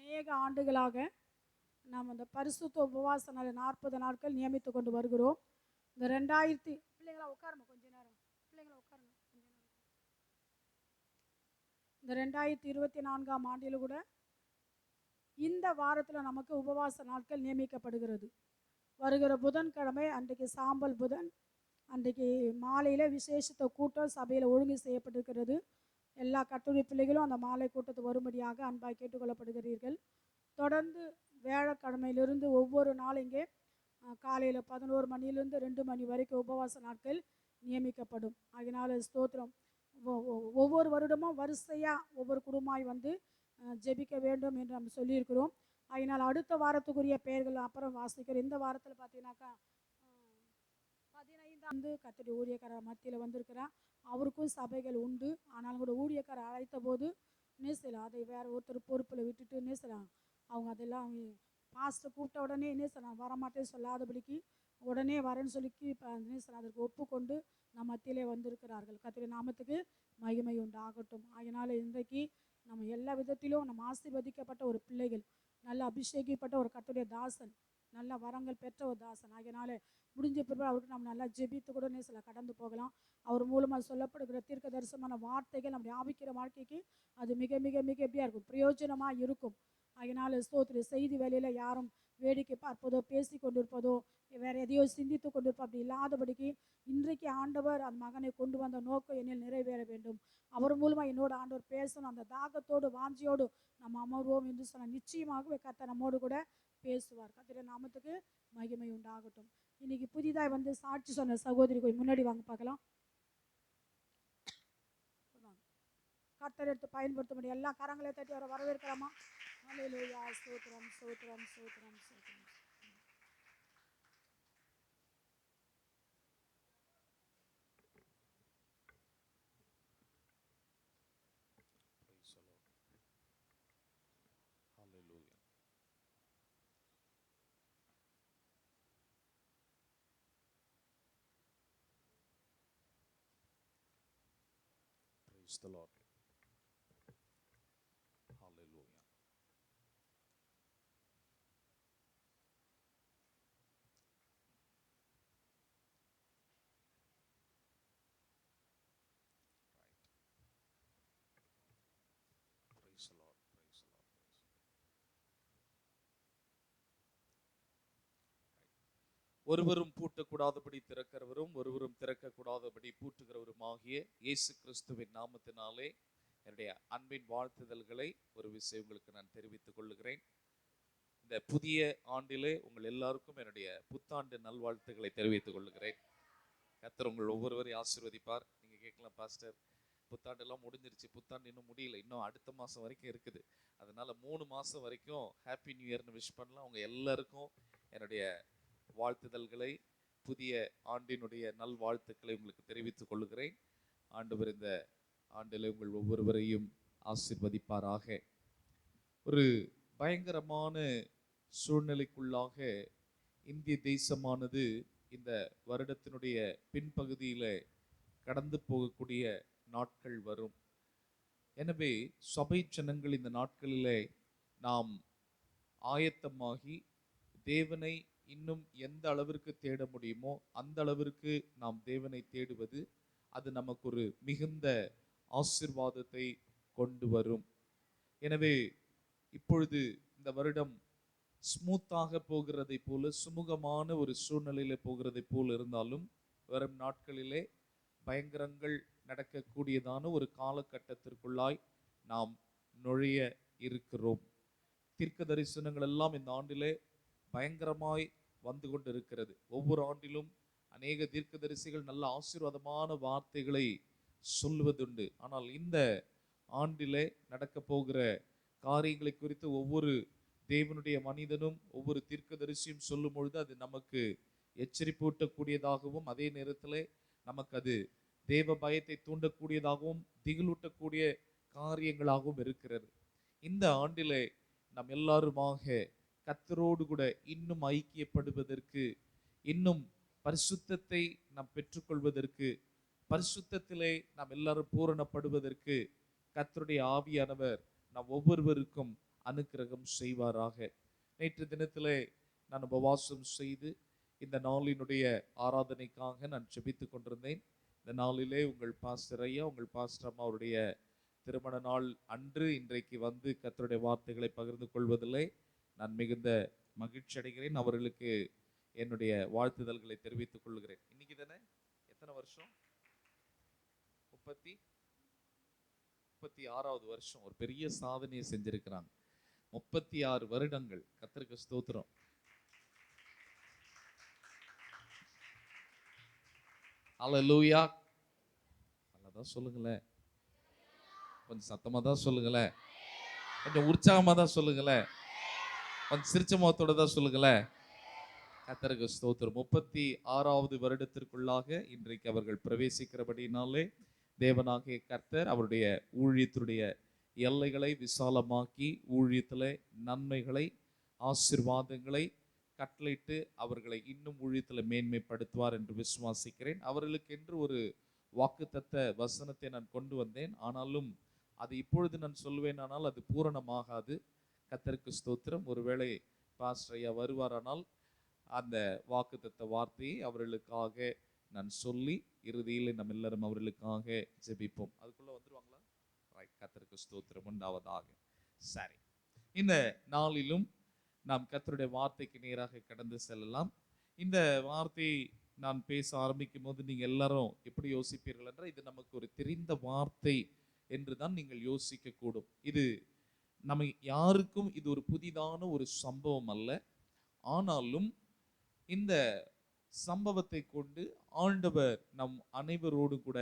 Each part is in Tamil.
அநேக ஆண்டுகளாக நாம் அந்த பரிசுத்த உபவாச நாள் 40 நாட்கள் நியமித்து கொண்டு வருகிறோம். இந்த 2000 பிள்ளைங்களா உட்காருங்க கொஞ்ச நேரம், பிள்ளைங்களா உட்காருங்க கொஞ்ச நேரம். இந்த 2024ஆம் ஆண்டில் கூட இந்த வாரத்தில் நமக்கு உபவாச நாட்கள் நியமிக்கப்படுகிறது. வருகிற புதன்கிழமை அன்றைக்கு சாம்பல் புதன், அன்றைக்கு மாலையில் விசேஷத்த கூட்டம் சபையில் ஒழுங்கு செய்யப்பட்டிருக்கிறது. எல்லா கர்த்தருடைய பிள்ளைகளும் அந்த மாலை கூட்டத்துக்கு வரும்படியாக அன்பாய் கேட்டுக்கொள்ளப்படுகிறீர்கள். தொடர்ந்து வியாழக்கிழமையிலிருந்து ஒவ்வொரு நாள் இங்கே காலையில் 11 மணியிலிருந்து 2 மணி வரைக்கும் உபவாச நாட்கள் நியமிக்கப்படும். அதனால் ஸ்தோத்திரம். ஒவ்வொரு வருடமும் வரிசையாக ஒவ்வொரு குடும்பமாய் வந்து ஜெபிக்க வேண்டும் என்று நம்ம சொல்லியிருக்கிறோம். அதனால் அடுத்த வாரத்துக்குரிய பெயர்கள் அப்புறம் வாசிக்கிறோம். இந்த வாரத்தில் பார்த்தீங்கன்னாக்கா 15 கர்த்தருடைய ஊழியக்காரர் மத்தியில் வந்திருக்கிறார். அவருக்கும் சபைகள் உண்டு. ஆனாலும் கூட ஊழியக்காரர் அழைத்த போது நேசலாம் அதை வேற ஒருத்தர் பொறுப்பில் விட்டுட்டு நேசலாம் அவங்க அதெல்லாம் பாஸ்ட்டை கூப்பிட்ட உடனே நேசலாம் வரமாட்டேன்னு சொல்லாதபடிக்கு உடனே வரேன்னு சொல்லி நேசலாம் அதற்கு ஒப்புக்கொண்டு நம்ம மத்தியிலே வந்திருக்கிறார்கள். கர்த்தருடைய நாமத்துக்கு மகிமை உண்டாகட்டும். அதனால் இன்றைக்கு நம்ம எல்லா விதத்திலும் நம்ம ஆசீர்வதிக்கப்பட்ட ஒரு பிள்ளைகள், நல்ல அபிஷேகிக்கப்பட்ட ஒரு கர்த்தருடைய தாசன், நல்ல வரங்கள் பெற்ற ஒரு தாசன். அதனால முடிஞ்ச பிறகு அவருக்கு நம்ம நல்லா ஜெபித்து கூட சில கடந்து போகலாம். அவர் மூலமாக சொல்லப்படுகிற தீர்க்க தரிசனமான வார்த்தைகள் நம்முடைய ஆவிக்கிற வாழ்க்கைக்கு அது மிக மிக மிக எப்படியா இருக்கும், பிரயோஜனமாக இருக்கும். அதனால ஸ்தோத்திர செய்தி வேலையில் யாரும் வேடிக்கை பார்ப்பதோ பேசி கொண்டிருப்பதோ வேற எதையோ சிந்தித்து கொண்டிருப்போம் அப்படி இல்லாதபடிக்கு இன்றைக்கு ஆண்டவர் அந்த மகனை கொண்டு வந்த நோக்கம் என்னில் நிறைவேற வேண்டும், அவர் மூலமாக என்னோட ஆண்டவர் பேசணும், அந்த தாகத்தோடு வாஞ்சியோடு நம்ம அமர்வோம் என்று சொன்ன நிச்சயமாகவே கர்த்தர் நம்மோடு கூட பேசுவார். கர்த்தருடைய நாமத்துக்கு மகிமை உண்டாகட்டும். இன்னைக்கு புதிதாக வந்து சாட்சி சொன்ன சகோதரி கொஞ்சம் முன்னாடி வாங்க பார்க்கலாம். கர்த்தர் எடுத்து பயன்படுத்த முடியும். எல்லா கரங்களை தட்டி வர வரவேற்கலாமா? அல்லேலூயா. ஸ்தோத்திரம் ஸ்தோத்திரம் ஸ்தோத்திரம் ஸ்தோத்திரம். Praise the Lord. Hallelujah. Right. Praise the Lord. Praise the Lord. ஒருவரும் பூட்டக்கூடாதபடி திறக்கிறவரும் ஒருவரும் திறக்கக்கூடாதபடி பூட்டுகிறவருமாகிய இயேசு கிறிஸ்துவின் நாமத்தினாலே என்னுடைய அன்பின் வாழ்த்துதல்களை ஒரு விஷயம் உங்களுக்கு நான் தெரிவித்துக் கொள்ளுகிறேன். இந்த புதிய ஆண்டிலே உங்கள் எல்லாருக்கும் என்னுடைய புத்தாண்டு நல்வாழ்த்துக்களை தெரிவித்துக் கொள்ளுகிறேன். கர்த்தர் உங்கள் ஒவ்வொருவரையும் ஆசீர்வதிப்பார். நீங்கள் கேட்கலாம், பாஸ்டர் புத்தாண்டெல்லாம் முடிஞ்சிருச்சு, புத்தாண்டு இன்னும் முடியல, இன்னும் அடுத்த மாதம் வரைக்கும் இருக்குது, அதனால 3 மாதம் வரைக்கும் ஹாப்பி நியூ இயர்னு விஷ் பண்ணலாம். அவங்க எல்லாருக்கும் என்னுடைய வாழ்த்துதல்களை, புதிய ஆண்டினுடைய நல்வாழ்த்துக்களை உங்களுக்கு தெரிவித்துக் கொள்ளுகிறேன். ஆண்டவர் இந்த ஆண்டில் உங்கள் ஒவ்வொருவரையும் ஆசீர்வதிப்பாராக. ஒரு பயங்கரமான சூழ்நிலைக்குள்ளாக இந்திய தேசமானது இந்த வருடத்தினுடைய பின்பகுதியில் கடந்து போகக்கூடிய நாட்கள் வரும். எனவே சபை ஜனங்கள் இந்த நாட்களிலே நாம் ஆயத்தமாகி தேவனை இன்னும் எந்த அளவிற்கு தேட முடியுமோ அந்த அளவிற்கு நாம் தேவனை தேடுவது அது நமக்கு ஒரு மிகுந்த ஆசீர்வாதத்தை கொண்டு வரும். எனவே இப்பொழுது இந்த வருடம் ஸ்மூத்தாக போகிறதை போல, சுமூகமான ஒரு சூழ்நிலையில போகிறதை போல இருந்தாலும் வரும் நாட்களிலே பயங்கரங்கள் நடக்கக்கூடியதான ஒரு காலகட்டத்திற்குள்ளாய் நாம் நுழைய இருக்கிறோம். தீர்க்க தரிசனங்கள் எல்லாம் இந்த ஆண்டிலே பயங்கரமாய் வந்து கொண்டு இருக்கிறது. ஒவ்வொரு ஆண்டிலும் அநேக தீர்க்கதரிசிகள் நல்ல ஆசீர்வாதமான வார்த்தைகளை சொல்வதுண்டு. ஆனால் இந்த ஆண்டிலே நடக்க போகிற காரியங்களை குறித்து ஒவ்வொரு தேவனுடைய மனிதனும் ஒவ்வொரு தீர்க்கதரிசியும் சொல்லும் பொழுது அது நமக்கு எச்சரிப்பூட்டக்கூடியதாகவும் அதே நேரத்தில் நமக்கு அது தேவ பயத்தை தூண்டக்கூடியதாகவும் திகிலூட்டக்கூடிய காரியங்களாகவும் இருக்கிறது. இந்த ஆண்டிலே நாம் எல்லாருமாக கர்த்தரோடு கூட இன்னும் ஐக்கியப்படுவதற்கு, இன்னும் பரிசுத்தத்தை நாம் பெற்றுக்கொள்வதற்கு, பரிசுத்தத்திலே நாம் எல்லாரும் பூரணப்படுவதற்கு கர்த்தருடைய ஆவியானவர் நாம் ஒவ்வொருவருக்கும் அனுக்கிரகம் செய்வாராக. நேற்று தினத்திலே நான் உபவாசம் செய்து இந்த நாளினுடைய ஆராதனைக்காக நான் ஜெபித்து கொண்டிருந்தேன். இந்த நாளிலே உங்கள் பாஸ்டர் ஐயா, உங்கள் பாஸ்டர் அம்மா அவருடைய திருமண நாள் அன்று இன்றைக்கு வந்து கர்த்தருடைய வார்த்தைகளை பகிர்ந்து கொள்வதிலே நான் மிகுந்த மகிழ்ச்சி அடைகிறேன். அவர்களுக்கு என்னுடைய வாழ்த்துதல்களை தெரிவித்துக் கொள்கிறேன். இன்னைக்கு தானே எத்தனை வருஷம்? 36வது வருஷம். ஒரு பெரிய சாதனையை செஞ்சிருக்கிறாங்க. 36 வருடங்கள். கர்த்தருக்கு ஸ்தோத்திரம். அல்லேலூயா. நல்லதா சொல்லுங்களேன், கொஞ்சம் சத்தமா தான் சொல்லுங்களேன், கொஞ்சம் உற்சாகமா தான் சொல்லுங்களேன், கொஞ்சம் சிரிச்ச முகத்தோட தான் சொல்லுங்களேன். கர்த்தருக்கு ஸ்தோத்திரம். 36வது வருடத்திற்குள்ளாக இன்றைக்கு அவர்கள் பிரவேசிக்கிறபடினாலே தேவனாகிய கர்த்தர் அவருடைய ஊழியத்துடைய எல்லைகளை விசாலமாக்கி ஊழியத்திலே நன்மைகளை ஆசீர்வாதங்களை கட்டளையிட்டு அவர்களை இன்னும் ஊழியத்தில் மேன்மைப்படுத்துவார் என்று விசுவாசிக்கிறேன். அவர்களுக்கு என்று ஒரு வாக்குத்தத்த வசனத்தை நான் கொண்டு வந்தேன். ஆனாலும் அது இப்பொழுது நான் சொல்வேன், ஆனால் அது பூரணமாகாது. கர்த்தருக்கு ஸ்தோத்திரம். ஒருவேளை பாஸ்டர் ஐயா வருவாரானால் அந்த வாக்குத்தத்த வார்த்தையை அவர்களுக்காக நான் சொல்லி இறுதியில் நம்ம எல்லாரும் அவர்களுக்காக ஜெபிப்போம். அதுக்குள்ள வந்துருவாங்களா? ரைட். கர்த்தருக்கு ஸ்தோத்திரம் உண்டாவதாக. சரி, இந்த நாளிலும் நாம் கர்த்தருடைய வார்த்தைக்கு நேராக கடந்து செல்லலாம். இந்த வார்த்தையை நான் பேச ஆரம்பிக்கும் போது நீங்கள் எல்லாரும் எப்படி யோசிப்பீர்கள் என்றால், இது நமக்கு ஒரு தெரிந்த வார்த்தை என்று தான் நீங்கள் யோசிக்க கூடும். இது நம்ம யாருக்கும் இது ஒரு புதிதான ஒரு சம்பவம் அல்ல. ஆனாலும் இந்த சம்பவத்தை கொண்டு ஆண்டவர் நம் அனைவரோடு கூட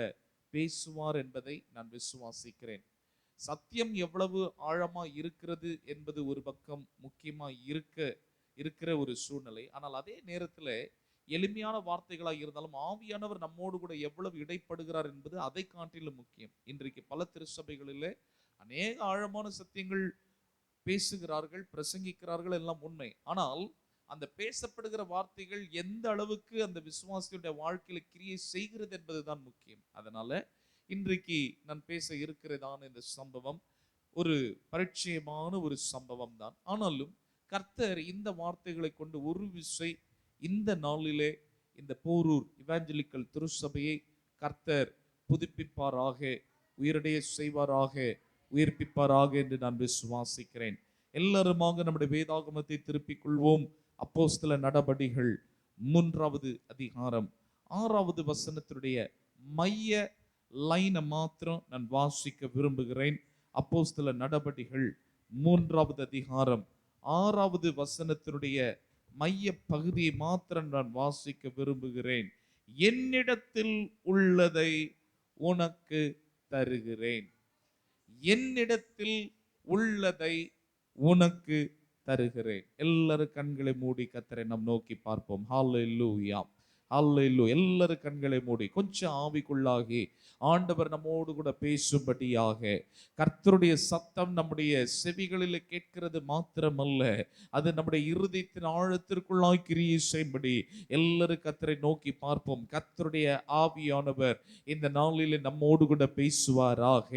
பேசுவார் என்பதை நான் விசுவாசிக்கிறேன். சத்தியம் எவ்வளவு ஆழமா இருக்கிறது என்பது ஒரு பக்கம் முக்கியமா இருக்கிற ஒரு சூழ்நிலை. ஆனால் அதே நேரத்தில் எளிமையான வார்த்தைகளாக இருந்தாலும் ஆவியானவர் நம்மோடு கூட எவ்வளவு இடைப்படுகிறார் என்பது அதை காட்டிலும் முக்கியம். இன்றைக்கு பல திருச்சபைகளிலே அநேக ஆழமான சத்தியங்கள் பேசுகிறார்கள், பிரசங்கிக்கிறார்கள், எல்லாம் உண்மை. ஆனால் அந்த பேசப்படுகிற வார்த்தைகள் எந்த அளவுக்கு அந்த விசுவாசியுடைய வாழ்க்கையில கிரியை செய்கிறது என்பதுதான் முக்கியம். அதனால இன்றைக்கு நான் பேச இருக்கிறதான இந்த சம்பவம் ஒரு பரிச்சயமான ஒரு சம்பவம் தான். ஆனாலும் கர்த்தர் இந்த வார்த்தைகளை கொண்டு ஒரு விசை இந்த நாளிலே இந்த போரூர் இவாஞ்சலிக்கல் திருச்சபையை கர்த்தர் புதுப்பிப்பாராக, உயிரடைய செய்வாராக, உயிர்ப்பிப்பாராக என்று நான் விசுவாசிக்கிறேன். எல்லாருமாக நம்முடைய வேதாகமத்தை திருப்பிக் கொள்வோம். அப்போஸ்தல நடபடிகள் 3வது அதிகாரம் 6வது வசனத்தினுடைய மைய லைனை மாத்திரம் நான் வாசிக்க விரும்புகிறேன். அப்போஸ்தல நடபடிகள் 3வது அதிகாரம் 6வது வசனத்தினுடைய மைய பகுதியை மாத்திரம் நான் வாசிக்க விரும்புகிறேன். என்னிடத்தில் உள்ளதை உனக்கு தருகிறேன். என்னிடத்தில் உள்ளதை உனக்கு தருகிறேன். எல்லாரும் கண்களை மூடி கர்த்தரை நாம் நோக்கி பார்ப்போம். ஹல்லேலூயா, ஹல்லேலூயா. எல்லாரும் கண்களை மூடி கொஞ்சம் ஆவிக்குள்ளாகி ஆண்டவர் நம்மோடு கூட பேசும்படியாக கர்த்தருடைய சத்தம் நம்முடைய செவிகளில் கேட்கிறது மாத்திரமல்ல, அது நம்முடைய இருதயத்தின் ஆழத்திற்குள்ளாய் கிரியை செய்யும்படி எல்லாரும் கர்த்தரை நோக்கி பார்ப்போம். கர்த்தருடைய ஆவியானவர் இந்த நாளில் நம்மோடு கூட பேசுவாராக,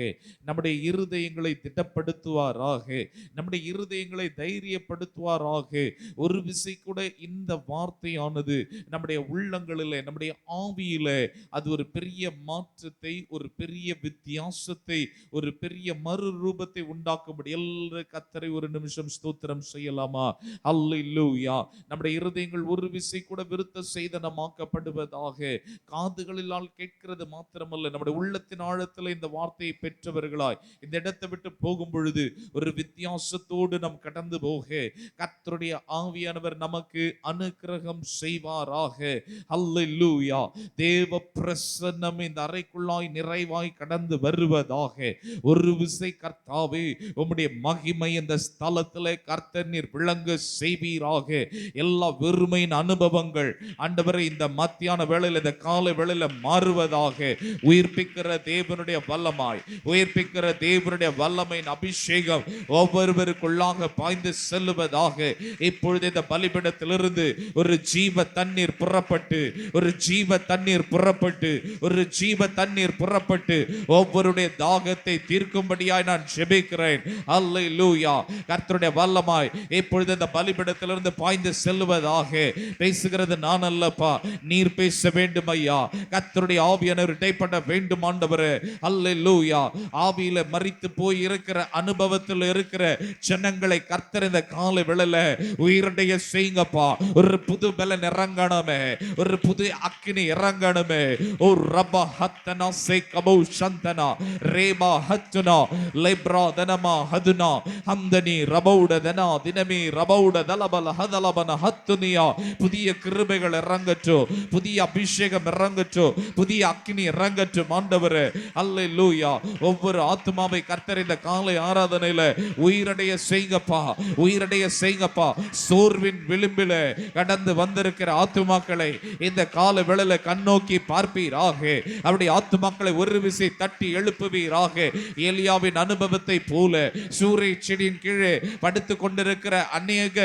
நம்முடைய இருதயங்களை திடப்படுத்துவாராக, நம்முடைய இருதயங்களை தைரியப்படுத்துவாராக. ஒரு விசை கூட இந்த வார்த்தையானது நம்முடைய உள்ளங்களிலே, நம்முடைய ஆவியிலே அது ஒரு பெரிய மாற்றத்தை, ஒரு பெரிய வித்தியாசத்தை, ஒரு பெரிய மறுரூபத்தை உண்டாக்கும்படி எல்லாரும் கர்த்தரை ஒரு நிமிஷம் ஸ்தோத்திரம் செய்யலாமா? அல்லேலூயா. நம்முடைய இருதயங்கள் ஒரு விசை கூட விருத்த சேதனமாக்கப்படுவதாக. காதுகளினால் கேட்கிறது மாத்திரமல்ல, நம்முடைய உள்ளத்தின் ஆழத்தில் இந்த வார்த்தையை பெற்றவர்களாய் இந்த இடத்தை விட்டு போகும் பொழுது ஒரு வித்தியாசத்தோடு நாம் கடந்து போக கர்த்தருடைய ஆவியானவர் நமக்கு அனுக்கிரகம் செய்வாராக. அல்லேலூயா. தேவ பிரசன்னம் இந்த அறைக்குள்ளாய் நிறைவாய் கடந்து வருவதாக. ஒரு விசை கர்த்தாவே உம்முடைய மகிமை இந்த ஸ்தலத்திலே கர்த்தர் நீர் விளங்க செய்வீராக. எல்லா வெறுமையின் அனுபவங்கள் ஆண்டவரே இந்த மத்தியான வேளையில், இந்த காலை வேளையில் மாறுவதாக. உயிர்ப்பிக்கிற தேவனுடைய வல்லமாய், உயிர்ப்பிக்கிற தேவனுடைய வல்லமையின் அபிஷேகம் ஒவ்வொருவருக்குள்ளாக பாய்ந்து செல்லுவதாக. இப்பொழுது இந்த பலிபீடத்திலிருந்து ஒரு ஜீவ தண்ணீர் புறப்பட்டு ஒரு ஜீவ தண்ணீர் புறப்பட்டு ஒவ்வொருடைய தாகத்தை தீர்க்கும்படியாய் நான் ஜெபிக்கிறேன். அல்லேலூயா. கர்த்தருடைய வல்லமாய் இப்பொழுது இந்த பலிபீடத்திலிருந்து பாய்ந்து செல்வதாக. பேசுகிறது நான் அல்லப்பா, நீர் பேச வேண்டும் ஐயா. கர்த்தருடைய ஆவியானவர் இடைப்பட வேண்டும் ஆண்டவரே. அல்லேலூயா. ஆவியில மரித்து போய் இருக்கிற அனுபவத்தில் இருக்கிற ஜனங்களை கர்த்தர் இந்த காலை வேளையில உயிரடைய செய்யுங்கப்பா. ஒரு புது பலன் இறங்கணுமே, ஒரு புது அக்கினி இறங்கணுமே. ஓ ரப ஹத்தனா சேகபோ சந்தனா ரேபா ஹத்துனா லைப்ரா தனமா ஹதுனா ஹம்தனி ரபௌட தனா தினமி ரபௌட தலபல ஹதலபன ஹத்துனியா. புதிய கிருபைகள் இறங்கட்டும், புதிய அபிஷேகம் இறங்கட்டும், புதிய அக்கினி இறங்கட்டும் ஆண்டவரே. அல்லேலூயா. ஒவ்வொரு ஆத்துமாவை கர்த்தர் இந்த காலை ஆராதனையில உயிரடைய செய்யுங்கப்பா, உயிரடைய செய்யுங்கப்பா. சோர்வின் விளிம்பில கடந்து வந்திருக்கிற ஆத்துமாக்களை இந்த கால வேளையில கண்ணோக்கி பார்ப்பீராக. அவருடைய ஆத்துமாக்களை ஒரு விசை தட்டி எழுப்புவீராக. எலியாவின் அனுபவத்தை போல சூறை செடியின் கீழே படுத்து கொண்டிருக்கிற அநேக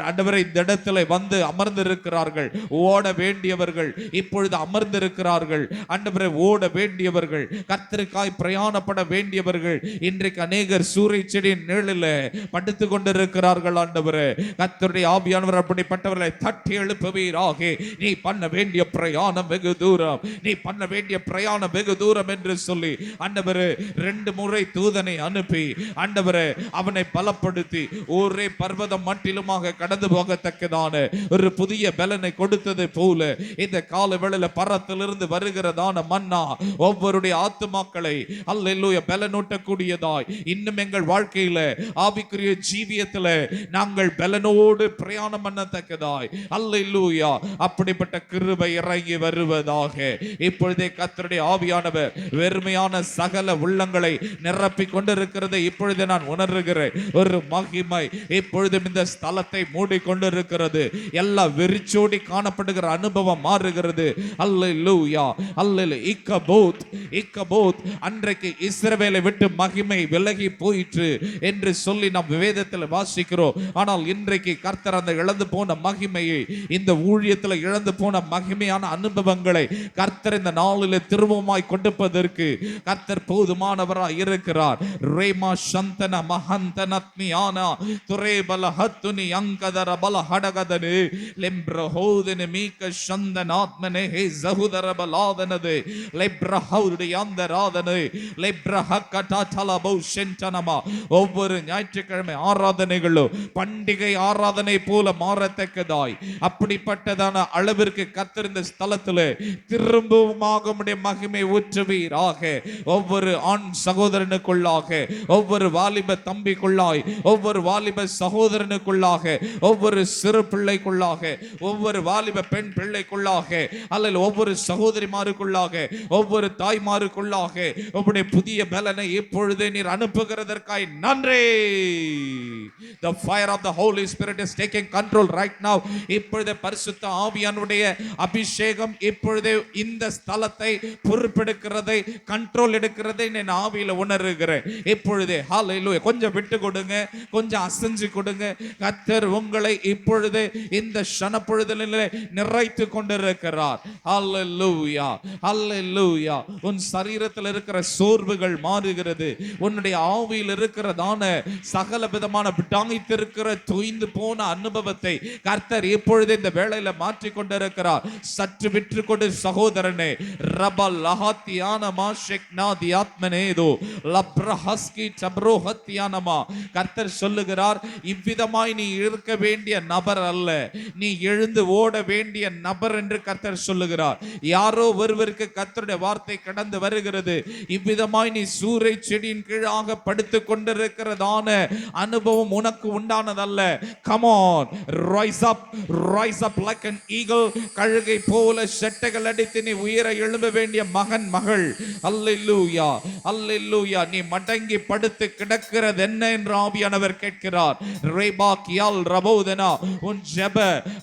ஆண்டவரை இந்த இடத்துல வந்து அமர்ந்திருக்கிறார்கள். ஓட வேண்டியவர்கள் இப்பொழுது அமர்ந்திருக்கிறார்கள். ஆண்டவரை ஓட வேண்டியவர்கள், கர்த்தருக்காய் பிரயாணப்பட வேண்டியவர்கள் இன்றைக்கு அநேகர் சூறை செடியின் நிழலில் படுத்து கொண்டிருக்கிறார்கள். ஆண்டவரே, கர்த்தருடைய ஆவியானவர் அப்படிப்பட்டவர்களை தட்டி எழுப்புவீராக. நீ பண்ண வேண்டிய பிரயாணம் வெகு தூரம், நீ பண்ண வேண்டிய பிரயாணம் வெகு தூரம் என்று சொல்லி ஆண்டவரே 2 முறை தூதனை அனுப்பி ஆண்டவரே அவனை பலப்படுத்தி ஒரே பர்வதம் மட்டிலுமாக கடந்து போகத்தக்கதான ஒரு புதிய பலனை கொடுத்தது போல இந்த கால வேளையில பரத்திலிருந்து வருகிறதான மன்னா ஒவ்வொருடைய ஆத்துமாக்களை அல்லேலூயா பலனூட்டக்கூடியதாய் இன்னும் எங்கள் வாழ்க்கையில ஆவிக்குரிய ஜீவியத்துல நாங்கள் பலனோடு பிரயாணம் பண்ணத்தக்கதாய் அல்லேலூயா அப்படிப்பட்ட கிருபை இறங்கி வருவதாக. இப்பொழுதே கர்த்தருடைய ஆவியானவர் வெறுமையான சகல உள்ளங்களை நிரப்பி கொண்டிருக்கிறதை இப்பொழுது நான் உணர்கிறேன். ஒரு மகிமை இப்பொழுதும் இந்த ஸ்தலத்தை மூடிக்கொண்டிருக்கிறது. எல்லா வெறிச்சோடி காணப்படுகிற அனுபவம் மாறுகிறது. அல்லேலூயா, அல்லேலூயா. இக்கபோத் அன்றைக்கு இஸ்ரவேலை விட்டு மகிமை விலகி போயிற்று என்று சொல்லி நாம் வேதத்தில் வாசிக்கிறோம். ஆனால் இன்றைக்கு கர்த்தர் அந்த இழந்து போன மகிமையை, இந்த ஊழியத்தில் இழந்து போன மகிமையான அனுபவங்களை கர்த்தர் இந்த நாளில் திரும்பமாய் கொடுப்பதற்கு கர்த்தர் போதுமானவராய் இருக்கிறார். ரேமா சந்தன மஹந்தனத்மியானா துரேபல ஹத்துனி அங்கதர பல ஹடகதனு லெம்ப்ரஹோதன மீக சந்தனாத்மனே ஹே ஜஹுதர பலாதனது லெப்ரஹவுடைய அந்தராதனு லெப்ரஹக்கடா தலபௌ சென்டனமா. ஒவ்வொரு ஞாயிற்றுக்கிழமை ஆராதனைகளும் பண்டிகை ஆராதனை போல மாறத்தக்கதாய் அப்படிப்பட்டதான அளவிற்கு கர்த்தர் இந்த ஸ்தலத்தில் திரும்பவுமாக மகிமை ஊற்றுவீராக. ஒவ்வொரு ஆண் சகோதரனுக்குள்ளாக, ஒவ்வொரு வாலிப தம்பிக்குள்ளாய், ஒவ்வொரு வாலிப சகோதரனுக்குள்ளாக, ஒவ்வொரு சிறு பிள்ளைக்குள்ளாக, ஒவ்வொரு வாலிப பெண் பிள்ளைக்குள்ளாக, அல்லது ஒவ்வொரு சகோதரிமாருக்குள்ளாக, ஒவ்வொரு தாய்மாருக்குள்ளாக உம்முடைய புதிய பலனை இப்பொழுதே நீர் அனுப்புகிறதற்காய் நன்றி. The fire of the Holy Spirit is taking control right now. இப்பொழுதே பரிசுத்த ஆவியானுடைய அபிஷேகம் இப்பொழுதே இந்த ஸ்தலத்தை பொறுப்பெடுக்கிறதை, கண்ட்ரோல் எடுக்கிறதை நான் ஆவியில உணர்கிறேன். இப்பொழுதே ஹல்லேலூயா. கொஞ்சம் விட்டு கொடுங்க, கொஞ்சம் அசைஞ்சு கொடுங்க. கர்த்தர் உங்களை இப்பொழுதே இந்த ஷனப்பொழுதிலே நிறைத்து கொண்டிருக்கிறார். ஹல்லேலூயா, ஹல்லேலூயா. உன் சரீரத்தில் இருக்கிற சோர்வுகள் மாறுகிறது. உன்னுடைய ஆவியில் இருக்கிறதான சகல விதமான விடாய்த்திருக்கிற தொய்ந்து போன அனுபவத்தை கர்த்தர் இப்பொழுது இந்த வேளையில மாற்றிக் கொண்டிருக்கிறார். சற்று விற்று கொண்டு சகோதரனே. ரபல் லஹத்தியானமா ஷெக்னாதி ஆத்மனேதோ லப்ரஹஸ்கி சப்ரோஹத்தியானமா. கர்த்தர் சொல்லுகிறார், இவ்விதமாய் நீ இருக்க வேண்டிய நபர் அல்ல, நீ எழுந்து ஓட வேண்டிய நபர் என்று கர்த்தர் சொல்லுகிறார். யாரோ ஒருவருக்கு கர்த்தருடைய வார்த்தை கடந்து வருகிறது. இவ்விதமாய் நீ சூறை செடியின் கீழாக படுத்துக் கொண்டிருக்கிறதான அனுபவம் உனக்கு உண்டானதல்ல. Come on, rise up like an eagle. கழுகை போல செட்டைகள் அடித்து நீ உயிர எழும்ப வேண்டிய மகன் மகள். அல்லேலூயா, அல்லேலூயா. நீ மடங்கி படுத்து கிடக்கிறது என்ன என்று ஆவியானவர் கேட்கிறார். ரேபாக்கியால் ரபோதனா. உன் ஜெப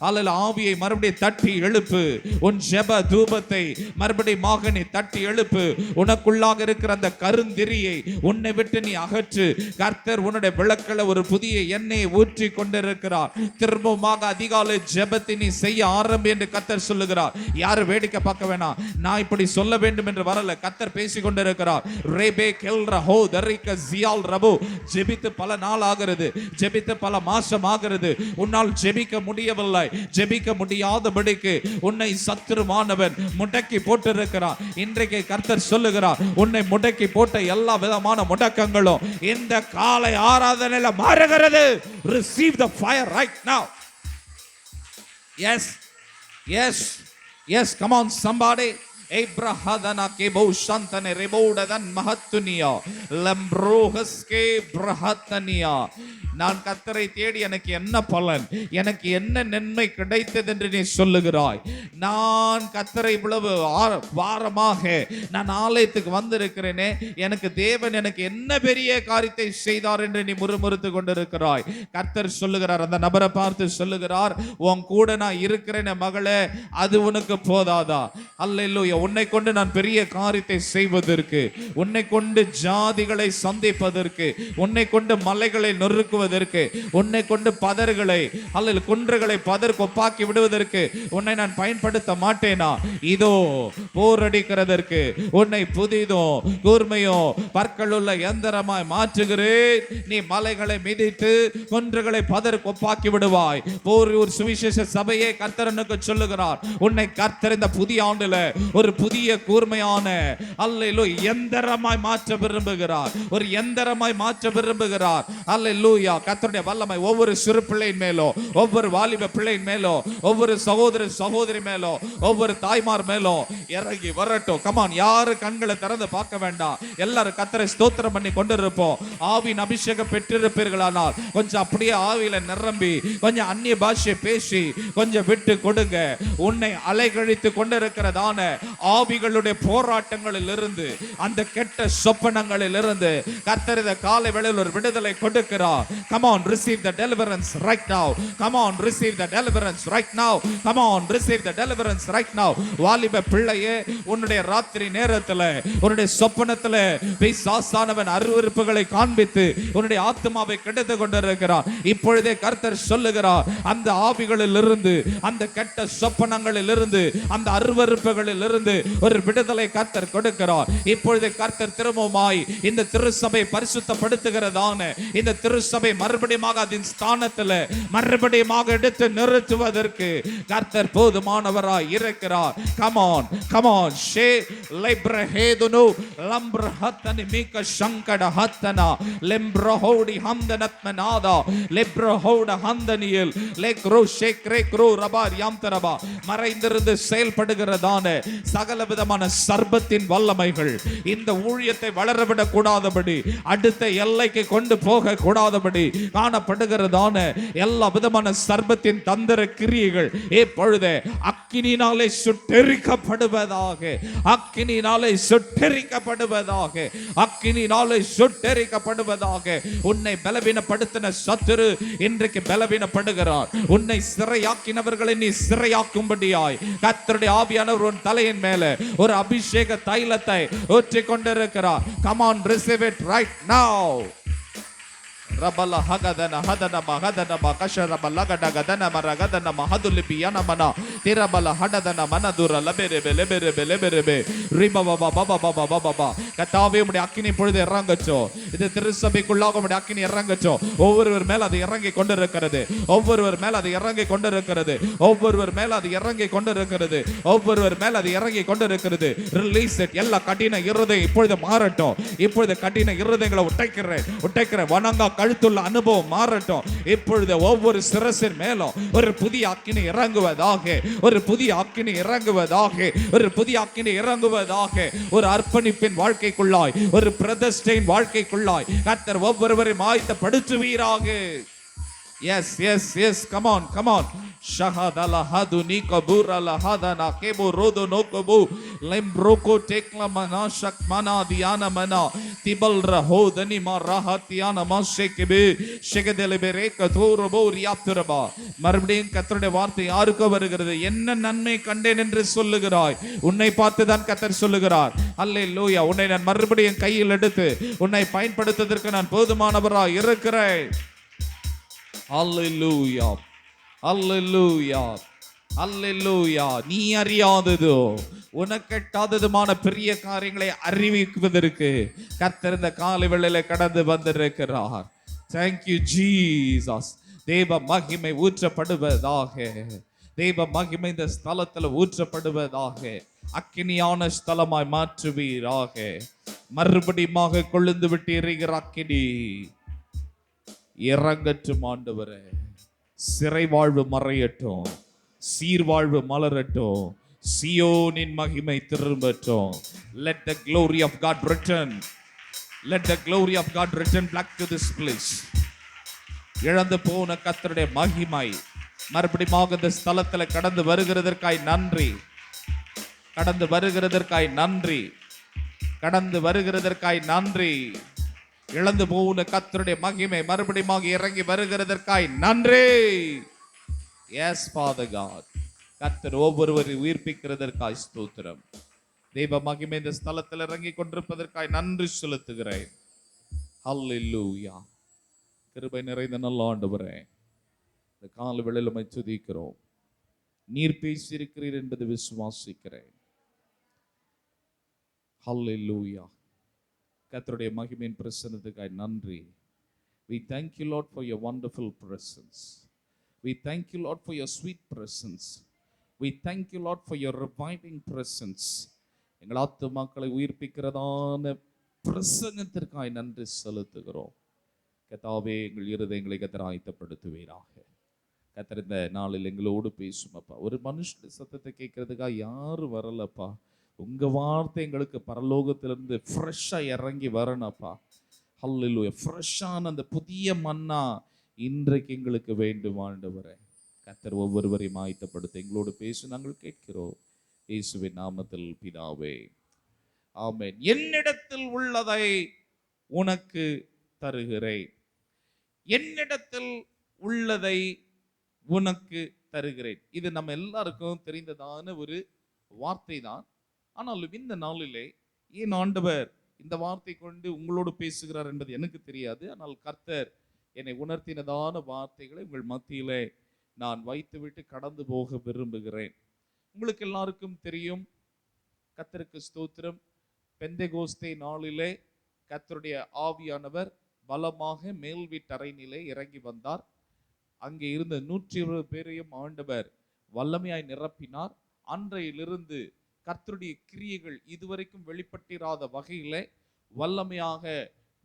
அல்ல ஆவியை மறுபடியும் தட்டி எழுப்பு. உன் ஜெப தூபத்தை மறுபடியும் நீ தட்டி எழுப்பு. உனக்குள்ளாக இருக்கிற அந்த கருந்திரியை உன்னை விட்டு நீ அகற்று. கர்த்தர் உன்னுடைய விளக்கல ஒரு புதிய எண்ணெயை ஊற்றி கொண்டிருக்கிறார். திரும்பமாக அதிகாலை ஜெபத்தை நீ செய்ய ஆரம்பி என்று கர்த்தர் சொல்லுகிறார். யாரும் வேடிக்கை பார்க்க வேணாம், நான் இப்படி சொல்ல வேண்டும் என்று வரல, கர்த்தர் பேசிக் கொண்டிருக்கிறார். ரேபே கெல்ரா ஹோ தரிக்க ஜியால் ரபு. ஜெபித்து பல நாள் ஆகிறது, ஜெபித்து பல மாசம் ஆகிறது, உன்னால் ஜெபிக்க முடியவில்லை. ஜெபிக்க முடியாதபடிக்கு உன்னை சத்துருவானவன் முடக்கி போட்டிருக்கிறார். இன்றைக்கு கர்த்தர் சொல்லுகிறார், உன்னை முடக்கி போட்ட எல்லா விதமான முடக்கங்களும் இந்த காலை ஆராதனையில மாறுகிறது. Receive the fire right now. Yes, yes, yes, come on somebody. Abrahadana kebo shantane rebodadan mahatuniya lambrohaske brahataniya. நான் கர்த்தரை தேடி எனக்கு என்ன பலன், எனக்கு என்ன நன்மை கிடைத்தது என்று நீ சொல்லுகிறாய். நான் கர்த்தரை இவ்வளவு வாரமாக நான் ஆலயத்துக்கு வந்திருக்கிறேனே, எனக்கு தேவன் எனக்கு என்ன பெரிய காரியத்தை செய்தார் என்று நீ முறுமுறுத்து கொண்டிருக்கிறாய். கர்த்தர் சொல்லுகிறார், அந்த நபரை பார்த்து சொல்லுகிறார், உன் கூட நான் இருக்கிறேன் மகளே, அது உனக்கு போதாதா? அல்லேலூயா. உன்னை கொண்டு நான் பெரிய காரியத்தை செய்வதற்கு, உன்னை கொண்டு ஜாதிகளை சந்திப்பதற்கு, உன்னை கொண்டு மலைகளை நொறுக்குவதற்கு, உன்னை கொண்டு பதர்களை அல்லது குன்றுகளை பதர் கொப்பாக்கி விடுவதற்கு உன்னை நான் பயன்படுத்த மாட்டேனா? இதோ போரடிக்கிறதற்கு உன்னை புதிதோ கூர்மையோ பற்களுள்ள எந்திரமாய் மாற்றுகிறேன். நீ மலைகளை மிதித்து குன்றுகளை பதர் கொப்பாக்கி விடுவாய். போரூர் சுவிசேஷ சபையே கர்த்தரனுக்கு சொல்லுகிறார், உன்னை கர்த்தர் இந்த புதிய ஆண்டுல ஒரு புதிய கூர்மையான அல்லேலூயா எந்திரமாய் மாற்ற விரும்புகிறார். ஒரு எந்திரமாய் மாற்ற விரும்புகிறார். அல்லேலூயா. கர்த்தருடைய வல்லமை ஒவ்வொரு சிறு பிள்ளையின் மேலோ, ஒவ்வொரு வாலிப பிள்ளையின் மேலோ, ஒவ்வொரு சகோதர சகோதரி மேலோ, ஒவ்வொரு தாய்மார் மேலோ இறங்கி வரட்டும். கமான், யாரு கண்களை திறந்து பார்க்க வேண்டாம், எல்லாரும் கர்த்தரை ஸ்தோத்திரம் பண்ணி கொண்டிருப்போம். ஆவியின் அபிஷேகம் பெற்றிருப்பீர்களானால் கொஞ்சம் அப்படியே ஆவியில நிரம்பி கொஞ்சம் அந்நிய பாஷையை பேசி கொஞ்சம் விட்டு கொடுங்க. உன்னை அலைகழித்து கொண்டிருக்கிறதான ஆவிகளுடைய போராட்டங்களில் இருந்து, அந்த கெட்ட சொப்பனங்களில் இருந்து கர்த்தர் இந்த காலை வேளையில் ஒரு விடுதலை கொடுக்கிறார். Come on, receive the deliverance right now. Come on, receive the deliverance right now. Come on, receive the deliverance right now. வாலிப பிள்ளையே, உன்னுடைய ராத்திரி நேரத்துல, உன்னுடைய சொப்பனத்துல பிசாசானவன் அருவருப்புகளை காண்பித்து உன்னுடைய ஆத்மாவை கெடுத்து கொண்டிருக்கிறான். இப்பொழுதே கர்த்தர் சொல்லுகிறார், அந்த ஆவிகளில் இருந்து, அந்த கெட்ட சொப்பனங்களில் இருந்து, அந்த அருவருப்புகளில் இருந்து ஒரு விடுதலை கர்த்தர் கொடுக்கிறார். இப்பொழுது கர்த்தர் திரும்பவுமாய் இந்த திருச்சபை பரிசுத்தப்படுத்துகிறதான இந்த திருச்சபை மறுபடியும் அதன் ஸ்தானத்தில் மறுபடியும் எடுத்து நிறுத்துவதற்கு கர்த்தர் போதுமானவராய் இருக்கிறார். Come on, come on. She lebrahedunu lambrahatani mika shankada hatana lembrahodi hamdanatmanada lebrahoda handaniel lekro shekrekro rabar yamtaraba. மறைந்திருந்து செயல்படுகிறதான சகல விதமான சர்பத்தின் வல்லமைகள் இந்த ஊழியத்தை வளரவிடக் கூடாதபடி, அடுத்த எல்லைக்கு கொண்டு போக கூடாதபடி காணப்படுகிறதான எல்லா விதமான சர்பத்தின் தந்திர கிரியைகள் இப்பொழுது அக்கினியினாலே சுட்டெரிக்கப்படுவதாக, அக்கினியினாலே சுட்டெரிக்கப்படுவதாக, அக்கினியினாலே சுட்டெரிக்கப்படுவதாக. உன்னை பலவீனப்படுத்தின சத்துரு இன்றைக்கு பலவீனப்படுகிறார். உன்னை சிறையாக்கினவர்களை நீ சிறையாக்கும்படியாய் கர்த்தருடைய ஆவியானவர் உன் தலையின் மேலே ஒரு அபிஷேக தைலத்தை ஊற்றிக் கொண்டிருக்கிறார். Come on, receive it right now. Rabala hagadana hadana mahadana makashara balagada gadana maragadana mahadulipiyana mana tirabala hadadana manadura leberebe leberebe leberebe riba baba baba baba baba. கர்த்தாவே உம்முடைய அக்கினி பொழுது இறங்கச்சோ, இது திருச்சபைக்குள்ளாக உம்முடைய அக்கினி இறங்கச்சோ. ஒவ்வொருவர் மேல் அது இறங்கி கொண்டிருக்கிறது, ஒவ்வொருவர் மேல் அது இறங்கி கொண்டிருக்கிறது, ஒவ்வொருவர் மேல் அது இறங்கி கொண்டிருக்கிறது, ஒவ்வொருவர் மேல் அது இறங்கி கொண்டிருக்கிறது. Release it. எல்லா கடின இருதயம் இப்பொழுது மாறட்டும். இப்பொழுது கடின இருதயங்களை உடைக்கிறேன். வணங்கா கழுத்துள்ள அனுபவம் மாறட்டும். இப்பொழுது ஒவ்வொரு சிரசின் மேலும் ஒரு புதிய அக்கினி இறங்குவதாக, ஒரு புதிய அக்கினி இறங்குவதாக, ஒரு புதிய அக்கினி இறங்குவதாக. ஒரு அர்ப்பணிப்பின் வாழ்க்கைக்குள்ளாய், ஒரு பிரதிஷ்டையின் வாழ்க்கைக்குள்ளாய் கர்த்தர் ஒவ்வொருவரையும் ஆயத்தப்படுத்துவீராக. Yes, yes, yes. Come on, come on. Shahadala hadu nikabura la hadana kebo rodo nokobu lembroko tekla mana shakmana diana mana tibal raho dani ma rahatiana ma shekebe shegedele bereka thorobo riapturaba. மறுபடியும் கர்த்தருடைய வார்த்தை யாருக்கு வருகிறது? என்ன நன்மை கண்டேன் என்று சொல்லுகிறாய்? உன்னை பார்த்து தான் கர்த்தர் சொல்லுகிறார். அல்லேலூயா. உன்னை நான் மறுபடியும் கையில் எடுத்து உன்னை பயன்படுத்துவதற்கு நான் போதுமானவராய் இருக்கிறேன். Hallelujah. Hallelujah. அல்லேலூயா. நீ அறியாததோ உனக்கு எட்டாததுமான பெரிய காரியங்களை அறிவிக்குவதற்கு கர்த்தர் இந்த காலை வேளையில கடந்து வந்திருக்கிறார். Thank you Jesus. தேவ மகிமை ஊற்றப்படுவதாக. தேவ மகிமை இந்த ஸ்தலத்துல ஊற்றப்படுவதாக. அக்கினியான ஸ்தலமாய் மாற்றுவீராக. மறுபடியுமாக கொழுந்து விட்டு எரிகிற அக்கினி இறங்கட்டும் ஆண்டவரே. சிறை வாழ்வு மறையட்டும், சீர்வாழ்வு மலரட்டும், சியோனின் மகிமை திரும்பட்டும். Let the glory of God return. Let the glory of God return back to this place. இழந்து போன கர்த்தருடைய மகிமை மறுபடியும் இந்த ஸ்தலத்தில் கடந்து வருகிறதற்காய் நன்றி. கடந்து வருகிறதற்காய் நன்றி. கடந்து வருகிறதற்காய் நன்றி. இழந்து போன கர்த்தருடைய மகிமை மறுபடியும் இறங்கி வருகிறதற்காய் நன்றி. Yes, Father God. கர்த்தர் ஒவ்வொருவரையும் உயிர்ப்பிக்கிறதற்காய் ஸ்தோத்திரம். தெய்வ மகிமை இந்த ஸ்தலத்தில் இறங்கி கொண்டிருப்பதற்காய் நன்றி செலுத்துகிறேன். ஹல்லேலூயா. கிருபை நிறைந்த நல்ல ஆண்டவரே, இந்த கால வேளையில உம்மை துதிக்கிறோம். நீர் பேசியிருக்கிறீர் என்பதை விசுவாசிக்கிறேன். ஹல்லேலூயா. கர்த்தருடைய மகிமையின் பிரசன்னத்துக்காய் நன்றி. We thank you, Lord, for your wonderful presence. We thank you, Lord, for your sweet presence. We thank you, Lord, for your reviving presence. எங்கள் ஆத்துமாக்களை உயிர்ப்பிக்கிறதான பிரசன்னத்திற்காய் நன்றி செலுத்துகிறோம். கர்த்தாவே, எங்கள் இருதயங்களை கர்த்தர் ஆயத்தப்படுத்துவீராக. கர்த்தர் இந்த நாளில் எங்களோடு பேசுமப்பா. ஒரு மனுஷனுடைய சத்தத்தை கேட்கறதுக்காக யாரும் வரலப்பா. உங்க வார்த்தை எங்களுக்கு பரலோகத்திலிருந்து ஃப்ரெஷ்ஷா இறங்கி வரணும்ப்பா. ஹல்லேலூயா. ஃப்ரெஷ்ஷான அந்த புதிய மன்னா இன்றைக்கு எங்களுக்கு வேண்டும் ஆண்டவரே. கர்த்தர் ஒவ்வொருவரையும் ஆயத்தப்படுத்த எங்களோடு பேச நாங்கள் கேட்கிறோம். இயேசுவின் நாமத்தில் பிதாவே, ஆமென். என்னிடத்தில் உள்ளதை உனக்கு தருகிறேன். என்னிடத்தில் உள்ளதை உனக்கு தருகிறேன். இது நம்ம எல்லாருக்கும் தெரிந்ததான ஒரு வார்த்தை தான். ஆனாலும் இந்த நாளிலே ஏன் ஆண்டவர் இந்த வார்த்தை கொண்டு உங்களோடு பேசுகிறார் என்பது எனக்கு தெரியாது. ஆனால் கர்த்தர் என்னை உணர்த்தினதான வார்த்தைகளை உங்கள் மத்தியிலே நான் வைத்துவிட்டு கடந்து போக விரும்புகிறேன். உங்களுக்கு எல்லாருக்கும் தெரியும், கர்த்தருக்கு ஸ்தோத்திரம், பெந்தெகோஸ்தே நாளிலே கர்த்தருடைய ஆவியானவர் பலமாக மேல் வீட்டறையிலே இறங்கி வந்தார். அங்கே இருந்த 120 பேரையும் ஆண்டவர் வல்லமையாய் நிரப்பினார். அன்றையிலிருந்து கர்த்தருடைய கிரியைகள் இதுவரைக்கும் வெளிப்பட்டிராத வகையிலே வல்லமையாக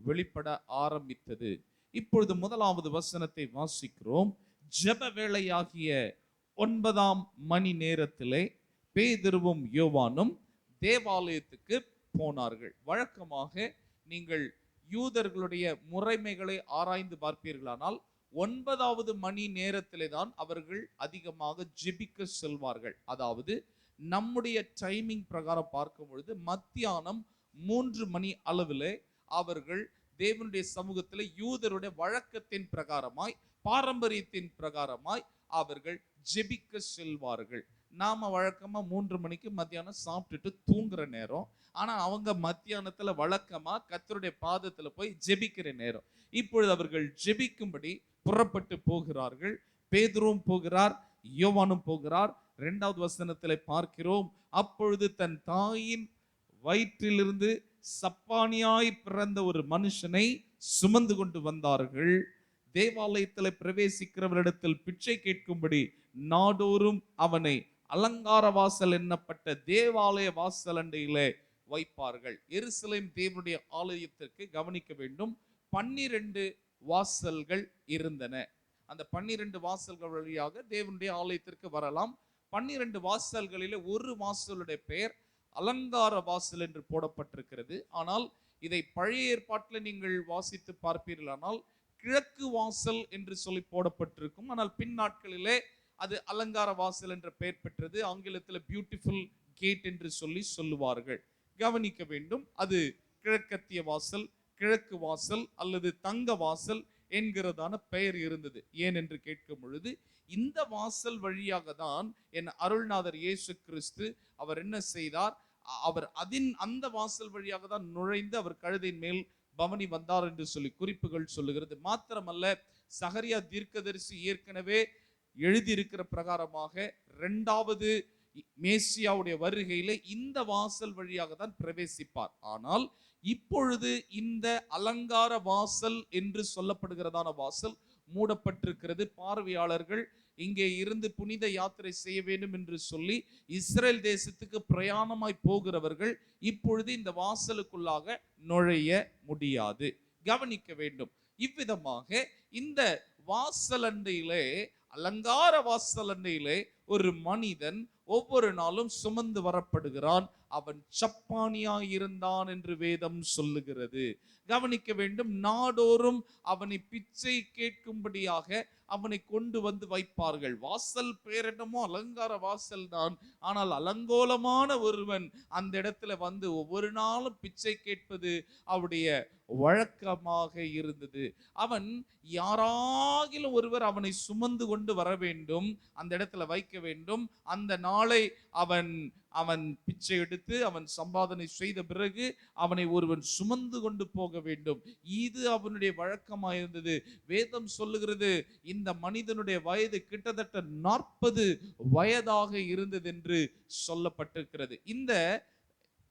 வெளிப்பட ஆரம்பித்தது. இப்பொழுது முதலாவது வசனத்தை வாசிக்கிறோம். ஜெப வேளையாகிய 9ஆம் மணி நேரத்திலே பேதுருவும் யோவானும் தேவாலயத்துக்கு போனார்கள். வழக்கமாக நீங்கள் யூதர்களுடைய முறைமைகளை ஆராய்ந்து பார்ப்பீர்களானால் 9வது மணி நேரத்திலே தான் அவர்கள் அதிகமாக ஜெபிக்க செல்வார்கள். அதாவது நம்முடைய டைமிங் பிரகாரம் பார்க்கும் பொழுது மத்தியானம் 3 மணி அளவிலே அவர்கள் தேவனுடைய சமூகத்தில் யூதருடைய வழக்கத்தின் பிரகாரமாய் பாரம்பரியத்தின் பிரகாரமாய் அவர்கள் ஜெபிக்க செல்வார்கள். நாம வழக்கமா 3 மணிக்கு மத்தியானம் சாப்பிட்டுட்டு தூங்குற நேரம். ஆனா அவங்க மத்தியானத்துல வழக்கமா கர்த்தருடைய பாதத்துல போய் ஜெபிக்கிற நேரம். இப்பொழுது அவர்கள் ஜெபிக்கும்படி புறப்பட்டு போகிறார்கள். பேதுருவும் போகிறார், யோவானும் போகிறார். 2வது வசனத்திலே பார்க்கிறோம், அப்பொழுது தன் தாயின் வயிற்றிலிருந்து சப்பானியாய் பிறந்த ஒரு மனுஷனை சுமந்து கொண்டு வந்தார்கள். தேவாலயத்தில் பிரவேசிக்கிறவரிடத்தில் பிச்சை கேட்கும்படி நாடோறும் அவனை அலங்கார வாசல் என்னப்பட்ட தேவாலய வாசல் அண்டையிலே வைப்பார்கள். எருசலேம் தேவனுடைய ஆலயத்திற்கு கவனிக்க வேண்டும், 12 வாசல்கள் இருந்தன. அந்த 12 வாசல்கள் வழியாக தேவனுடைய ஆலயத்திற்கு வரலாம். 12 வாசல்களிலே ஒரு வாசலுடைய பெயர் அலங்கார வாசல் என்று போடப்பட்டிருக்கிறது. ஆனால் இதை பழைய ஏற்பாட்டில் நீங்கள் வாசித்து பார்ப்பீர்களானால் கிழக்கு வாசல் என்று சொல்லி போடப்பட்டிருக்கும். ஆனால் பின் நாட்களிலே அது அலங்கார வாசல் என்ற பெயர் பெற்றது. ஆங்கிலத்தில் பியூட்டிஃபுல் கேட் என்று சொல்லி சொல்லுவார்கள். கவனிக்க வேண்டும், அது கிழக்கத்திய வாசல், கிழக்கு வாசல் அல்லது தங்க வாசல் என்கிறதான பெயர் இருந்தது. ஏன் என்று கேட்கும் பொழுது இந்த வாசல் வழியாக தான் என் அருள்நாதர் இயேசு கிறிஸ்து அவர் என்ன செய்தார், அவர் அந்த வாசல் வழியாக தான் நுழைந்து அவர் கழுதையின் மேல் பவனி வந்தார் என்று சொல்லி குறிப்புகள் சொல்லுகிறது. மாத்திரமல்ல, சகரியா தீர்க்கதரிசி ஏற்கனவே எழுதியிருக்கிற பிரகாரமாக இரண்டாவது மேசியாவுடைய வருகையிலே இந்த வாசல் வழியாக தான் பிரவேசிப்பார். ஆனால் இப்பொழுது இந்த அலங்கார வாசல் என்று சொல்லப்படுகிறதான வாசல் மூடப்பட்டிருக்கிறது. பார்வையாளர்கள் இங்கே இருந்து புனித யாத்திரை செய்ய வேண்டும் என்று சொல்லி இஸ்ரேல் தேசத்துக்கு பிரயாணமாய் போகிறவர்கள் இப்பொழுது இந்த வாசலுக்குள்ளாக நுழைய முடியாது. கவனிக்க வேண்டும். இவ்விதமாக இந்த வாசலண்டையிலே, அலங்கார வாசலண்டையிலே ஒரு மனிதன் ஒவ்வொரு நாளும் சுமந்து வரப்படுகிறான். அவன் சப்பானியாய் இருந்தான் என்று வேதம் சொல்லுகிறது. கவனிக்க வேண்டும். நாடோறும் அவனை பிச்சை கேட்கும்படியாக அவனை கொண்டு வந்து வைப்பார்கள். வாசல் பேர் என்னமோ அலங்கார வாசல் தான். ஆனால் அலங்கோலமான ஒருவன் அந்த இடத்துல வந்து ஒவ்வொரு நாளும் பிச்சை கேட்பது அவருடைய வழக்கமாக இருந்தது. அவன் யாராகிலும் ஒருவர் அவனை சுமந்து கொண்டு வர வேண்டும், அந்த இடத்துல வைக்க வேண்டும். அந்த நாளை அவன் அவன் பிச்சை எடுத்து அவன் சம்பாதனை செய்த பிறகு அவனை ஒருவன் சுமந்து கொண்டு போக வேண்டும். இது அவனுடைய வழக்கமாக இருந்தது. வேதம் சொல்லுகிறது இந்த மனிதனுடைய வயது கிட்டத்தட்ட 40 வயதாக இருந்தது என்று சொல்லப்பட்டிருக்கிறது. இந்த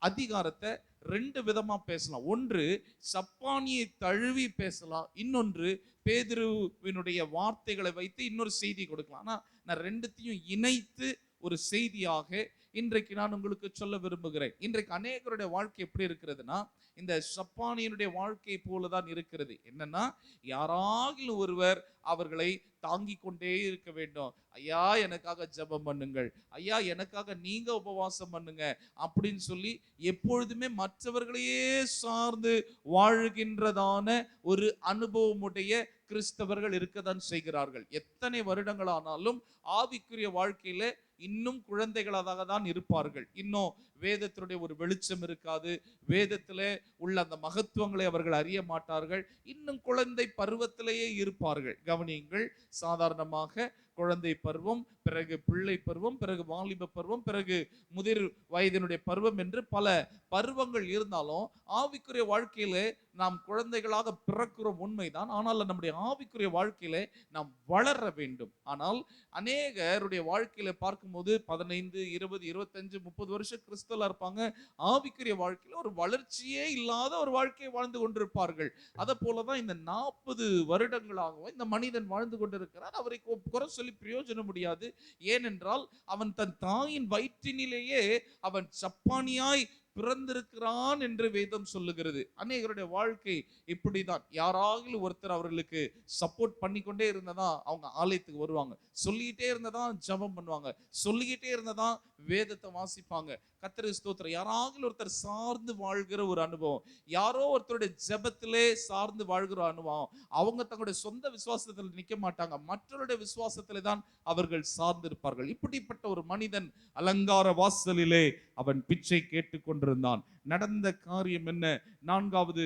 அதிகாரத்தை 2 விதமா பேசலாம். ஒன்று சப்பானியை தழுவி பேசலாம், இன்னொன்று பேதுருவினுடைய வார்த்தைகளை வைத்து இன்னொரு செய்தி கொடுக்கலாம். ஆனா நான் 2த்தையும் இணைத்து ஒரு செய்தியாக இன்றைக்கு நான் உங்களுக்கு சொல்ல விரும்புகிறேன். இன்றைக்கு அநேகருடைய வாழ்க்கை எப்படி இருக்கிறதுனா, இந்த சப்பானியனுடைய வாழ்க்கை போலதான் இருக்கிறது. என்னன்னா, யாராகிலும் ஒருவர் அவர்களை தாங்கி கொண்டே இருக்க வேண்டும். ஐயா எனக்காக ஜெபம் பண்ணுங்கள், ஐயா எனக்காக நீங்க உபவாசம் பண்ணுங்க அப்படின்னு சொல்லி எப்பொழுதுமே மற்றவர்களையே சார்ந்து வாழ்கின்றதான ஒரு அனுபவமுடைய கிறிஸ்தவர்கள் இருக்கத்தான் செய்கிறார்கள். எத்தனை வருடங்களானாலும் ஆவிக்குரிய வாழ்க்கையில இன்னும் குழந்தைகளாக தான் இருப்பார்கள். இன்னும் வேதத்தினுடைய ஒரு வெளிச்சம் இருக்காது. வேதத்திலே உள்ள அந்த மகத்துவங்களை அவர்கள் அறிய மாட்டார்கள். இன்னும் குழந்தை பருவத்திலேயே இருப்பார்கள். கவனியுங்கள், சாதாரணமாக குழந்தை பருவம், பிறகு பிள்ளை பருவம், பிறகு வாலிப பருவம், பிறகு முதிர் வயதினுடைய பருவம் என்று பல பருவங்கள் இருந்தாலும் ஆவிக்குரிய வாழ்க்கையிலே நாம் குழந்தைகளாக பிறக்கிறோம் உண்மைதான். ஆனால் நம்முடைய ஆவிக்குரிய வாழ்க்கையிலே நாம் வளர வேண்டும். ஆனால் அநேகருடைய வாழ்க்கையில பார்க்கும்போது 15, 20, 25, 30 வருஷம் கிறிஸ்தவர்களா இருப்பாங்க. ஆவிக்குரிய வாழ்க்கையில ஒரு வளர்ச்சியே இல்லாத ஒரு வாழ்க்கையை வாழ்ந்து கொண்டிருப்பார்கள். அதை போலதான் இந்த 40 வருடங்களாகவும் இந்த மனிதன் வாழ்ந்து கொண்டிருக்கிறார். அவரை குறை சொல்லி பிரயோஜனம் முடியாது. ஏனென்றால் அவன் தன் தாயின் வயிற்றினிலேயே அவன் சப்பானியாய் பிறந்திருக்கிறான் என்று வேதம் சொல்லுகிறது. அநேகருடைய வாழ்க்கை இப்படிதான். யாராகிலும் ஒருத்தர் அவர்களுக்கு சப்போர்ட் பண்ணிக்கொண்டே இருந்ததா அவங்க ஆலயத்துக்கு வருவாங்க, சொல்லிக்கிட்டே இருந்ததா ஜெபம் பண்ணுவாங்க, சொல்லிக்கிட்டே இருந்ததா வேதத்தை வாசிப்பாங்க. கர்த்தருக்கு ஸ்தோத்திரம். யாராகிலும் ஒருத்தர் சார்ந்து வாழ்கிற ஒரு அனுபவம், யாரோ ஒருத்தருடைய ஜெபத்திலே சார்ந்து வாழ்கிற அனுபவம். அவங்க தங்களுடைய சொந்த விசுவாசத்தில் நிற்க மாட்டாங்க, மற்றவருடைய விசுவாசத்திலே தான் அவர்கள் சார்ந்து இருப்பார்கள். இப்படிப்பட்ட ஒரு மனிதன் அலங்கார வாசலிலே அவன் பிச்சை கேட்டுக் கொண்டிருந்தான். நடந்த காரியம் என்ன? 3வது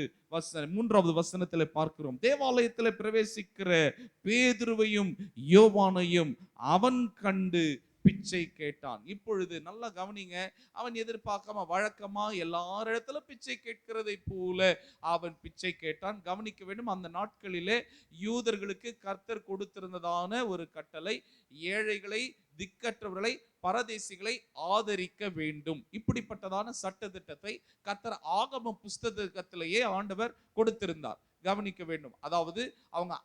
வசனத்தில் பார்க்கிறோம். தேவாலயத்தில் பிரவேசிக்கிற பேதுருவையும் யோவானையும் அவன் கண்டு பிச்சை கேட்டான். இப்பொழுது நல்லா கவனிங்க. அவன் எதிர்பார்க்காம வழக்கமா எல்லாரிடத்துல பிச்சை கேட்கிறதை போல அவன் பிச்சை கேட்டான். கவனிக்க வேண்டும், அந்த நாட்களிலே யூதர்களுக்கு கர்த்தர் கொடுத்திருந்ததான ஒரு கட்டளை, ஏழைகளை, திக்கற்றவர்களை, பரதேசிகளை ஆதரிக்க வேண்டும். இப்படிப்பட்டதான சட்ட திட்டத்தை கர்த்தர் ஆகம புஸ்தகத்திலேயே ஆண்டவர் கொடுத்திருந்தார். கவனிக்க வேண்டும். அதாவது அவங்க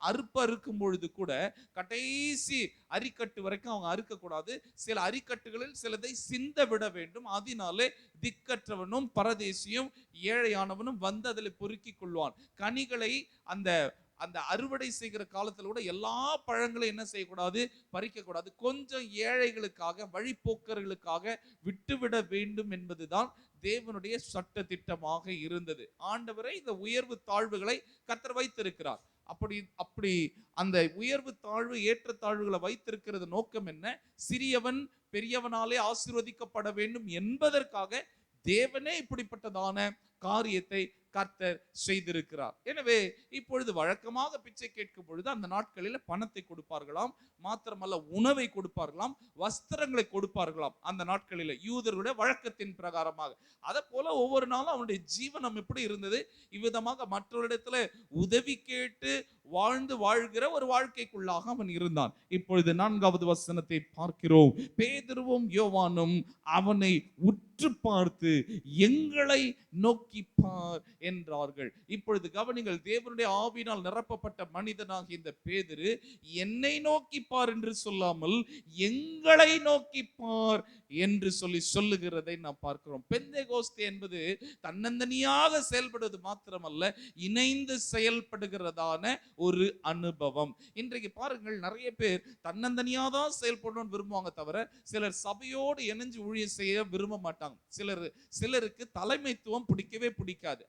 அறுக்கும் பொழுது கூட கடைசி அரிக்கட்டு வரைக்கும் அவங்க அறுக்கக்கூடாது. சில அரிக்கட்டுகளில் சிலதை சிந்த விட வேண்டும். அதனாலே திக்கற்றவனும் பரதேசியும் ஏழையானவனும் வந்து அதில் பொறுக்கி கொள்வான். கனிகளை அந்த அறுவடை செய்கிற காலத்துல கூட எல்லா பழங்களையும் என்ன செய்யக்கூடாது, பறிக்க கூடாது. கொஞ்சம் ஏழைகளுக்காக, வழிபோக்கர்களுக்காக விட்டுவிட வேண்டும் என்பதுதான் தேவனுடைய சட்ட திட்டமாக இருந்தது. ஆண்டவரை இந்த உயர்வு தாழ்வுகளை கர்த்தர் வைத்திருக்கிறார். அப்படி அந்த உயர்வு தாழ்வு ஏற்ற தாழ்வுகளை வைத்திருக்கிறது நோக்கம் என்ன? சிறியவன் பெரியவனாலே ஆசீர்வதிக்கப்பட வேண்டும் என்பதற்காக தேவனே இப்படிப்பட்டதான காரியத்தை கர்த்தர் செய்திருக்கிறார். எனவே இப்பொழுது வழக்கமாக பிச்சை கேட்கும் பொழுது அந்த நாட்களில் பணத்தை கொடுப்பார்களாம், மாத்திரமல்ல உணவை கொடுப்பார்களாம், வஸ்திரங்களை கொடுப்பார்களாம். அந்த நாட்களில் யூதர்களுடைய வழக்கத்தின் பிரகாரமாக அதை போல ஒவ்வொரு நாளும் அவனுடைய ஜீவனம் எப்படி இருந்தது, இவ்விதமாக மற்றவரிடத்துல உதவி கேட்டு வாழ்கிற ஒரு வாழ்க்கைக்குள்ளாக அவன் இருந்தான். இப்பொழுது 4வது வசனத்தை பார்க்கிறோம். பேதுருவும் யோவானும் அவனை உற்று பார்த்து எங்களை நோக்கி பார் என்றார்கள். இப்பொழுது கவனிங்கள், தேவனுடைய ஆவியினால் நிரப்பப்பட்ட மனிதனாகிய இந்த பேதுரு என்னை நோக்கி பார் என்று சொல்லாமல் எங்களை நோக்கி பார் என்று சொல்லுகிறதை நாம் பார்க்கிறோம். பெந்தேகோஸ்தே என்பது தன்னந்தனியாக செயல்படுவது மாத்திரமல்ல, இணைந்து செயல்படுகிறதான ஒரு அனுபவம். இன்றைக்கு பாருங்கள், நிறைய பேர் தன்னந்தனியாதான் செயல்படணும்னு விரும்புவாங்க தவிர சிலர் சபையோடு இணைஞ்சு ஊழியம் செய்ய விரும்ப மாட்டாங்க. சிலருக்கு தலைமைத்துவம் பிடிக்கவே பிடிக்காது.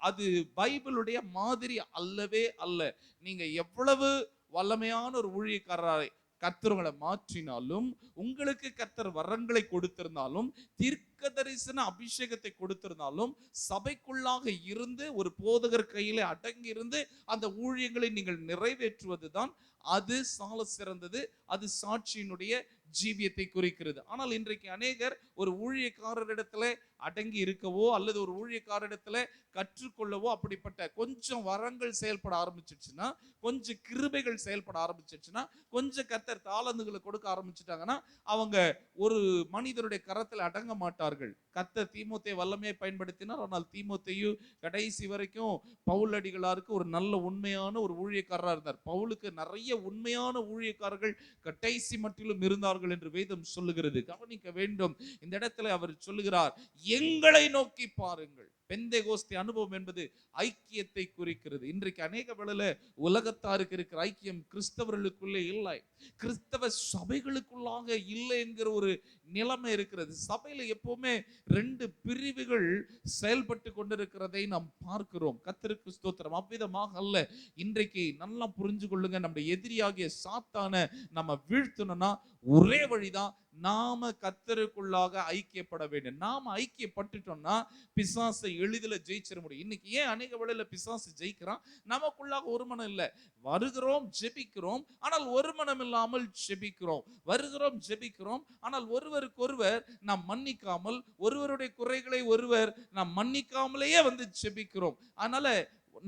அது பைபிளுடைய மாதிரி அல்லவே அல்ல. நீங்க எவ்வளவு வல்லமையான ஒரு ஊழியக்காரரை கர்த்தர்களை மாற்றினாலும், உங்களுக்கு கர்த்தர் வரங்களை கொடுத்திருந்தாலும், தீர்க்க தரிசன அபிஷேகத்தை கொடுத்திருந்தாலும், சபைக்குள்ளாக இருந்து ஒரு போதகர் கையில அடங்கி இருந்து அந்த ஊழியங்களை நீங்கள் நிறைவேற்றுவதுதான் அது சால சிறந்தது. அது சாட்சியினுடைய ஜீவியத்தை குறிக்கிறது. ஆனால் இன்றைக்கு அநேகர் ஒரு ஊழியக்காரரிடத்துல அடங்கி இருக்கவோ அல்லது ஒரு ஊழியக்காரரிடத்துல கற்றுக்கொள்ளவோ அப்படிப்பட்ட கொஞ்சம் வரங்கள் செயல்பட ஆரம்பிச்சிடுச்சுன்னா, கொஞ்சம் கிருபைகள் செயல்பட ஆரம்பிச்சிடுச்சுன்னா, கொஞ்சம் கர்த்தர் தாளந்துகளை கொடுக்க ஆரம்பிச்சுட்டாங்கன்னா அவங்க ஒரு மனிதனுடைய கரத்தில் அடங்க மாட்டார்கள். கர்த்தர் தீமோத்தேயை வல்லமையை பயன்படுத்தினார். ஆனால் தீமோத்தேயு கடைசி வரைக்கும் பவுல் அடிகளாருக்கு ஒரு நல்ல உண்மையான ஒரு ஊழியக்காரராக இருந்தார். பவுலுக்கு நிறைய உண்மையான ஊழியக்காரர்கள் கடைசி மட்டிலும் இருந்தார்கள் என்று வேதம் சொல்லுகிறது. கவனிக்க வேண்டும். இந்த இடத்துல அவர் சொல்லுகிறார், எங்களை நோக்கி பாருங்கள். பெந்தேகோஸ்தே அனுபவம் என்பது ஐக்கியத்தை குறிக்கிறது. இன்றைக்கு அநேக வேளையில உலகத்தாருக்கு இருக்கிற ஐக்கியம் கிறிஸ்தவர்களுக்குள்ளே இல்லை, கிறிஸ்தவ சபைகளுக்குள்ளாக இல்லை என்கிற ஒரு நிலைமை இருக்கிறது. சபையில எப்பவுமே 2 பிரிவுகள் செயல்பட்டு கொண்டிருக்கிறதை நாம் பார்க்கிறோம். கர்த்தருக்கு ஸ்தோத்திரம். அவ்விதமாக அல்ல. இன்றைக்கு நல்லா புரிஞ்சு கொள்ளுங்க, நம்முடைய எதிரியாகிய சாத்தானை நம்ம வீழ்த்தணும்னா ஒரே வழிதான், நாம கர்த்தருக்குள்ளாக ஐக்கியப்பட வேண்டும். நாம ஐக்கியப்பட்டுட்டோம்னா பிசாசை எளிதில் ஜெயிச்சிட முடியும். இன்னைக்கு ஏன் அநேக வேளையில பிசாசு ஜெயிக்கிறான்? நமக்குள்ளாக ஒரு மனம் இல்லை. வருகிறோம், ஜெபிக்கிறோம், ஆனால் ஒரு மனம் இல்லாமல் ஜெபிக்கிறோம். வருகிறோம், ஜெபிக்கிறோம், ஆனால் ஒருவருக்கொருவர் நாம் மன்னிக்காமல், ஒருவருடைய குறைகளை ஒருவர் நாம் மன்னிக்காமலேயே வந்து ஜெபிக்கிறோம். அதனால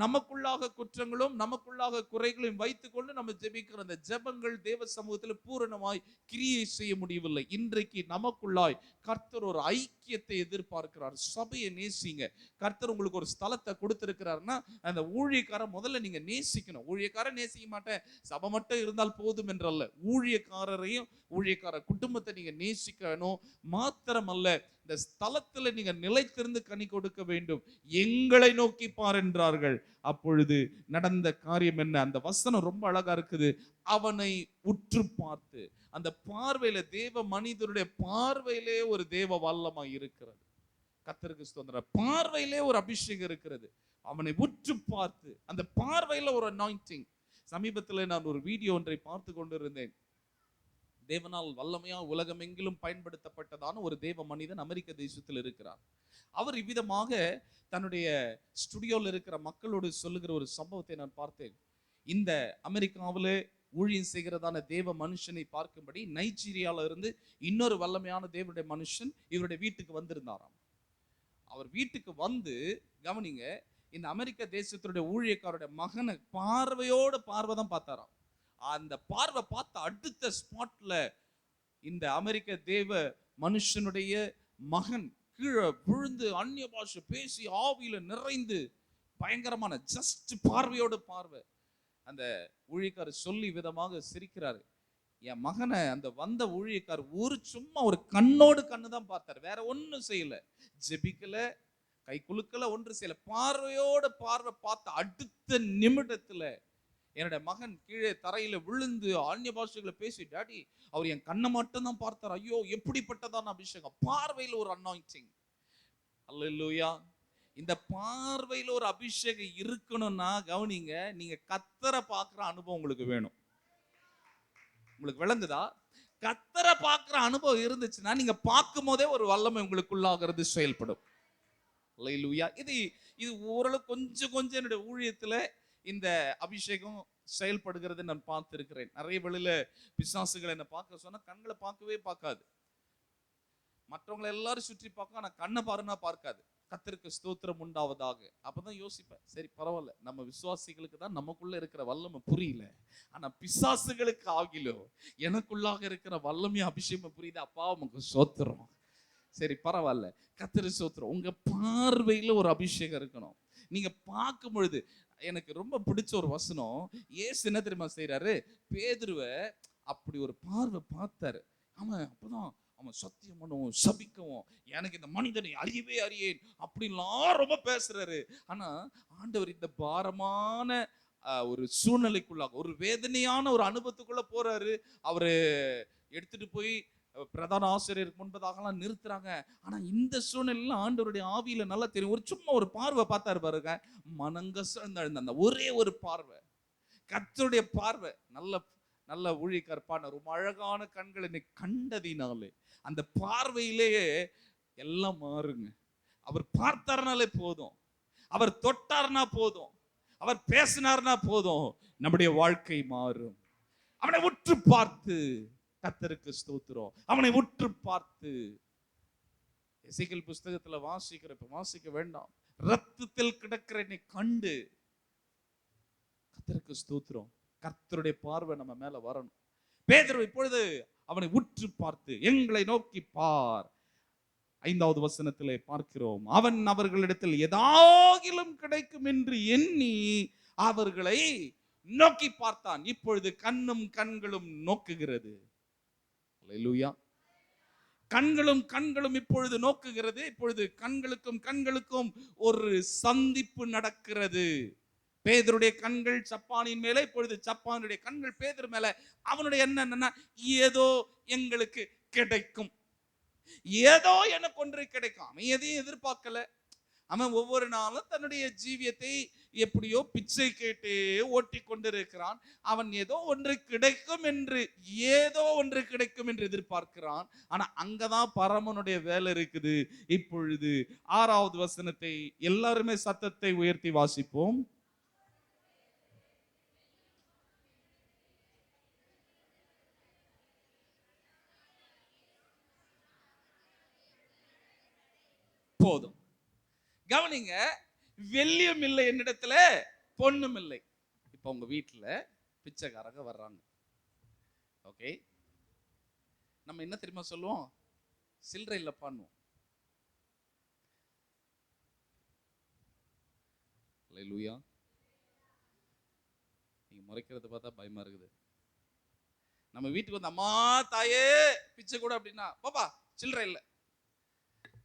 நமக்குள்ளாக குற்றங்களும் நமக்குள்ளாக குறைகளையும் வைத்துக்கொண்டு நம்ம ஜெபிக்கிற அந்த ஜெபங்கள் தேவ சமூகத்தில் பூரணமாய் கிரியை செய்ய முடியவில்லை. இன்றைக்கு நமக்குள்ளாய் கர்த்தர் ஒரு ஐக்கியத்தை எதிர்பார்க்கிறார். சபையை நேசிங்க. கர்த்தர் உங்களுக்கு ஒரு ஸ்தலத்தை கொடுத்திருக்கிறாருன்னா அந்த ஊழியக்காரன் முதல்ல நீங்க நேசிக்கணும். ஊழியக்காரன் நேசிக்க மாட்டேன், சபை மட்டும் இருந்தால் போதும் என்றல்ல, ஊழியக்காரரையும் ஊழியக்கார குடும்பத்தை நீங்க நேசிக்கணும். மாத்திரமல்ல, இந்த ஸ்தலத்துல நீங்க நிலைத்திருந்து கனி கொடுக்க வேண்டும். எங்களை நோக்கி பார் என்றார்கள். அப்பொழுது நடந்த காரியம் என்ன? அந்த வசனம் ரொம்ப அழகா இருக்குது. அவனை உற்று பார்த்து, அந்த பார்வையில தேவ மனிதனுடைய பார்வையிலே ஒரு தேவ வல்லமை இருக்கிறது. கர்த்தருக்கு ஸ்தோத்திரம். பார்வையிலே ஒரு அபிஷேகம் இருக்கிறது. அவனை உற்று பார்த்து, அந்த பார்வையில ஒரு அனாயிண்டிங். சமீபத்தில் நான் ஒரு வீடியோ ஒன்றை பார்த்து கொண்டிருந்தேன். தேவனால் வல்லமையா உலகமெங்கிலும் பயன்படுத்தப்பட்டதான ஒரு தேவ மனிதன் அமெரிக்க தேசத்தில் இருக்கிறார். அவர் இவ்விதமாக தன்னுடைய ஸ்டுடியோவில் இருக்கிற மக்களோடு சொல்லுகிற ஒரு சம்பவத்தை நான் பார்த்தேன். இந்த அமெரிக்காவிலே ஊழியம் செய்கிறதான தேவ மனுஷனை பார்க்கும்படி நைஜீரியால இருந்து இன்னொரு வல்லமையான தேவனுடைய மனுஷன் இவருடைய வீட்டுக்கு வந்திருந்தாராம். அவர் வீட்டுக்கு வந்து கவனிங்க, இந்த அமெரிக்க தேசத்தினுடைய ஊழியக்காரருடைய மகனை பார்வை தான் பார்த்தாராம். அந்த பார்வை பார்த்த அடுத்த ஸ்பாட்ல இந்த அமெரிக்க தேவ மனுஷனுடைய மகன் கீழே விழுந்து அந்நிய பாஷை பேசி ஆவியில நிறைந்து பயங்கரமான ஜஸ்ட் பார்வையோட பார்வை. அந்த ஊழியக்காரர் சொல்லி விதமாக சிரிக்கிறாரு. என் மகனை அந்த வந்த ஊழியக்காரர் சும்மா ஒரு கண்ணோடு கண்ணு தான் பார்த்தாரு, வேற ஒன்றும் செய்யல, ஜெபிக்கல, கை குலுக்கல, ஒன்று செய்யல. பார்வையோட பார்வை பார்த்த அடுத்த நிமிடத்துல என்னுடைய மகன் கீழே தரையில விழுந்து அந்நிய பாஷைகளை பேசி, டாடி அவர் என் கண்ணை மட்டும் தான் பார்த்தார். ஐயோ, எப்படிப்பட்டதான அபிஷேகம்! பார்வையில் ஒரு அனாயிண்டிங். அல்லேலூயா. இந்த பார்வையில் ஒரு அபிஷேகம் இருக்கணும்னா கவனிங்க, நீங்க கர்த்தரை பார்க்கிற அனுபவம் உங்களுக்கு வேணும். உங்களுக்கு விளங்குதா? கர்த்தரை பார்க்கிற அனுபவம் இருந்துச்சுன்னா நீங்க பார்க்கும் போதே ஒரு வல்லமை உங்களுக்குள்ளாகிறது செயல்படும். அல்லேலூயா. இது இது ஓரளவு கொஞ்சம் கொஞ்சம் என்னுடைய ஊழியத்துல இந்த அபிஷேகம் செயல்படுகிறது நான் பார்த்திருக்கிறேன். நிறைய வேளையில பிசாசுகள் என்ன பார்க்க சொன்னா கண்களை பார்க்கவே பார்க்காது. மற்றவங்களை எல்லாரும் சுற்றி பார்க்கும், ஆனா கண்ணை பாருன்னா பார்க்காது. கர்த்தருக்கு ஸ்தோத்திரம் உண்டாவதாக. அப்பதான் யோசிப்பேன், சரி பரவாயில்ல, நம்ம விசுவாசிகளுக்கு தான் நமக்குள்ள இருக்கிற வல்லமை புரியல, ஆனா பிசாசுகளுக்கு ஆகிலோ எனக்குள்ளாக இருக்கிற வல்லமை அபிஷேகம் புரியுது. அப்பா உமக்கு ஸ்தோத்திரம். சரி பரவாயில்ல, கர்த்தரு ஸ்தோத்திரம். உங்க பார்வையில ஒரு அபிஷேகம் இருக்கணும். நீங்க பார்க்கும் பொழுது எனக்கு ரொம்ப பிடிச்ச ஒரு வசனம், இயேசு என்ன தெரியுமா செய்யறாரு, பேதுருவை அப்படி ஒரு பார்வை பார்த்தாரு. அப்பதான் அவன் சத்தியம் பண்ணவும் சபிக்கவும், எனக்கு இந்த மனிதனை அறியவே அறியேன் அப்படின்லாம் ரொம்ப பேசுறாரு. ஆனா ஆண்டவர் இந்த பாரமான ஒரு சூழ்நிலைக்குள்ளாக, ஒரு வேதனையான ஒரு அனுபவத்துக்குள்ள போறாரு. அவரு எடுத்துட்டு போய் பிரதான ஆசிரியருக்கு முன்பதாகலாம் நிறுத்துறாங்க. ஆனா இந்த சூழ்நிலையில ஆண்டவருடைய ஆவியில நல்லா தெரியும், ஒரு சும்மா ஒரு பார்வை பார்த்தாரு பாருங்க, மனங்கசழ்ந்த அந்த ஒரே ஒரு பார்வை, கர்த்தருடைய பார்வை. நல்ல நல்ல ஊழியக்காரப்பான ரொம்ப அழகான கண்கள் என்னை கண்டதினாலே அந்த பார்வையிலேயே எல்லாம் மாறுங்க. அவர் பார்த்தாருனாலே போதும், அவர் தொட்டார்னா போதும், அவர் பேசினார்னா போதும், நம்முடைய வாழ்க்கை மாறும். அவனை உற்று பார்த்து, கர்த்தருக்கு ஸ்தோத்திரம், அவனை உற்று பார்த்து. எசேக்கியேல் புஸ்தகத்துல வாசிக்க வேண்டாம், ரத்தத்தில் கிடக்கிற என்னை கண்டு, கர்த்தருக்கு ஸ்தோத்திரம். கர்த்தருடைய பார்வை நம்ம மேல வரணும். பேதுரு இப்பொழுது அவனை உற்று பார்த்து, எங்களை நோக்கி பார். 5வது வசனத்திலே பார்க்கிறோம், அவன் அவர்களிடத்தில் ஏதாகிலும் கிடைக்கும் என்று எண்ணி அவர்களை நோக்கி பார்த்தான். இப்பொழுது கண்ணும் கண்களும் நோக்குகிறது. அல்லேலூயா. கண்களும் கண்களும் இப்பொழுது நோக்குகிறது. இப்பொழுது கண்களுக்கும் கண்களுக்கும் ஒரு சந்திப்பு நடக்கிறது. பேதுருடைய கண்கள் சப்பானின் மேல, இப்பொழுது சப்பானுடைய கண்கள் பேதுரு மேல. அவனுடைய எண்ணம் என்னன்னா, ஏதோ எங்களுக்கு கிடைக்கும், ஏதோ எனக்கு ஒன்று கிடைக்கும். அவன் எதையும் எதிர்பார்க்கல. அவன் ஒவ்வொரு நாளும் தன்னுடைய ஜீவியத்தை எப்படியோ பிச்சை கேட்டே ஓட்டி கொண்டிருக்கிறான். அவன் ஏதோ ஒன்று கிடைக்கும் என்று எதிர்பார்க்கிறான். ஆனா அங்கதான் பரமனுடைய வேலை இருக்குது. இப்பொழுது 6வது வசனத்தை எல்லாருமே சத்தத்தை உயர்த்தி வாசிப்போம். போதும். கவனிங்க, வெள்ளியும் இல்லை என்னிடத்துல, பொண்ணும் இல்லை. இப்ப உங்க வீட்டுல பிச்சைக்காரங்க வர்றாங்க. ஓகே, நம்ம என்ன தெரியுமா சொல்லுவோம், சில்லறை இல்லப்பான்னு. அல்லேலூயா. நீங்க முறைக்கிறத பார்த்தா பயமா இருக்குது. நம்ம வீட்டுக்கு வந்து, அம்மா தாயே பிச்சை கூட அப்படின்னா, பாப்பா சில்லறை இல்லை.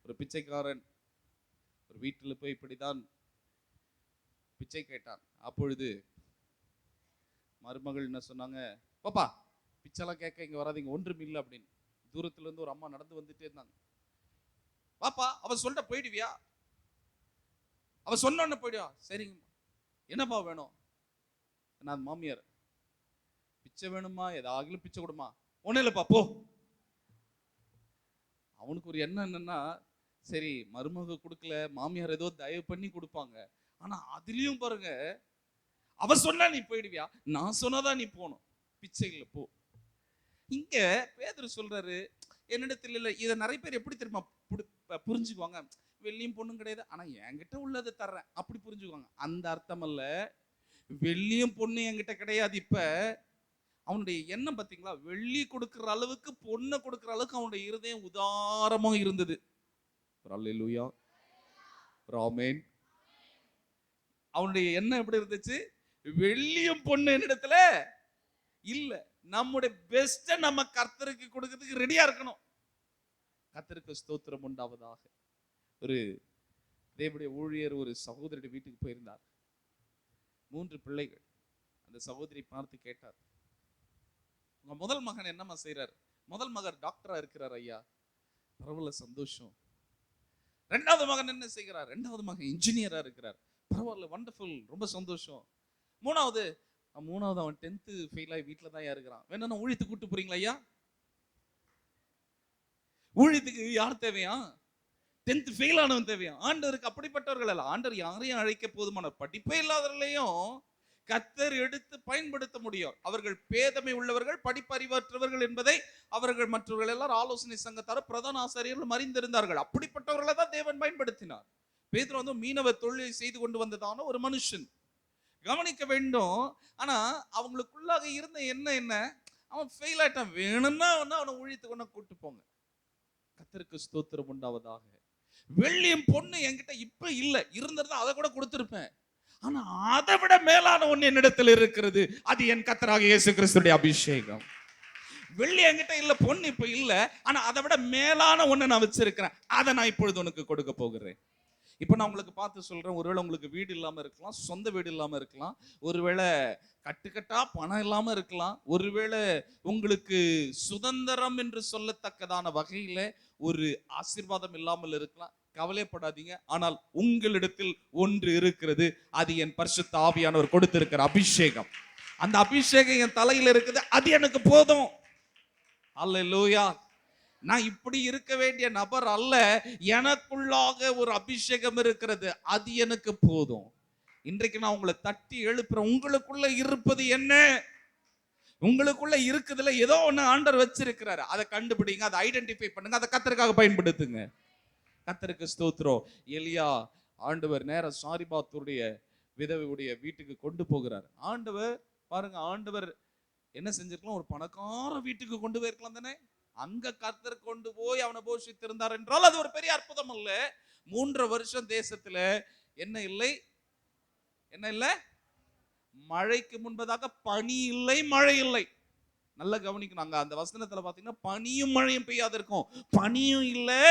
ஒரு பிச்சைக்காரன் ஒரு வீட்டில் போய் இப்படிதான் பிச்சை கேட்டான். அப்பொழுது மருமகள் என்ன சொன்னாங்க, பாப்பா பிச்சைலாம் கேட்க இங்க வராதிங்க, ஒன்றும் இல்லை அப்படின்னு. தூரத்துல இருந்து ஒரு அம்மா நடந்து வந்துட்டே இருந்தாங்க. பாப்பா அவ சொல்லிட்ட போயிடுவியா, அவ சொன்ன போயிடுவா. சரிங்க, என்னப்பா வேணும்? நான் மாமியார், பிச்சை வேணுமா, ஏதாகிலும் பிச்சை கொடுமா. ஒன்னும் இல்லப்பா போ. அவனுக்கு ஒரு எண்ணம் என்னன்னா, சரி மருமக கொடுக்கல, மாமியார் ஏதோ தயவு பண்ணி கொடுப்பாங்க. ஆனா அதுலயும் பாருங்க, அவ சொன்னா நீ போயிடுவியா, நான் சொன்னதான் நீ போகணும், பிச்சை இல்லை போ. இங்க பேதுரு சொல்றாரு, என்னிடத்தில் இல்லை. இதை நிறைய பேர் எப்படி தெரியுமா புரிஞ்சுக்குவாங்க, வெள்ளியும் பொண்ணும் கிடையாது, ஆனா என்கிட்ட உள்ளதை தர்றேன் அப்படி புரிஞ்சுக்குவாங்க. அந்த அர்த்தம் அல்ல. வெள்ளியும் பொண்ணு என்கிட்ட கிடையாது. இப்ப அவனுடைய எண்ணம் பார்த்தீங்களா, வெள்ளி கொடுக்கிற அளவுக்கு பொண்ணை கொடுக்கிற அளவுக்கு அவனுடைய இருதயம் உதாரமா இருந்தது. அல்லேலூயா, ஆமென். அவனுடைய எண்ணம் எப்படி இருந்துச்சு, வெள்ளியும் பொண்ணு என்னிடத்துல இல்ல, நம்முடைய பெஸ்ட நம்ம கர்த்தருக்கு கொடுக்கிறதுக்கு ரெடியா இருக்கணும். கர்த்தருக்கு ஸ்தோத்திரம் உண்டாவதாக. ஒரு தேவனுடைய ஊழியர் ஒரு சகோதரி வீட்டுக்கு போயிருந்தார். 3 பிள்ளைகள். அந்த சகோதரி பார்த்து கேட்டார், உங்க முதல் மகன் என்னம்மா செய்யறாரு? முதல் மகன் டாக்டரா இருக்கிறார் ஐயா. பரவாயில்ல, சந்தோஷம். 2வது மகன் என்ன செய்கிறார்? 2வது மகன் இன்ஜினியரா இருக்கிறார். பரவாயில்ல, வண்டர்ஃபுல், ரொம்ப சந்தோஷம். 3வது அவன் 10th ஃபெயில் ஆகி வீட்டுல தான் இருக்கிறான். வேணா ஊழியத்துக்கு கூட்டு போறீங்களா ஐயா? ஊழியத்துக்கு யார் தேவையா? 10th ஃபெயில் ஆனவன் தேவையா? ஆண்டவருக்கு அப்படிப்பட்டவர்கள் அல்ல. ஆண்டவர் யாரையும் அழைக்க போதுமான படிப்பே இல்லாதவர்களையும் கர்த்தர் எடுத்து பயன்படுத்த முடியும். அவர்கள் பேதமை உள்ளவர்கள், படிப்பறிவற்றவர்கள் என்பதை அவர்கள் மற்றவர்கள் எல்லாரும் ஆலோசனை சங்கத்தார் பிரதான ஆசிரியர்கள் அறிந்திருந்தார்கள். அப்படிப்பட்டவர்களை தான் தேவன் பயன்படுத்தினார். பேதுரு வந்து மீனவ தொழிலை செய்து கொண்டு வந்ததான ஒரு மனுஷன், கவனிக்க வேண்டும். ஆனா அவங்களுக்குள்ளாக இருந்த என்ன அவன் ஃபெயில் ஆயிட்டான், வேணும்னா அவனை ஊழியத்து கொண்டு கூட்டு போங்க. கர்த்தருக்கு ஸ்தோத்திரம் உண்டாவதாக. வெள்ளியும் பொண்ணு என்கிட்ட இப்ப இல்ல, இருந்திருந்தா அதை கூட கொடுத்திருப்பேன். ஆனா அதை விட மேலான ஒண்ணு என்னிடத்தில் இருக்கிறது, அது என் கர்த்தராகிய இயேசு கிறிஸ்துடைய அபிஷேகம். வெள்ளி என்கிட்ட இல்ல, பொண்ணு இப்ப இல்ல, ஆனா அதை விட மேலான ஒண்ணு நான் வச்சிருக்கிறேன், அதை நான் இப்பொழுது உனக்கு கொடுக்க போகிறேன். இப்ப நான் உங்களுக்கு பார்த்து சொல்றேன், ஒருவேளை உங்களுக்கு வீடு இல்லாம இருக்கலாம், சொந்த வீடு இல்லாம இருக்கலாம், ஒருவேளை கட்டுக்கட்டா பணம் இல்லாம இருக்கலாம், ஒருவேளை உங்களுக்கு சுதந்திரம் என்று சொல்லத்தக்கதான வகையில ஒரு ஆசீர்வாதம் இல்லாமல் இருக்கலாம். கவலைப்படாதீங்க. ஆனால் உங்களிடத்தில் ஒன்று இருக்கிறது, அது என் பரிசுத்த ஆவியானவர் கொடுத்திருக்கிற அபிஷேகம். அந்த அபிஷேகம் என் தலையில இருக்குது, அது எனக்கு போதும். அல்லேலூயா. நான் இப்படி இருக்க வேண்டிய நபர் அல்ல, எனக்குள்ளாக ஒரு அபிஷேகம் இருக்கிறது, அது எனக்கு போதும். இன்றைக்கு நான் உங்களை தட்டி எழுப்புறேன். உங்களுக்குள்ள இருப்பது என்ன? உங்களுக்குள்ள இருக்குதுல ஏதோ ஒண்ணு ஆண்டவர் வச்சிருக்கிறாரு, அதை கண்டுபிடிங்க, அதை ஐடென்டிஃபை பண்ணுங்க, அதை கர்த்தருக்காக பயன்படுத்துங்க. கர்த்தருக்கு ஸ்தோத்திரம். எலியா ஆண்டவர் நேர சாரிபாத்துடைய விதவையுடைய வீட்டுக்கு கொண்டு போகிறார். ஆண்டவர் பாருங்க, ஆண்டவர் என்ன செஞ்சிருக்கலாம், ஒரு பணக்கார வீட்டுக்கு கொண்டு போயிருக்கலாம் தானே. அங்க கர்த்தர் கொண்டு போய் அவனை போஷித்திருந்தார் என்றால் அது ஒரு பெரிய அற்புதம் அல்ல. 3 வருஷம் தேசத்துல என்ன இல்லை, மழைக்கு முன்பதாக பனி இல்லை, மழை இல்லை. நல்லா கவனிக்கணும். அங்க அந்த வசனத்துல பாத்தீங்கன்னா பனியும் மழையும் பெய்யாது இருக்கும். பனியும் இல்லை,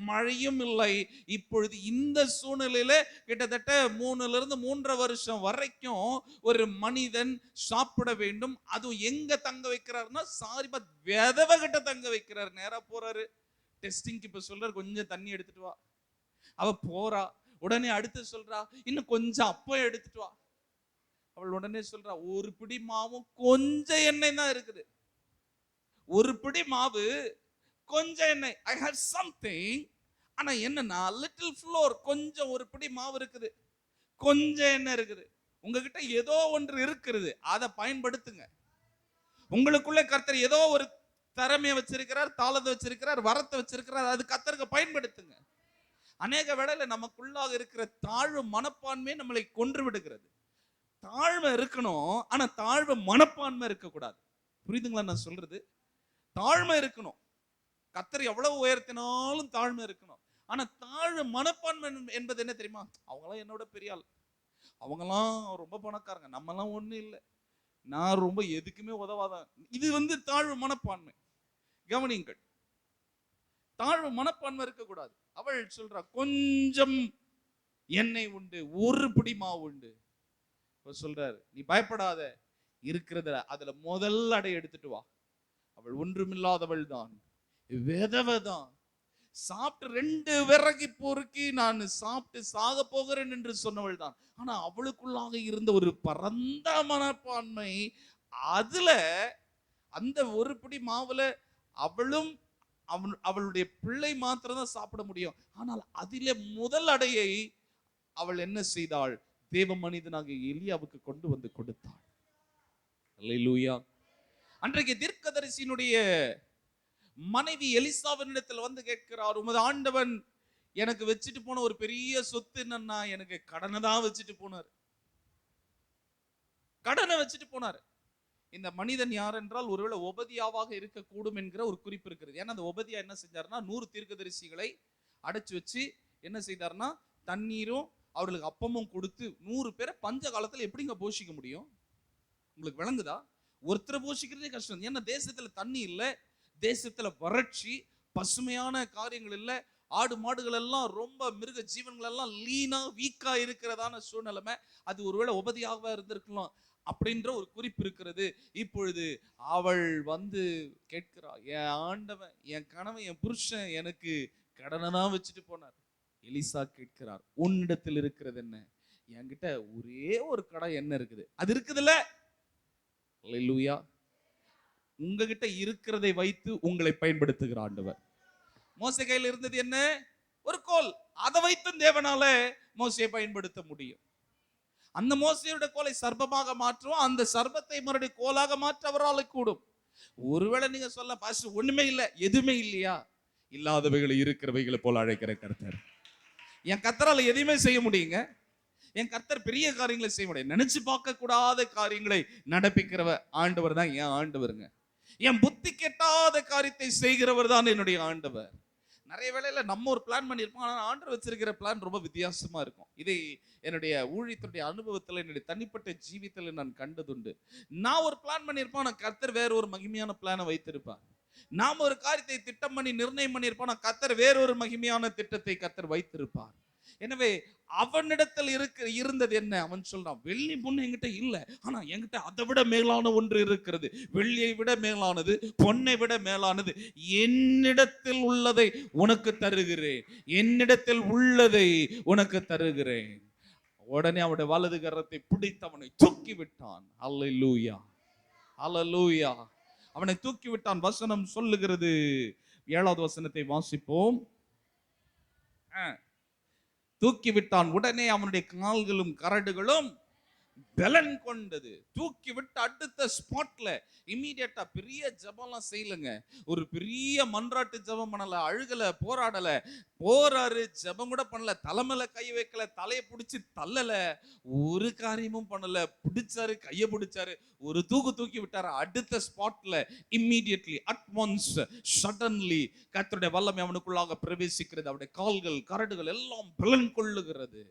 மழையும் இல்லை. இப்பொழுது இந்த சூழ்நிலையில கிட்டத்தட்ட 3 வருஷம் வரைக்கும் ஒரு மனிதன் சாப்பிட வேண்டும். அதுவும் எங்க தங்க வைக்கிறாருன்னா சாரிபாத் விதவை கிட்ட தங்க வைக்கிறாரு. நேரா போறாரு, டெஸ்டிங்க்கு இப்ப சொல்றாரு, கொஞ்சம் தண்ணி எடுத்துட்டு வா. அவ போறா, உடனே அடுத்து சொல்றா, இன்னும் கொஞ்சம் அப்பம் எடுத்துட்டு வா. அவள் உடனே சொல்றா, ஒரு பிடி மாவும் கொஞ்சம் எண்ணெய் தான் இருக்குது, ஒரு பிடி மாவு கொஞ்சம் எண்ணெய். I have something. ஆனா என்னன்னா லிட்டில் ஃப்ளோர், கொஞ்சம் ஒரு பிடி மாவு இருக்குது, கொஞ்சம் எண்ணெய் இருக்குது. உங்ககிட்ட ஏதோ ஒன்று இருக்கிறது, அதை பயன்படுத்துங்க. உங்களுக்குள்ள கர்த்தர் ஏதோ ஒரு திறமையை வச்சிருக்கிறார், தாளத்தை வச்சிருக்கிறார், வரத்தை வச்சிருக்கிறார், அது கர்த்தருக்கு பயன்படுத்துங்க. அநேக வேளையில நமக்குள்ளாக இருக்கிற தாழ்வு மனப்பான்மை நம்மளை கொன்று விடுகிறது. தாழ்மை இருக்கணும், ஆனா தாழ்வு மனப்பான்மை இருக்கக்கூடாது. புரியுதுங்களா நான் சொல்றது? தாழ்மை இருக்கணும், கர்த்தர் எவ்வளவு உயர்த்தினாலும் தாழ்மை இருக்கணும். ஆனா தாழ்வு மனப்பான்மை என்பது என்ன தெரியுமா? அவங்களாம் என்னோட பெரிய ஆள், அவங்கெல்லாம் ரொம்ப பணக்காரங்க, நம்மலாம் ஒண்ணு இல்லை, நான் ரொம்ப எதுக்குமே உதவாதான். இது தாழ்வு மனப்பான்மை. கவனிங்கள், தாழ்வு மனப்பான்மை இருக்கக்கூடாது. அவள் சொல்றா, கொஞ்சம் எண்ணெய் உண்டு, ஒரு பிடி மாவு உண்டு. சொல்றாரு, நீ பயப்படாத, இருக்கிறத அதுல முதல் அடை எடுத்துட்டு வா. அவள் ஒன்றுமில்லாதவள் தான், விதவை தான், சாப்பிட்டு 2 விறகி பொறுக்கி நான் சாப்பிட்டு சாக போகிறேன் என்று சொன்னவள் தான். ஆனா அவளுக்குள்ளாக இருந்த ஒரு பரந்த மனப்பான்மை, அதுல அந்த ஒரு பிடி மாவுல அவளும் அவளுடைய பிள்ளை மாத்திரம் தான் சாப்பிட முடியும். ஆனால் அதிலே முதல் அடையை அவள் என்ன செய்தாள்? தேவ மனிதனாக எலியாவுக்கு கொண்டு வந்து கொடுத்தாள். அல்லேலூயா. அன்றைக்கு தீர்க்கதரிசியினுடைய மனைவி எலிசாவினிடத்தில் வந்து கேட்கிறார், உமது ஆண்டவன் எனக்கு வச்சுட்டு போன ஒரு பெரிய சொத்து என்னன்னா, எனக்கு கடனை தான் வச்சுட்டு போனார், கடனை வச்சுட்டு போனார். இந்த மனிதன் யார் என்றால் ஒருவேளை ஒபதியாவாக இருக்கக்கூடும் என்கிற ஒரு குறிப்பு இருக்கிறது. ஏன்னா அந்த ஒபதியா என்ன செஞ்சாருன்னா, 100 தீர்க்கதரிசிகளை அடைச்சு வச்சு என்ன செய்தார்னா, தண்ணீரும் அவர்களுக்கு அப்பமும் கொடுத்து 100 பேரை பஞ்ச காலத்துல எப்படிங்க போஷிக்க முடியும்? உங்களுக்கு விளங்குதா? ஒருத்தரை போஷிக்கிறதே கஷ்டம். ஏன்னா தேசத்துல தண்ணி இல்லை, தேசத்துல வறட்சி, பசுமையான காரியங்கள் இல்லை, ஆடு மாடுகள் எல்லாம் ரொம்ப மிருக ஜீவன்கள் எல்லாம் லீனா வீக்கா இருக்கிறதான சூழ்நிலைமை. அது ஒருவேளை உபதியாக இருந்திருக்கலாம் அப்படின்ற ஒரு குறிப்பு இருக்கிறது. இப்பொழுது அவள் வந்து கேட்கிறா, என் ஆண்டவன், என் கணவன், என் புருஷன் எனக்கு கடனை தான் வச்சுட்டு போனார். எலிசா கேட்கிறார், உன்னிடத்தில் இருக்கிறது என்ன? என்கிட்ட ஒரே ஒரு கடை என்ன இருக்குது, அது இருக்குதுல்ல. அல்லேலூயா. உங்ககிட்ட இருக்கிறதை வைத்து உங்களை பயன்படுத்துகிற ஆண்டவர். மோசே கையில் இருந்தது என்ன? ஒரு கோல். அதை வைத்து தேவனால மோசையை பயன்படுத்த முடியும். அந்த மோசையோட கோலை சர்ப்பமாக மாற்றுவோம், அந்த சர்ப்பத்தை மறுபடியும் கோலாக மாற்ற அவரால் கூடும். ஒருவேளை நீங்க சொல்ல பாஸ்டர் ஒண்ணுமே இல்ல, எதுவுமே இல்லையா? இல்லாதவைகளை இருக்கிறவைகளை போல அழைக்கிற கர்த்தர். என் கர்த்தரால எதையுமே செய்ய முடியுங்க. என் கர்த்தர் பெரிய காரியங்களை செய்ய முடியும். நினைச்சு பார்க்க கூடாத காரியங்களை நடப்பிக்கிறவ ஆண்டவர் தான் என் ஆண்டவருங்க. என் புத்தி கெட்டாத காரியத்தை செய்கிறவர் தான் என்னுடைய ஆண்டவர். நிறைய வேளையில நம்ம ஒரு பிளான் பண்ணியிருப்போம், ஆனால் ஆண்டவர் வச்சிருக்கிற பிளான் ரொம்ப வித்தியாசமா இருக்கும். இதை என்னுடைய ஊழியத்துடைய அனுபவத்தில், என்னுடைய தனிப்பட்ட ஜீவித்தில் நான் கண்டதுண்டு. நான் ஒரு பிளான் பண்ணியிருப்போம், ஆனால் கர்த்தர் வேற ஒரு மகிமையான பிளானை வைத்திருப்பார். நாம் ஒரு காரியத்தை திட்டம் பண்ணி நிர்ணயம் பண்ணியிருப்போம், ஆனால் கர்த்தர் வேற ஒரு மகிமையான திட்டத்தை கர்த்தர் வைத்திருப்பார். எனவே அவனிடத்தில் இருந்தது என்ன? அவன் சொல்றான், வெள்ளி பொண்ணு என்கிட்ட இல்ல, ஆனா என்கிட்ட அதை விட மேலான ஒன்று இருக்கிறது. வெள்ளியை விட மேலானது, பொன்னை விட மேலானது. என்னிடத்தில் உள்ளதை உனக்கு தருகிறேன், என்னிடத்தில் உள்ளதை உனக்கு தருகிறேன். உடனே அவனுடைய வலது கரத்தை பிடித்து அவனை தூக்கி விட்டான். அல்லேலூயா, அல்லேலூயா. அவனை தூக்கி விட்டான். வசனம் சொல்லுகிறது, 7வது வசனத்தை வாசிப்போம். தூக்கி விட்டான். உடனே அவனுடைய கால்களும் கரடுகளும் பலன் கொண்டது. தூக்கி விட்டு அடுத்த ஸ்பாட்ல இமீடியட்டா பெரிய ஜபம்லாம் செய்யலங்க. ஒரு பெரிய மன்றாட்டு ஜபம் பண்ணல, அழுகல, போராடல. போறாரு, ஜபம் கூட பண்ணல, தலைமையில கை வைக்கல, தலையை பிடிச்சி தள்ளல, ஒரு காரியமும் பண்ணல. பிடிச்சாரு, கையை பிடிச்சாரு, ஒரு தூக்கி விட்டாரு. அடுத்த ஸ்பாட்ல இம்மீடியட்லி, அட் ஒன்ஸ், சடன்லி கர்த்தருடைய வல்லமை அவனுக்குள்ளாக பிரவேசிக்கிறது. அவருடைய கால்கள் கரடுகள் எல்லாம் பலன் கொள்ளுகிறது.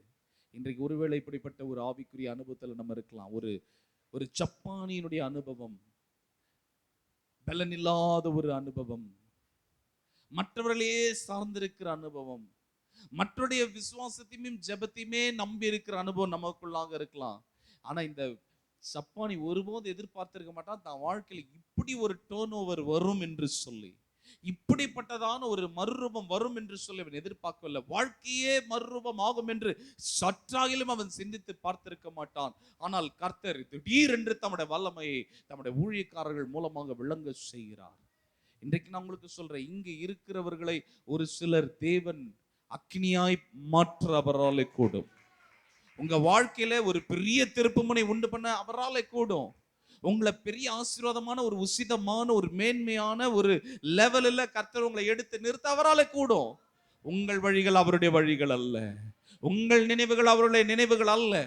இன்றைக்கு ஒருவேளை இப்படிப்பட்ட ஒரு ஆவிக்குரிய அனுபவத்தில் நம்ம இருக்கலாம். ஒரு ஜப்பானியினுடைய அனுபவம், பலன் இல்லாத ஒரு அனுபவம், மற்றவர்களையே சார்ந்திருக்கிற அனுபவம், மற்றவருடைய விசுவாசத்தையுமே ஜெபத்தையுமே நம்பி இருக்கிற அனுபவம் நமக்குள்ளாக இருக்கலாம். ஆனா இந்த ஜப்பானி ஒருபோது எதிர்பார்த்திருக்க மாட்டான் தான் வாழ்க்கையில் இப்படி ஒரு டர்ன் ஓவர் வரும் என்று சொல்லி, இப்படிப்பட்டதான ஒரு மறுரூபம் வரும் என்று சொல்லி அவன் எதிர்பார்க்கவில்லை. வாழ்க்கையே மறுரூபம் ஆகும் என்று சற்றாகிலும் அவன் சிந்தித்து பார்த்திருக்க மாட்டான். ஆனால் கர்த்தர் திடீரென்று தம்முடைய வல்லமையை தம்முடைய ஊழியக்காரர்கள் மூலமாக விளங்க செய்கிறார். இன்றைக்கு நான் உங்களுக்கு சொல்றேன், இங்கு இருக்கிறவர்களை ஒரு சிலர் தேவன் அக்னியாய் மாற்ற அவராலே கூடும். உங்க வாழ்க்கையில ஒரு பெரிய திருப்புமுனை உண்டு பண்ண அவராலே கூடும். உங்களை பெரிய ஆசீர்வாதமான ஒரு உசிதமான ஒரு மேன்மையான ஒரு லெவலில் கர்த்தர் உங்களை எடுத்து நிறுத்த அவராலே கூடும். உங்கள் வழிகள் அவருடைய வழிகள் அல்ல, உங்கள் நினைவுகள் அவருடைய நினைவுகள் அல்ல.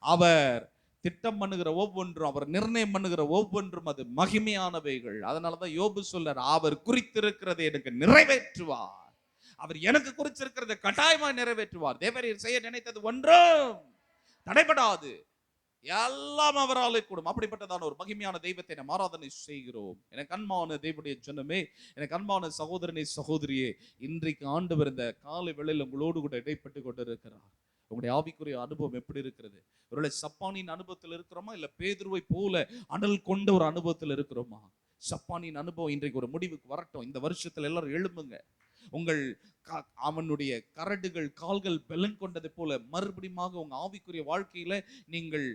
அவர் திட்டம் பண்ணுகிற ஒவ்வொன்றும், அவர் நிர்ணயம் பண்ணுகிற ஒவ்வொன்றும் அது மகிமையானவைகள். அதனாலதான் யோபு சொல்றார், அவர் குறித்திருக்கிறதை எனக்கு நிறைவேற்றுவார், அவர் எனக்கு குறிச்சிருக்கிறதை கட்டாயமாக நிறைவேற்றுவார். தேவரீர் செய்ய நினைத்தது ஒன்றும் தடைபடாது, எல்லாம் அவராலே கூடும். அப்படிப்பட்டதான ஒரு மகிமையான தெய்வத்தை நாம் ஆராதனை செய்கிறோம். எனக்கு அன்பான தேவனுடைய ஜனமே, எனக்கு அன்பான சகோதரனே சகோதரியே, இன்றைக்கு ஆண்டவர் இந்த காலை வேளையில் உங்களோடு கூட இடைப்பட்டு கொண்டிருக்கிறார். உங்களுடைய ஆவிக்குரிய அனுபவம் எப்படி இருக்கிறது? ஒருவேளை சப்பானின் அனுபவத்தில் இருக்கிறோமா, இல்ல பேதுருவை போல அனல் கொண்ட ஒரு அனுபவத்தில் இருக்கிறோமா? சப்பானின் அனுபவம் இன்றைக்கு ஒரு முடிவுக்கு வரட்டும். இந்த வருஷத்துல எல்லாரும் எழும்புங்க. உங்கள் அவனுடைய கரடுகள் கால்கள் பலன் கொண்டதை போல மறுபடியும் உங்க ஆவிக்குரிய வாழ்க்கையில நீங்கள்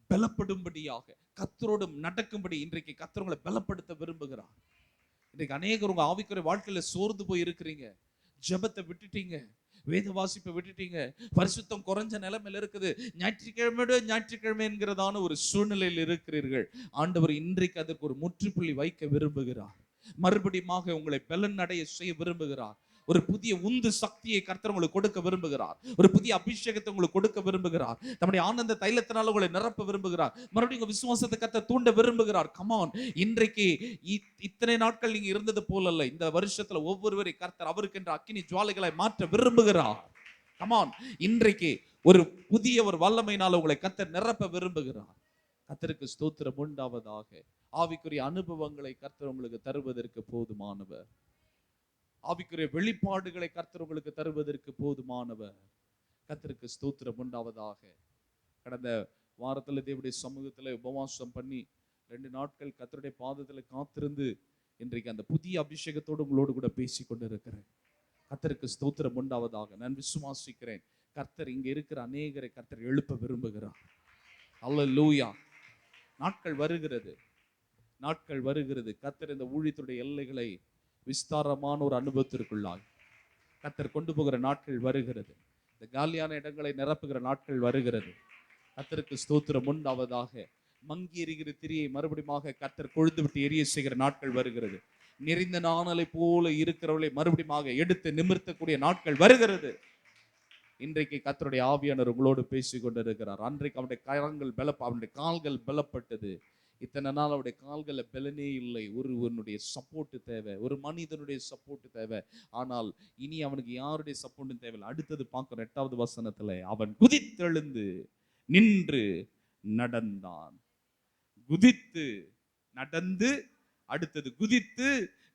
பலப்படும்படியாக கர்த்தரோடு நடக்கும்படி இன்றைக்கு கர்த்தர் உங்களை பலப்படுத்த விரும்புகிறார். இன்றைக்கு அநேகர் உங்க ஆவிக்குரிய வாழ்க்கையில சோர்ந்து போய் இருக்கிறீங்க, ஜெபத்தை விட்டுட்டீங்க, வேத வாசிப்பை விட்டுட்டீங்க, பரிசுத்தம் குறைஞ்ச நிலைமையில இருக்குது, ஞாயிற்றுக்கிழமை என்கிறதான ஒரு சூழ்நிலையில் இருக்கிறீர்கள். ஆண்டவர் இன்றைக்கு அதற்கு ஒரு முற்றுப்புள்ளி வைக்க விரும்புகிறார். மறுபடியும் உங்களை பலன் அடைய செய்ய விரும்புகிறார். ஒரு புதிய உந்து சக்தியை கர்த்தர் உங்களுக்கு கொடுக்க விரும்புகிறார். ஒரு புதிய அபிஷேகத்தை உங்களுக்கு கொடுக்க விரும்புகிறார். நம்முடைய ஆனந்த தைலத்தினால உங்களை நிரப்ப விரும்புகிறார். மறுபடியும் விசுவாசத்தை கர்த்தர் தூண்ட விரும்புகிறார். கமான், இன்றைக்கு இத்தனை நாட்கள் நீங்க இருந்தது போல அல்ல, இந்த வருஷத்துல ஒவ்வொருவரை கர்த்தர் அவருக்கு என்ற அக்கினி ஜுவாலைகளை மாற்ற விரும்புகிறார். கமான், இன்றைக்கு ஒரு புதிய ஒரு வல்லமையினால உங்களை கர்த்தர் நிரப்ப விரும்புகிறார். கர்த்தருக்கு ஸ்தோத்திரம் உண்டாவதாக. ஆவிக்குரிய அனுபவங்களை கர்த்தர் உங்களுக்கு தருவதற்கு போதுமானவர். ஆவிக்குரிய வெளிப்பாடுகளை கர்த்தர் உங்களுக்கு தருவதற்கு போதுமானவர். கர்த்தருக்கு ஸ்தோத்திரம் உண்டாவதாக. கடந்த வாரத்தில் தேவனுடைய சமூகத்தில் உபவாசம் பண்ணி 2 நாட்கள் கர்த்தருடைய பாதத்தில் காத்திருந்து இன்றைக்கு அந்த புதிய அபிஷேகத்தோடு உங்களோடு கூட பேசி கொண்டு இருக்கிறேன். கர்த்தருக்கு ஸ்தோத்திரம் உண்டாவதாக. நான் விசுவாசிக்கிறேன், கர்த்தர் இங்க இருக்கிற அநேகரை கர்த்தர் எழுப்ப விரும்புகிறார். அல்லேலூயா. நாட்கள் வருகிறது, நாட்கள் வருகிறது. கர்த்தர் இந்த ஊழியத்துடைய எல்லைகளை விஸ்தாரமான ஒரு அனுபவத்திற்குள்ளாய் கர்த்தர் கொண்டு போகிற நாட்கள் வருகிறது. இந்த காலியான இடங்களை நிரப்புகிற நாட்கள் வருகிறது. கர்த்தருக்கு ஸ்தோத்திரம் உண்டாவதாக. மங்கி எரிகிற திரியை மறுபடியும் கர்த்தர் கொழுந்து விட்டு எரிய செய்கிற நாட்கள் வருகிறது. நெறிந்த நாணலை போல இருக்கிறவர்களை மறுபடியும் எடுத்து நிமிர்த்தக்கூடிய நாட்கள் வருகிறது. இன்றைக்கு கர்த்தருடைய ஆவியானவர் உங்களோடு பேசிக் கொண்டிருக்கிறார். அன்றைக்கு அவனுடைய அவனுடைய கால்கள் பலப்பட்டது. இத்தனை நாள் அவருடைய கால்களில் பலனே இல்லை. ஒருவனுடைய சப்போர்ட் தேவை, ஒரு மனிதனுடைய சப்போர்ட் தேவை. ஆனால் இனி அவனுக்கு யாருடைய சப்போர்ட்டும் தேவையில்லை. அடுத்தது பார்க்கிறோம் 8வது வசனத்துல, அவன் குதித்தெழுந்து நின்று நடந்தான். குதித்து நடந்து, அடுத்தது குதித்து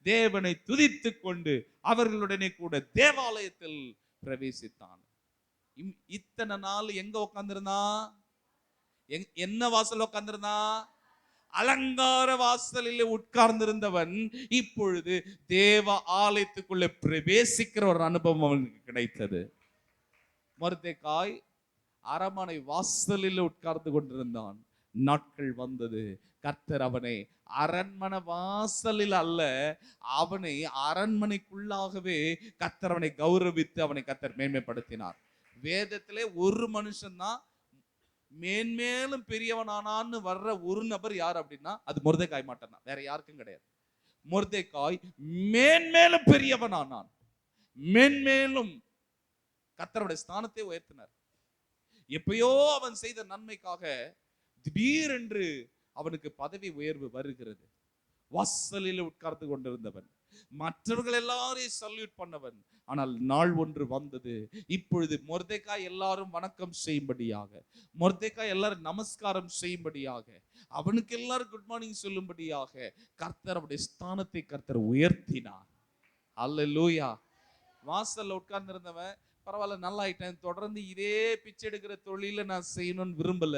தேவனை துதித்து கொண்டு அவர்களுடனே கூட தேவாலயத்தில் பிரவேசித்தான். இத்தனை நாள் எங்க உட்கார்ந்திருந்தான்? என்ன வாசல் உட்கார்ந்திருந்தான்? அலங்கார வாசலில் உட்கார்ந்திருந்தவன் இப்பொழுது தேவ ஆலயத்துக்குள்ளே பிரவேசிக்கிற ஒரு அனுபவம் அவனுக்கு கிடைத்தது. மொர்தெகாய் அரண்மனை வாசலில் உட்கார்ந்து கொண்டிருந்தான். நாட்கள் வந்தது. கர்த்தர் அவனை அரண்மனை வாசலில் அல்ல, அவனை அரண்மனைக்குள்ளாகவே கர்த்தர் அவனை கௌரவித்து அவனை கர்த்தர் மேன்மைப்படுத்தினார். வேதத்திலே ஒரு மனுஷன் தான் மேன்மேலும் பெரியவனானான்னு வர்ற ஒரு நபர் யார் அப்படின்னா அது மொர்தெகாய் மட்டும் தான், வேற யாருக்கும் கிடையாது. மொர்தெகாய் மேன்மேலும் பெரியவனானான். மேன்மேலும் கர்த்தருடைய ஸ்தானத்தை உயர்த்தினார். எப்பயோ அவன் செய்த நன்மைக்காக திடீரென்று அவனுக்கு பதவி உயர்வு வருகிறது. வாசலில் உட்கார்ந்து கொண்டிருந்தவன், மற்றவர்கள் எல்லாரையும் சல்யூட் பண்ணவன். ஆனால் நாள் ஒன்று வந்தது. இப்பொழுது மொர்தெகாய் எல்லாரும் வணக்கம் செய்யும்படியாக, மொர்தெகாய் எல்லாரும் நமஸ்காரம் செய்யும்படியாக, அவனுக்கு எல்லாரும் குட் மார்னிங் சொல்லும்படியாக கர்த்தர் அவருடைய ஸ்தானத்தை கர்த்தர் உயர்த்தினார். அல்லேலூயா. வாசல்ல உட்கார்ந்து இருந்தவன் பரவாயில்ல, நல்லா ஆயிட்டேன், தொடர்ந்து இதே பிச்சை எடுக்கிற தொழில நான் செய்யணும்னு விரும்பல.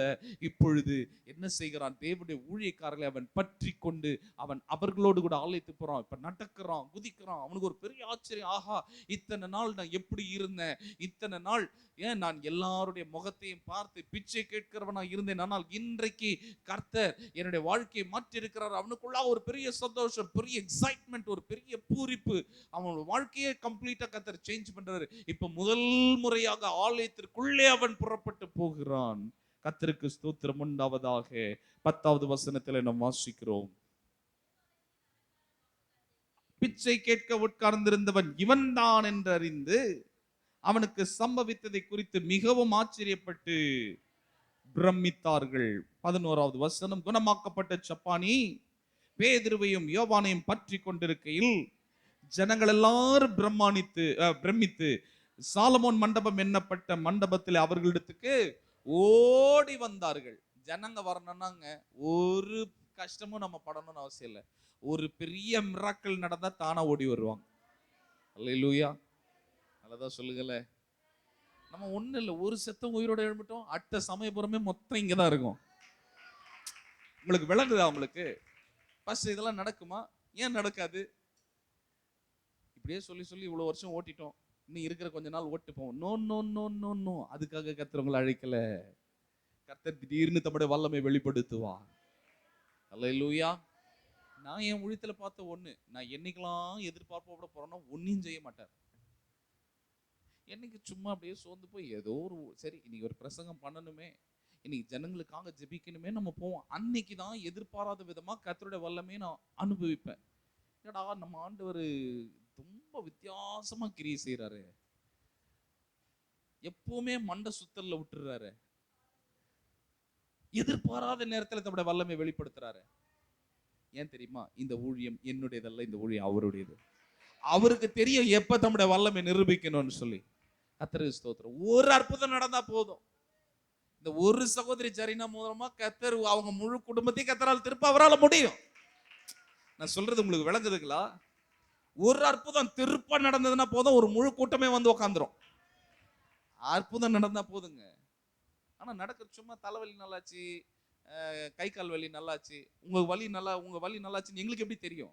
இப்பொழுது என்ன செய்கிறான்? தேவனுடைய ஊழியக்காரர்களை அவன் பற்றி கொண்டு அவன் அவர்களோடு கூட ஆலயத்துக்கு போறான். இப்ப நடக்கிறான், குதிக்கிறான். அவனுக்கு ஒரு பெரிய ஆச்சரியம். ஆஹா, இத்தனை நாள் நான் எப்படி இருந்தேன்? இத்தனை நாள் ஏன் நான் எல்லாருடைய முகத்தையும் பார்த்து பிச்சை கேட்கிறவனா இருந்தேன். ஆனால் இன்றைக்கு கர்த்தர் என்னுடைய வாழ்க்கையை மாற்றி இருக்கிறார். அவனுக்குள்ள ஒரு பெரிய சந்தோஷம், பெரிய எக்ஸைட்மெண்ட், ஒரு பெரிய பூரிப்பு. அவனோட வாழ்க்கையை கம்ப்ளீட்டா கர்த்தர் சேஞ்ச் பண்றாரு. இப்ப முதல் முறையாக ஆலயத்திற்குள்ளே அவன் புறப்பட்டு போகிறான். கர்த்தருக்கு ஸ்தோத்திரம் உண்டாவதாக. 10வது வசனத்தில் நாம் வாசிக்கிறோம், பிச்சை கேட்க உட்கார்ந்திருந்தவன் இவன் தான் என்று அறிந்து அவனுக்கு சம்பவித்ததை குறித்து மிகவும் ஆச்சரியப்பட்டு பிரமித்தார்கள். 11வது வசனம், குணமாக்கப்பட்ட சப்பானி பேதுருவையும் யோவானையும் பற்றி கொண்டிருக்கையில் ஜனங்கள் எல்லாரும் பிரமித்து சாலமோன் மண்டபம் என்னப்பட்ட மண்டபத்தில் அவர்களிடத்துக்கு ஓடி வந்தார்கள். ஜனங்க வரணும்னாங்க ஒரு கஷ்டமும் நம்ம படணும்னு அவசியம் இல்லை. ஒரு பெரிய மிராக்கிள் நடந்தா தானா ஓடி வருவாங்க. அல்லேலூயா. நல்லதான் சொல்லுங்கல்ல. நம்ம ஒண்ணு இல்லை, ஒரு செத்தம் உயிரோட எழும்பிட்டோம், அடுத்த சமயபுரமே மொத்தம் இங்கதான் இருக்கும். உங்களுக்கு விளங்குதா? உங்களுக்கு ஃபர்ஸ்ட் இதெல்லாம் நடக்குமா? ஏன் நடக்காது? இப்படியே சொல்லி சொல்லி இவ்வளவு வருஷம் ஓட்டிட்டோம், இன்னும் இருக்கிற கொஞ்ச நாள் ஓட்டுப்போம். No no no no no. அதுக்காக கர்த்தர் உங்களை அழைக்கல. கர்த்தர் திடீர்னு தம்முடைய வல்லமை வெளிப்படுத்துவா. அல்லேலூயா. நான் என் ஊழியத்துல பார்த்த ஒண்ணு, நான் என்னைக்கெல்லாம் எதிர்பார்ப்போட போறேன்னா ஒன்னையும் செய்ய மாட்டார். என்னைக்கு சும்மா அப்படியே சோர்ந்து போய் ஏதோ ஒரு சரி இன்னைக்கு ஒரு பிரசங்கம் பண்ணணுமே, இன்னைக்கு ஜனங்களுக்காக ஜெபிக்கணுமே நம்ம போவோம். அன்னைக்கு தான் எதிர்பாராத விதமா கர்த்தருடைய வல்லமையை நான் அனுபவிப்பேன். ஏடா நம்ம ஆண்டவர் ரொம்ப வித்தியாசமா கிரியை செய்யறாரு, எப்பவுமே மண்டை சுத்தல்ல விட்டுறாரு, எதிர்பாராத நேரத்துல தம்முடைய வல்லமை வெளிப்படுத்துறாரு. ஏன் தெரியுமா? இந்த ஊழியம் என்னுடையதல்ல, இந்த ஊழியம் அவருடையது. அவருக்கு தெரியும் எப்ப தம்முடைய வல்லமை நிரூபிக்கணும்னு சொல்லி. கர்த்தருக்கு ஸ்தோத்திரம். ஒரு அற்புதம் நடந்தா போதும். இந்த ஒரு சகோதரி ஜரீனா மூலமா கர்த்தர் அவங்க முழு குடும்பத்தையும் கர்த்தரால் திருப்ப அவரால் முடியும். நான் சொல்றது உங்களுக்கு விளங்குதுங்களா? ஒரு அற்புதம் திருப்ப நடந்ததுன்னா போதும், ஒரு முழு கூட்டமே வந்து உட்காந்துரும். அற்புதம் நடந்தா போதுங்க. ஆனா நடக்கிற சும்மா தலைவலி நல்லாச்சு, கை கால் வலி நல்லாச்சு, உங்க வலி நல்லாச்சுன்னு எங்களுக்கு எப்படி தெரியும்?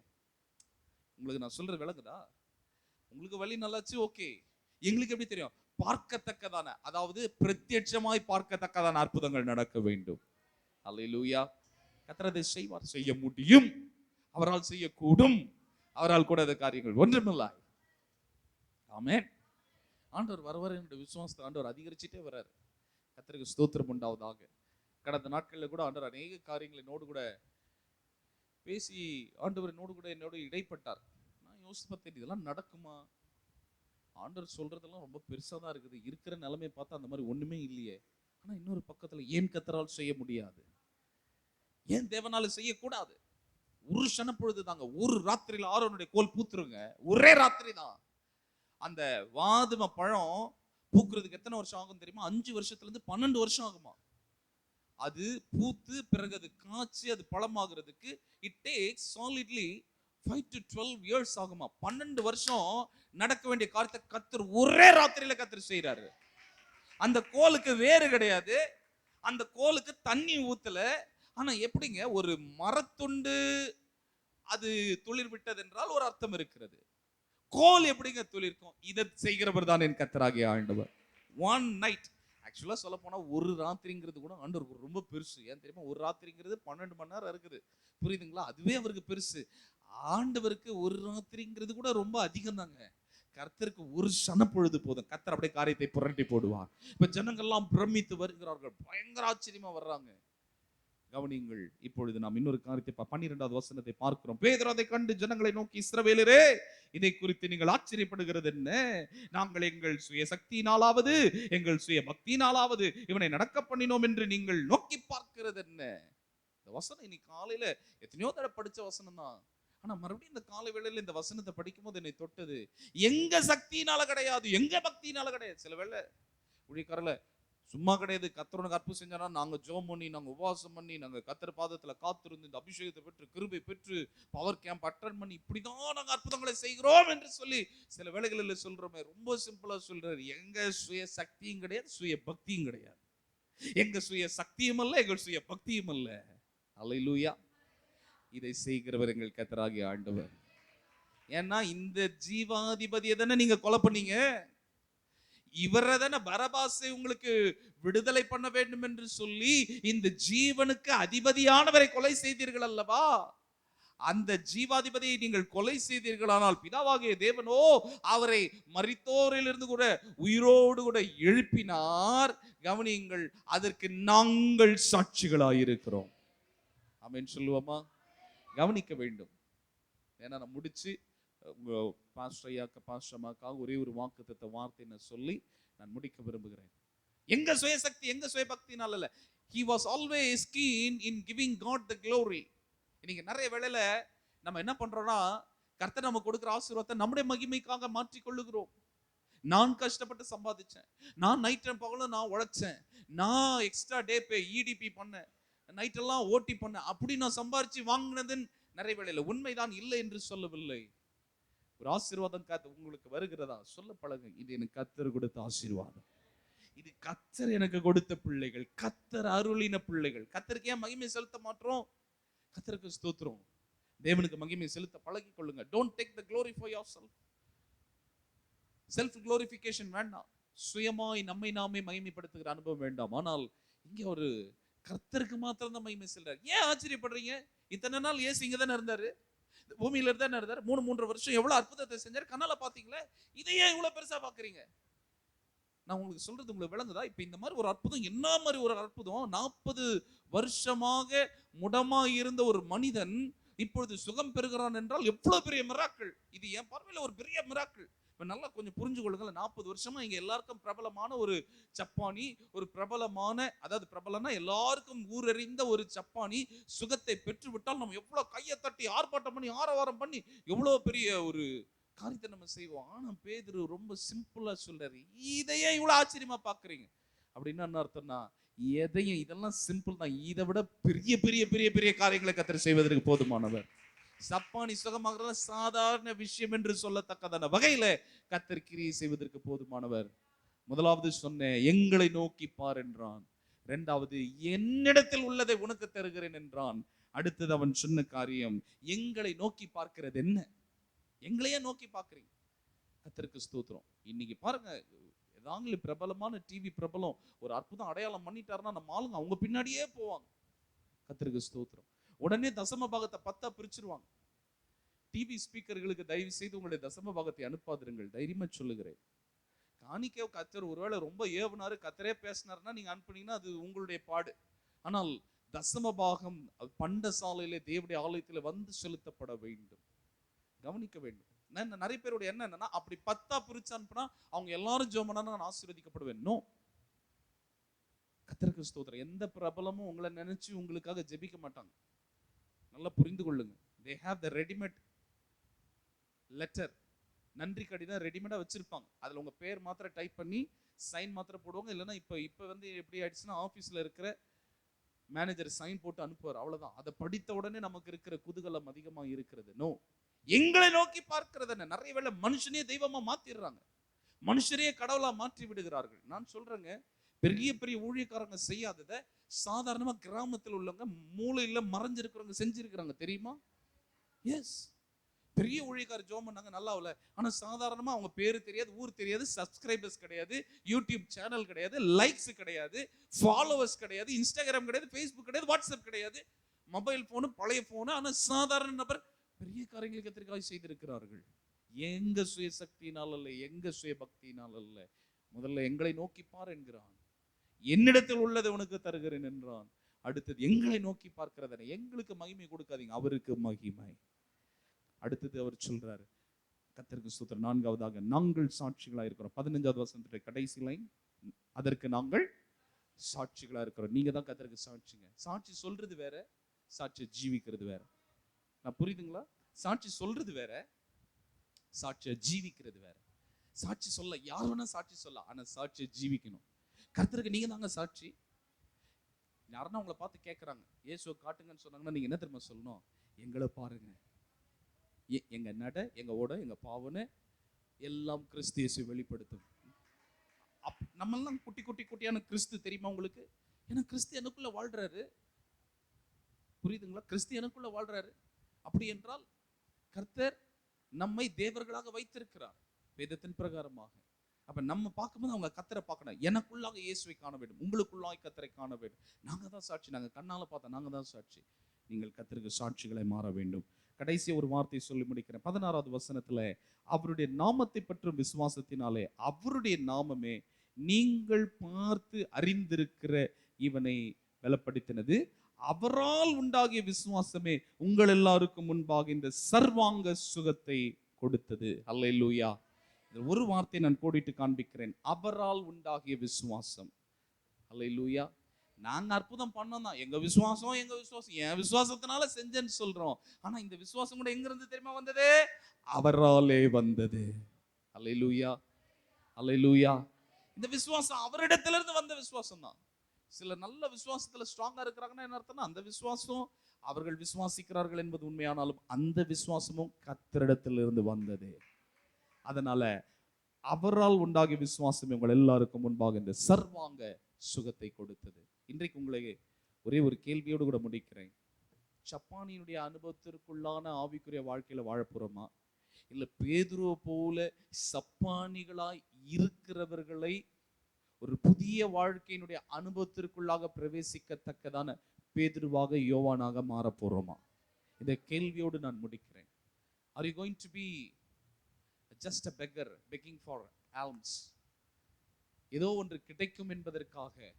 உங்களுக்கு நான் சொல்றது விளங்குதா? உங்களுக்கு வலி நல்லாச்சு, ஓகே. எங்களுக்கு எப்படி தெரியும்? பார்க்கத்தக்கதான, அதாவது பிரத்யட்சமாய் பார்க்கத்தக்கதான அற்புதங்கள் நடக்க வேண்டும். அல்லேலூயா. கர்த்தர் அதை செய்வார், செய்ய முடியும், அவரால் செய்யக்கூடும், அவரால் கூட அந்த காரியங்கள் ஒன்றுமில்லை. ஆமென். ஆண்டவர் வர என்னுடைய விசுவாசத்தை ஆண்டவர் அதிகரிச்சுட்டே வர்றாரு. கர்த்தருக்கு ஸ்தோத்திரம் உண்டாவதாக. கடந்த நாட்களில் கூட ஆண்டவர் அநேக காரியங்களை என்னோடு கூட பேசி ஆண்டவர் என்னோட இடைப்பட்டார். நான் யோசிச்சு பார்த்தேன், இதெல்லாம் நடக்குமா? ஆண்டவர் சொல்றதெல்லாம் ரொம்ப பெருசா தான் இருக்குது. இருக்கிற நிலைமையை பார்த்தா அந்த மாதிரி ஒண்ணுமே இல்லையே. ஆனா இன்னொரு பக்கத்துல ஏன் கர்த்தரால் செய்ய முடியாது? ஏன் தேவனால செய்யக்கூடாது? ஒரு சனப்பொழுது தாங்க, ஒரு ராத்திரியில ஆரோனுடைய கோல் பூத்துருங்க. ஒரே ராத்திரி தான். அந்த வாதும பழம் பூக்குறதுக்கு எத்தனை வருஷம் ஆகும் தெரியுமா? 5 வருஷத்துல இருந்து 12 வருஷம் ஆகுமா. அது பூத்து பிறகு அது காய்ச்சி அது பழமாகிறதுக்கு it takes solidly 5 to 12 years ஆகுமா. 12 வருஷம் நடக்க வேண்டிய காரியத்தை கர்த்தர் ஒரே ராத்திரியில கர்த்தர் செய்யறாரு. அந்த கோலுக்கு வேறு கிடையாது, அந்த கோலுக்கு தண்ணி ஊத்தல. ஆனா எப்படிங்க ஒரு மரத்துண்டு அது துளிர் விட்டது என்றால் ஒரு அர்த்தம் இருக்கிறது. கோல் எப்படிங்க துளிர்க்கும்? இதை செய்கிறவர் தான் என் கர்த்தராகிய ஆண்டவர். ஒன் நைட், ஆக்சுவலா சொல்ல போனா ஒரு ராத்திரிங்கிறது கூட ஆண்டவருக்கு ரொம்ப பெருசு. ஏன் தெரியுமா? ஒரு ராத்திரிங்கிறது 12 மணி நேரம் இருக்குது, புரியுதுங்களா? அதுவே அவருக்கு பெருசு. ஆண்டவருக்கு ஒரு ராத்திரிங்கிறது கூட ரொம்ப அதிகம் தாங்க. கர்த்தருக்கு ஒரு சனப்பொழுது போதும், கர்த்தர் அப்படியே காரியத்தை புரட்டி போடுவார். இப்ப ஜனங்கள்லாம் பிரமித்து வருகிறார்கள், பயங்கர ஆச்சரியமா வர்றாங்க. கவனியுங்கள், இப்பொழுது நாம் இன்னொரு காரியத்தை 12வது வசனத்தை பார்க்கிறோம். பேதுரு அதை கண்டு ஜனங்களை நோக்கி, இஸ்ரவேலரே, இதை குறித்து நீங்கள் ஆச்சரியப்படுகிறது என்ன? நாங்கள் எங்கள் சுய சக்தியினாலாவது எங்கள் சுய பக்தியினாலாவது இவனை நடக்க பண்ணினோம் என்று நீங்கள் நோக்கி பார்க்கிறது என்ன? இந்த வசனம் இன்னைக்கு காலையில எத்தனையோ தடவை படிச்ச வசனம் தான். ஆனா மறுபடியும் இந்த காலை வேளையில இந்த வசனத்தை படிக்கும் போது என்னை தொட்டது. எங்க சக்தியினால கிடையாது, எங்க பக்தியினால கிடையாது. சில வேளை ஊழியக்காரல சும்மா கிடையாது, கர்த்தர் அற்புதம் செஞ்சானா நாங்க ஜெபம் பண்ணி, நாங்க உபவாசம் பண்ணி, நாங்க கர்த்தர் பாதத்துல காத்திருந்து இந்த அபிஷேகத்தை பெற்று கிருபை பெற்று பவர் கேம்ப் அட்டெண்ட் பண்ணி இப்படிதான் நாங்க அற்புதங்களை செய்கிறோம் என்று சொல்லி சில வேளைகளில் சொல்றோமே. ரொம்ப சிம்பிளா சொல்றாரு, எங்க சுய சக்தியும் கிடையாது, சுய பக்தியும் கிடையாது. எங்க சுய சக்தியும் அல்ல, எங்கள் சுய பக்தியும் அல்ல. அல்லேலூயா. இதை செய்கிறவர் எங்கள் கர்த்தராகிய ஆண்டவர். ஏன்னா இந்த ஜீவாதிபதியை தானே நீங்க கொலை பண்ணீங்க. இவரை தானே பரபாசை உங்களுக்கு விடுதலை பண்ண வேண்டும் என்று சொல்லி இந்த ஜீவனுக்கு அதிபதியானவரை கொலை செய்தீர்கள் அல்லவா? அந்த ஜீவாதிபதியை நீங்கள் கொலை செய்தீர்களானால் பிதாவாகிய தேவனோ அவரை மரித்தோரிலிருந்து கூட உயிரோடு கூட எழுப்பினார். கவனியுங்கள், அதற்கு நாங்கள் சாட்சிகளாயிருக்கிறோம். ஆமென் சொல்லுவோமா? கவனிக்க வேண்டும். ஏன்னா நான் முடிச்சு பாஸ்டர் ஐயாக்க பாஸ்டர் அம்மாக்காக ஒரே ஒரு வாக்குத்தத்த வார்த்தைன்னு சொல்லி நான் முடிக்க விரும்புகிறேன். எங்க சுயசக்தி எங்க சுயபக்தினால இல்ல. He was always keen in giving God the glory. இன்னைக்கு நிறைய வேளையில நம்ம என்ன பண்றோம்னா, கர்த்தர் நமக்கு கொடுக்கிற ஆசீர்வாதத்தை நம்முடைய மகிமைக்காக மாற்றிக் கொள்ளுகிறோம். நான் கஷ்டப்பட்டு சம்பாதிச்சேன், நான் நைட் அண்ட் பகலும் நான் உழைச்சேன், நான் எக்ஸ்ட்ரா டே பே இடிபி பண்ணேன், நைட் எல்லாம் ஓட்டி பண்ண, அப்படி நான் சம்பாரிச்சு வாங்கினது நிறைய வேளையில உண்மைதான், இல்லை என்று சொல்லவில்லை. ஒரு ஆசீர்வாதம் உங்களுக்கு வருகிறதா சொல்ல பழகு. இது எனக்கு கர்த்தர் கொடுத்த ஆசீர்வாதம், இது கர்த்தர் எனக்கு கொடுத்த பிள்ளைகள், கர்த்தர் அருளின பிள்ளைகள். கர்த்தருக்கு ஏன் மகிமை செலுத்த மாட்டோம்? கர்த்தருக்கு ஸ்தோத்திரம். தேவனுக்கு மகிமை செலுத்த பழகி கொள்ளுங்க. Don't take the glory for yourself. Self glorification வேண்டாம். சுயமாய் நம்மை நாமே மகிமைப்படுத்துகிற அனுபவம் வேண்டாம். ஆனால் இங்க ஒரு கர்த்தருக்கு மாத்திரம் தான் மகிமை செல்றாரு. ஏன் ஆச்சரியப்படுறீங்க? இத்தனை நாள் இயேசு இங்க தானே இருந்தாரு, பூமியில தானே இருந்தாரு. 3 வருஷம் எவ்வளவு அற்புதத்தை செஞ்சாரு, கண்ணால பாத்தீங்களே. இதையே இவ்வளவு பெருசா பாக்குறீங்க? நான் உங்களுக்கு சொல்றது உங்களுக்கு விளங்குதா? இப்ப இந்த மாதிரி ஒரு அற்புதம், என்ன மாதிரி ஒரு அற்புதம்! 40 வருஷமாக முடமா இருந்த ஒரு மனிதன் இப்பொழுது சுகம் பெறுகிறான் என்றால் எவ்வளவு பெரிய மிராக்கிள்! இது என் பார்வையில ஒரு பெரிய மிராக்கிள். இப்ப நல்லா கொஞ்சம் புரிஞ்சு கொள்ளுங்க. 40 வருஷமா இங்க எல்லாருக்கும் பிரபலமான ஒரு சப்பானி, ஒரு பிரபலமான, அதாவது பிரபலம்னா எல்லாருக்கும் ஊரறிந்த ஒரு சப்பானி சுகத்தை பெற்று விட்டால் நம்ம எவ்வளவு கையை தட்டி ஆர்ப்பாட்டம் பண்ணி ஆரவாரம் பண்ணி எவ்வளவு பெரிய ஒரு காரியத்தை நம்ம செய்வோம். ஆனா பேதுரு ரொம்ப சிம்பிளா சொல்றாரு, இதையே இவ்வளவு ஆச்சரியமா பாக்குறீங்க அப்படின்னா என்ன அர்த்தம்னா, எதையும் இதெல்லாம் சிம்பிள் தான், இதை விட பெரிய பெரிய பெரிய பெரிய காரியங்களை கர்த்தர் செய்வதற்கு போதுமானவர். சப்பானி சுகமாகிறது சாதாரண விஷயம் என்று சொல்லத்தக்கதான வகையில கர்த்தர் கிரியை செய்வதற்கு போதுமானவர். முதலாவது சொன்னேன், எங்களை நோக்கி பார் என்றான். இரண்டாவது, என்னிடத்தில் உள்ளதை உனக்கு தருகிறேன் என்றான். அடுத்தது அவன் சொன்ன காரியம், எங்களை நோக்கி பார்க்கிறது என்ன? எங்களையே நோக்கி பார்க்கிறீங்க. கர்த்தருக்கு ஸ்தோத்திரம். இன்னைக்கு பாருங்க, ஏதாவது பிரபலமான டிவி பிரபலம் ஒரு அற்புதம் அடையாளம் பண்ணிட்டாருன்னா நம்ம ஆளுங்க அவங்க பின்னாடியே போவாங்க. கர்த்தருக்கு ஸ்தோத்திரம். உடனே தசம பாகத்தை 10 பிரிச்சிருவாங்க. டிவி ஸ்பீக்கர்களுக்கு தயவு செய்து உங்களுடைய தசம பாகத்தை அனுப்பாதிருங்கள், தைரியமா சொல்லுகிறேன். காணிக்கை கத்தர் ஒருவேளை ரொம்ப ஏவுனாரு, கத்தரே பேசினாருன்னா நீங்க அனுப்புனீங்கன்னா அது உங்களுடைய பாடு. ஆனால் தசம பாகம் பண்டசாலையிலே தேவனுடைய ஆலயத்தில் வந்து செலுத்தப்பட வேண்டும். கவனிக்க வேண்டும். நிறைய பேருடைய எண்ணம் என்னன்னா, அப்படி 10 பிரிச்சு அனுப்புனா அவங்க எல்லாரும் ஜெபம் பண்ணா நான் ஆசீர்வதிக்கப்படுவேன். நோ. கர்த்தருக்கு ஸ்தோத்திரம். எந்த பிரபலமும் உங்களை நினைச்சு உங்களுக்காக ஜெபிக்க மாட்டாங்க. நல்லா புரிந்து கொள்ளுங்க. they have the readymade letter, நன்றி கடிதம் ரெடிமேடா வச்சிருப்பாங்க. அதுல உங்க பேர் மாத்திரம் டைப் பண்ணி சைன் மாத்திரம் போடுவாங்க. இல்லைன்னா இப்ப வந்து எப்படி ஆயிடுச்சுன்னா, ஆபீஸ்ல இருக்கிற மேனேஜர் சைன் போட்டு அனுப்புவார், அவ்வளவுதான். அதை படித்த உடனே நமக்கு இருக்கிற குதூகலம் அதிகமா இருக்கிறது. நோ, எங்களை நோக்கி பார்க்கிறது என்ன? நிறைய வேளை மனுஷனே தெய்வமா மாத்திடுறாங்க, மனுஷரே கடவுளா மாற்றி விடுகிறார்கள். நான் சொல்றேங்க, பெரிய பெரிய ஊழியக்காரங்க செய்யாததை சாதாரணமா கிராமத்தில் உள்ளவங்க மூளையில மறைஞ்சிருக்கிறவங்க செஞ்சிருக்கிறாங்க, தெரியுமா? எஸ், பெரிய ஊழியக்கார ஜோம் பண்ணாங்க, நல்லா இல்ல. ஆனா சாதாரணமா அவங்க பேரு தெரியாது, ஊர் தெரியாது, சப்ஸ்கிரைபர்ஸ் கிடையாது, யூடியூப் சேனல் கிடையாது, லைக்ஸ் கிடையாது, ஃபாலோவர்ஸ் கிடையாது, இன்ஸ்டாகிராம் கிடையாது, ஃபேஸ்புக் கிடையாது, வாட்ஸ்அப் கிடையாது, மொபைல் போனு பழைய போனு. ஆனா சாதாரண நபர் பெரிய காரியங்களுக்கு எத்திரிக்காக செய்திருக்கிறார்கள். எங்க சுய சக்தியினால் அல்ல, எங்க சுய பக்தியினால் அல்ல. முதல்ல எங்களை நோக்கி பார் என்கிறான், என்னிடத்தில் உள்ளதை உனக்கு தருகிறேன் என்றான். அடுத்தது எங்களை நோக்கி பார்க்கிறதனை, எங்களுக்கு மகிமை கொடுக்காதீங்க, அவருக்கு மகிமை. அடுத்தது அவர் சொல்றாரு, கர்த்தருக்கு ஸ்தோத்திரம், 4வதாக நாங்கள் சாட்சிகளா இருக்கிறோம். 15வது வசனத்துடைய கடைசி லைன், அதற்கு நாங்கள் சாட்சிகளா இருக்கிறோம். நீங்க தான் கர்த்தருக்கு சாட்சிங்க. சாட்சி சொல்றது வேற, சாட்சி ஜீவிக்கிறது வேற. நான் புரியுதுங்களா? சாட்சி சொல்றது வேற, சாட்சியை ஜீவிக்கிறது வேற. சாட்சி சொல்ல யார் வேணா சாட்சி சொல்ல, ஆனா சாட்சியை ஜீவிக்கணும். கர்த்தருக்கு நீங்க தாங்க சாட்சி. யாருன்னா உங்களை பார்த்து கேட்கறாங்க, இயேசுவை காட்டுங்கன்னு சொன்னாங்கன்னா நீங்க என்ன தெரியுமா சொல்லணும்? எங்களை பாருங்க, எங்க நட, எங்க ஓட, எங்க பாவனை எல்லாம் கிறிஸ்து இயேசு வெளிப்படுத்தும். நம்மெல்லாம் குட்டி குட்டி குட்டியான கிறிஸ்து, தெரியுமா உங்களுக்கு? ஏன்னா கிறிஸ்து எனக்குள்ள வாழ்றாரு. புரியுதுங்களா? கிறிஸ்து எனக்குள்ள வாழ்றாரு. அப்படி என்றால் கர்த்தர் நம்மை தேவர்களாக வைத்திருக்கிறார் வேதத்தின் பிரகாரமாக. அப்ப நம்ம பார்க்கும்போது அவங்க கர்த்தரை பார்க்கணும். எனக்குள்ளாக இயேசுவை காண வேண்டும், உங்களுக்குள்ளாக கர்த்தரை காண வேண்டும். நாங்க தான் சாட்சி, நாங்க கண்ணால பார்த்தா நாங்க தான் சாட்சி. நீங்கள் கர்த்தருக்கு சாட்சிகளை மாற வேண்டும். கடைசி ஒரு வார்த்தை சொல்லி முடிக்கிறேன். 16வது வசனத்துல, அவருடைய நாமத்தை பற்றும் விசுவாசத்தினாலே, அவருடைய நாமமே நீங்கள் பார்த்து அறிந்திருக்கிற இவனை பலப்படுத்தினது, அவரால் உண்டாகிய விசுவாசமே உங்கள் எல்லாருக்கும் முன்பாக இந்த சர்வாங்க சுகத்தை கொடுத்தது. அல்லேலூயா. ஒரு வார்த்தை நான் போடிட்டு காண்பிக்கிறேன், அவரால் உண்டாகிய விசுவாசம். அல்லேலூயா. நாங்க அற்புதம் பண்ணோம் தான், எங்க விசுவாசம் என் விசுவாசத்தினால செஞ்சேன்னு சொல்றோம். ஆனா இந்த விசுவாசம் கூட எங்க இருந்து தெரியுமா வந்தது? அவராலே வந்தது. அல்லேலூயா, அல்லேலூயா. இந்த விசுவாசம் அவரிடத்துல இருந்து வந்த விசுவாசம் தான். சில நல்ல விசுவாசத்துல ஸ்ட்ராங்கா இருக்கிறாங்கன்னா என்ன அர்த்தம்னா, அந்த விசுவாசம் அவர்கள் விசுவாசிக்கிறார்கள் என்பது உண்மையானாலும் அந்த விசுவாசமும் கர்த்தரிடத்திலிருந்து வந்தது. அதனால அவரால் உண்டாகிய விசுவாசம் உங்கள் எல்லாருக்கும் முன்பாக இந்த சர்வாங்க சுகத்தை கொடுத்தது. இன்றைக்கு உங்களை ஒரே ஒரு கேள்வியோடு கூட முடிக்கிறேன். சப்பானியினுடைய அனுபவத்திற்குள்ளான ஆவிக்குரிய வாழ்க்கையில வாழப்போறோமா, இல்ல பேதுருவை போல சப்பானிகளாய் இருக்கிறவர்களை ஒரு புதிய வாழ்க்கையினுடைய அனுபவத்திற்குள்ளாக பிரவேசிக்கத்தக்கதான பேதுருவாக யோவானாக மாற போறோமா? இந்த கேள்வியோடு நான் முடிக்கிறேன். Are you going to be just a beggar begging for alms? ஏதோ ஒன்று கிடைக்கும் என்பதற்காக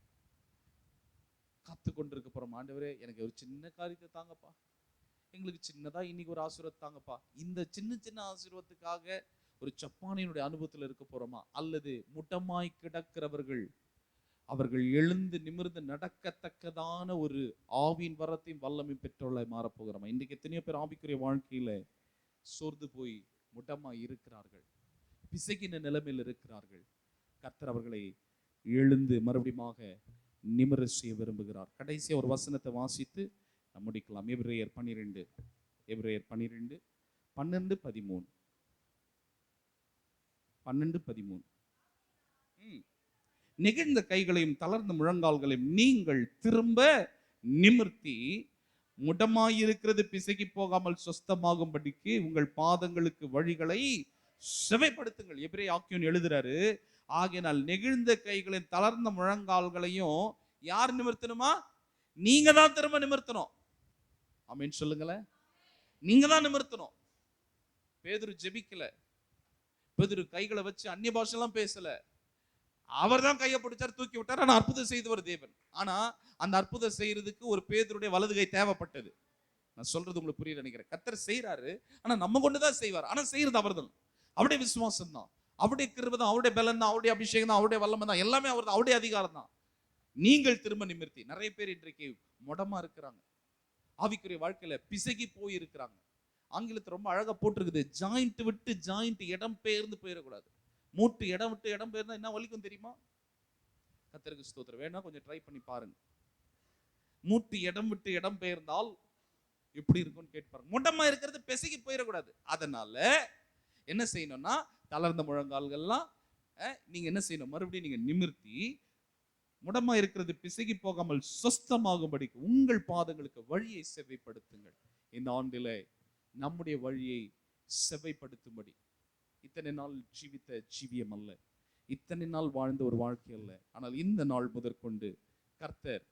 காத்து கொண்டிருக்க போறோம். ஆண்டவரே, எனக்கு ஒரு சின்ன காரியத்தை தாங்கப்பா, எங்களுக்கு சின்னதா இன்னைக்கு ஒரு ஆசீர்வாதம் தாங்கப்பா. இந்த சின்ன சின்ன ஆசீர்வாதத்துக்காக ஒரு சப்பானியினுடைய அனுபவத்தில் இருக்க போறோமா? அல்லது முட்டமாய் கிடக்கிறவர்கள் அவர்கள் எழுந்து நிமிர்ந்து நடக்கத்தக்கதான ஒரு ஆவியின் வரத்தையும் வல்லமை பெற்றோரை மாறப்போகிறோமா? இன்றைக்கு எத்தனையோ பேர் ஆவிக்குரிய வாழ்க்கையில சோர்ந்து போய் முட்டமாய் இருக்கிறார்கள், பிசகின நிலைமையில் இருக்கிறார்கள். கர்த்தர் அவர்களை எழுந்து மறுபடியும் நிமிர செய்ய விரும்புகிறார். கடைசியா ஒரு வசனத்தை வாசித்து நாம் முடிக்கலாம். எபிரேயர் 12 12 13 நெகிழ்ந்த கைகளையும் தளர்ந்த முழங்கால்களையும் நீங்கள் திரும்ப நிமிர்த்தி, முடமாயிருக்கிறது பிசகி போகாமல் சொஸ்தமாகும்படிக்கு உங்கள் பாதங்களுக்கு வழிகளை செவைப்படுத்துங்கள். எபிரேய ஆக்கியோன் எழுதுறாரு, ஆகையினால் நெகிழ்ந்த கைகளையும் தளர்ந்த முழங்கால்களையும் யார் நிமிர்த்தணுமா? நீங்க தான் திரும்ப நிமிர்த்தணும். ஆமென் சொல்லுங்களேன். நீங்க தான் நிமிர்த்தணும். பேதுரு ஜெபிக்கல, பேதுரு கைகளை வச்சு அந்நிய பாஷையெல்லாம் பேசல. அவர் தான் கையை பிடிச்சார், தூக்கி விட்டார். ஆனா அற்புதம் செய்தவர் தேவன். ஆனா அந்த அற்புதம் செய்யறதுக்கு ஒரு பேதுருடைய வலது கை தேவைப்பட்டது. நான் சொல்றது உங்களுக்கு புரிய நினைக்கிறேன். கர்த்தர் செய்யறாரு, ஆனா நம்ம கொண்டுதான் செய்வார். ஆனா செய்யறது அவர்தான். அவருடைய விசுவாசம் தான், அவருடைய கிருபை தான், அவருடைய பலன் தான், அவருடைய அபிஷேகம் தான், அவருடைய வல்லமை தான், எல்லாமே அவர் தான், அவருடைய அதிகாரம் தான். நீங்கள் திரும்ப நிமிர்த்தி. நிறைய பேர் இன்றைக்கு முடமா இருக்கிறாங்க, ஆவிக்குரிய வாழ்க்கையில பிசகி போய் இருக்கிறாங்க. ஆங்கிலத்தை ரொம்ப அழகா போட்டிருக்குது, ஜாயிண்ட் விட்டு ஜாயிண்ட் இடம் பெயர்ந்து போயிடக்கூடாது. மூட்டு இடம் விட்டு இடம் பெயர்ந்தா என்ன வலிக்கும் தெரியுமா? கர்த்தருக்கு ஸ்தோத்திரம். வேணா கொஞ்சம் ட்ரை பண்ணி பாருங்க. மூட்டு இடம் விட்டு இடம் பெயர்ந்தால் எப்படி இருக்கும்னு கேட்டு பாருங்க. முடமா இருக்கிறது பிசகி போயிடக்கூடாது. அதனால என்ன செய்யணும்னா, தளர்ந்த முழங்கால்கள்லாம் நீங்க என்ன செய்யணும், மறுபடியும் நீங்க நிமிர்த்தி, முடமா இருக்கிறது பிசகி போகாமல் சொஸ்தமாகும்படிக்கு உங்கள் பாதங்களுக்கு வழியை செவ்வைப்படுத்துங்கள். இந்த ஆண்டிலே நம்முடைய வழியை செவ்வைப்படுத்தும்படி, இத்தனை நாள் ஜீவித்த ஜீவியம் அல்ல, இத்தனை நாள் வாழ்ந்த ஒரு வாழ்க்கை அல்ல, ஆனால் இந்த நாள் முதற்கொண்டு கர்த்தர்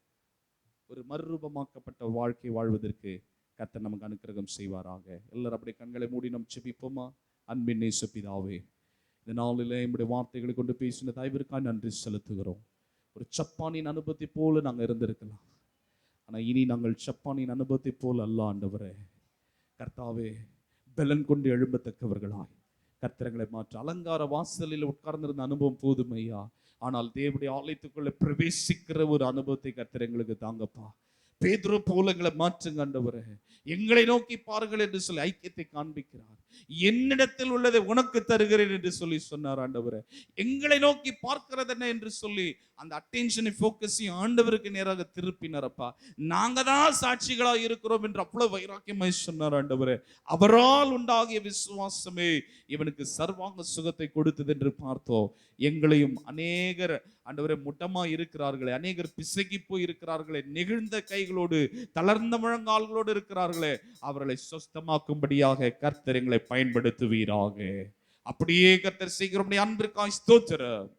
ஒரு மறுரூபமாக்கப்பட்ட வாழ்க்கை வாழ்வதற்கு கர்த்தர் நமக்கு அனுக்கிரகம் செய்வாராக. எல்லாரும் அப்படியே கண்களை மூடி நாம் ஜெபிப்போமா? அன்பின் நேச பிதாவே, இந்த நாளிலே நம்முடைய வார்த்தைகளை கொண்டு பேசின தயவிற்காக நன்றி செலுத்துகிறோம். ஒரு சப்பானின் அனுபவத்தை போல நாங்கள் இருந்திருக்கலாம், ஆனா இனி நாங்கள் சப்பானின் அனுபவத்தை போல அல்ல ஆண்டவரே. கர்த்தாவே, பலன் கொண்டு எழும்பத்தக்கவர்களாய் கர்த்தரங்களை மாற்ற. அலங்கார வாசலில் உட்கார்ந்திருந்த அனுபவம் போதும் ஐயா, ஆனால் தேவனுடைய ஆலயத்துக்குள்ள பிரவேசிக்கிற ஒரு அனுபவத்தை கர்த்தர் எங்களுக்கு தாங்கப்பா. பேதுரு போல எங்களை மாற்றுங்க ஆண்டவரே. எங்களை நோக்கி பாருங்கள் என்று சொல்லி ஐக்கியத்தை காண்பிக்கிறார். என்னிடத்தில் உள்ளதை உனக்கு தருகிறேன் என்று சொல்லி சொன்னார் ஆண்டவரே. எங்களை நோக்கி பார்க்கிறது என்ன என்று சொல்லி அந்த அட்டென்ஷனை ஃபோக்கஸையும் ஆண்டவருக்கு நேராக திருப்பினாரப்பா. நாங்க தான் சாட்சிகளாக இருக்கிறோம் என்று அவ்வளவு வைராக்கியமாய் சொன்னார் ஆண்டவரே. அவரால் உண்டாகிய விசுவாசமே இவனுக்கு சர்வாங்க சுகத்தை கொடுத்தது என்று பார்த்தோம். எங்களையும் அநேகர் ஆண்டவரே முட்டமா இருக்கிறார்களே, அநேகர் பிசகி போய் இருக்கிறார்களே, நெகிழ்ந்த கைகளோடு தளர்ந்த முழங்கால்களோடு இருக்கிறார்களே, அவர்களை சொஸ்தமாக்கும்படியாக கர்த்தர் எங்களை பயன்படுத்துவீராக. அப்படியே கர்த்தர் செய்கிறோம். அன்பிற்காய் ஸ்தோத்திரம்.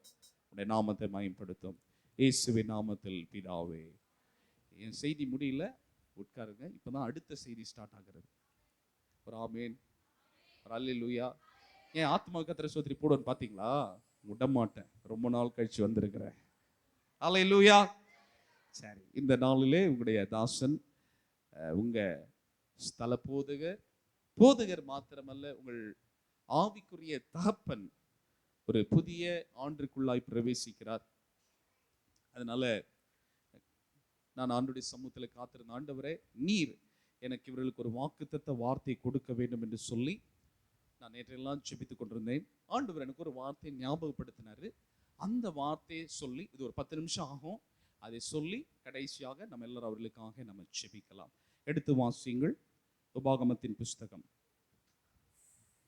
உடைய நாமத்தை மகிமைப்படுத்தும் இயேசுவின் நாமத்தில் பிதாவே. என் செய்தி முடியல, உட்காருங்க. இப்பதான் அடுத்த செய்தி ஸ்டார்ட் ஆகிறது. ஒரு ஆமேன், ஒரு அல்லேலூயா. ஏன் ஆத்மா கர்த்தரை ஸ்தோத்திரி போடுன்னு பாத்தீங்களா? விட மாட்டேன், ரொம்ப நாள் கழிச்சு வந்திருக்கிறேன். அல்லேலூயா. சரி, இந்த நாளிலே உங்களுடைய தாசன், உங்க ஸ்தல போதகர் மாத்திரமல்ல, உங்கள் ஆவிக்குரிய தகப்பன் ஒரு புதிய ஆண்டுக்குள்ளாய் பிரவேசிக்கிறார். அதனால நான் ஆண்டுடைய சமூகத்தில் காத்திருந்த ஆண்டவரே, நீர் எனக்கு இவர்களுக்கு ஒரு வாக்குத்தத்த வார்த்தை கொடுக்க வேண்டும் என்று சொல்லி நான் நேற்றெல்லாம் ஜெபித்துக் கொண்டிருந்தேன். ஆண்டவர் எனக்கு ஒரு வார்த்தையை ஞாபகப்படுத்தினாரு. அந்த வார்த்தையை சொல்லி, இது ஒரு 10 நிமிஷம் ஆகும், அதை சொல்லி கடைசியாக நம்ம எல்லாரும் அவர்களுக்காக நம்ம ஜெபிக்கலாம். எடுத்து வாசியுங்கள். உபாகமத்தின் புஸ்தகம்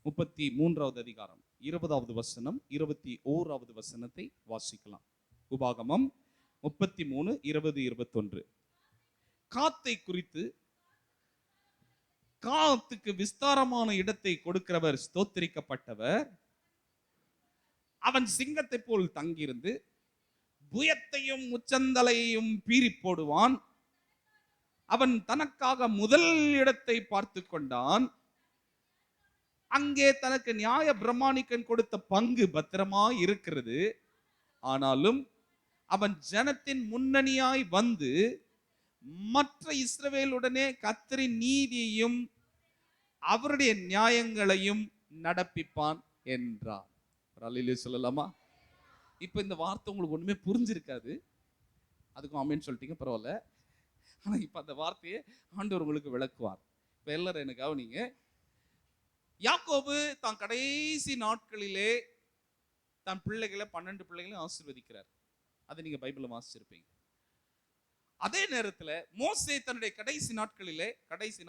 33வது அதிகாரம் 20வது வசனம் 21வது வசனத்தை வாசிக்கலாம். உபாகமம் 33, 20, 21. காத்தை குறித்து, காத்துக்கு விஸ்தாரமான இடத்தை கொடுக்கிறவர் ஸ்தோத்திரிக்கப்பட்டவர். அவன் சிங்கத்தை போல் தங்கியிருந்து புயத்தையும் உச்சந்தலையையும் பீறி போடுவான். அவன் தனக்காக முதல் இடத்தை பார்த்து கொண்டான். அங்கே தனக்கு நியாய பிரமாணிக்கன் கொடுத்த பங்கு பத்திரமா இருக்கிறது. ஆனாலும் அவன் ஜனத்தின் முன்னணியாய் வந்து மற்ற இஸ்ரவேலுடனே கர்த்தரின் நீதியையும் அவருடைய நியாயங்களையும் நடப்பிப்பான் என்றார். சொல்லலாமா? இப்ப இந்த வார்த்தை உங்களுக்கு ஒண்ணுமே புரிஞ்சிருக்காது, அதுக்கும் ஆமேன்னு சொல்லிட்டீங்க, பரவாயில்ல. ஆனா இப்ப அந்த வார்த்தையை ஆண்டவர் உங்களுக்கு விளக்குவார். இப்ப எல்லாரும் எனக்கு கவனிங்க. யாக்கோபு தான் கடைசி நாட்களிலே தன் பிள்ளைகளை 12 பிள்ளைகளையும் ஆசீர்வதிக்கிறார். அதை நீங்க பைபிள்ல வாசிச்சிருப்பீங்க. அதே நேரத்துல மோசே தன்னுடைய கடைசி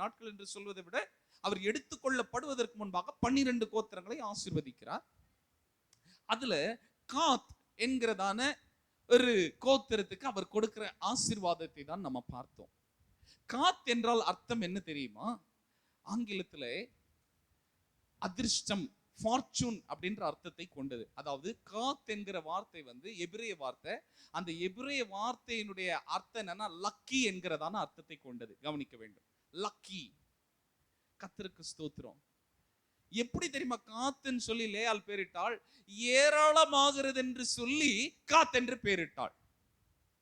நாட்கள் என்று சொல்வதை விட அவர் எடுத்துக்கொள்ளப்படுவதற்கு முன்பாக 12 கோத்திரங்களை ஆசீர்வதிக்கிறார். அதுல காத் என்கிறதான ஒரு கோத்திரத்துக்கு அவர் கொடுக்கிற ஆசீர்வாதத்தை தான் நம்ம பார்த்தோம். காத் என்றால் அர்த்தம் என்ன தெரியுமா? ஆங்கிலத்துல அதிர்ஷ்டம், ஃபார்ச்சூன் அப்படின்ற அர்த்தத்தை கொண்டது. அதாவது காத் என்கிற வார்த்தை எபிரேய வார்த்தை. அந்த எபிரேய வார்த்தையினுடைய அர்த்தம் என்னன்னா லக்கி என்கிறதான அர்த்தத்தை கொண்டது. கவனிக்க வேண்டும். லக்கி. கர்த்தருக்கு ஸ்தோத்திரம். எப்படி தெரியுமா காத்துன்னு சொல்லி லேயால் பேரிட்டாள்? ஏராளமாகிறது என்று சொல்லி காத்தென்று பேரிட்டாள்.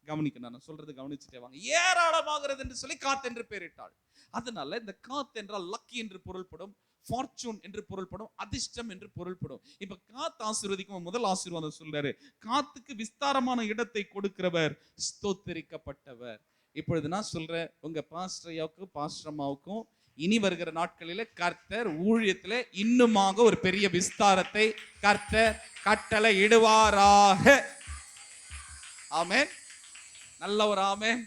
கவனிக்க, நான் சொல்றது கவனிச்சுட்டே வாங்க. ஏராளமாகிறது என்று சொல்லி காத்தென்று பேரிட்டாள். அதனால இந்த காத்து என்றால் லக்கி என்று பொருள்படும், ஃபார்ச்சூன் என்று பொருள்படும், அதிர்ஷ்டம் என்று பொருள்படும். இப்ப காத்து ஆசீர்வதிக்கும் முதல் ஆசீர்வாதம் சொல்றாரு, காத்துக்கு விஸ்தாரமான இடத்தை கொடுக்கிறவர் ஸ்தோத்திரிக்கப்பட்டவர். இப்பொழுது நான் சொல்றேன், உங்க பாஸ்டரையாவுக்கும் பாஸ்டரம்மாவுக்கும் இனி வருகிற நாட்களில கர்த்தர் ஊழியத்துல இன்னுமாக ஒரு பெரிய விஸ்தாரத்தை கர்த்தர் கட்டளை இடுவாராக. ஆமென். நல்ல ஒரு ஆமென்.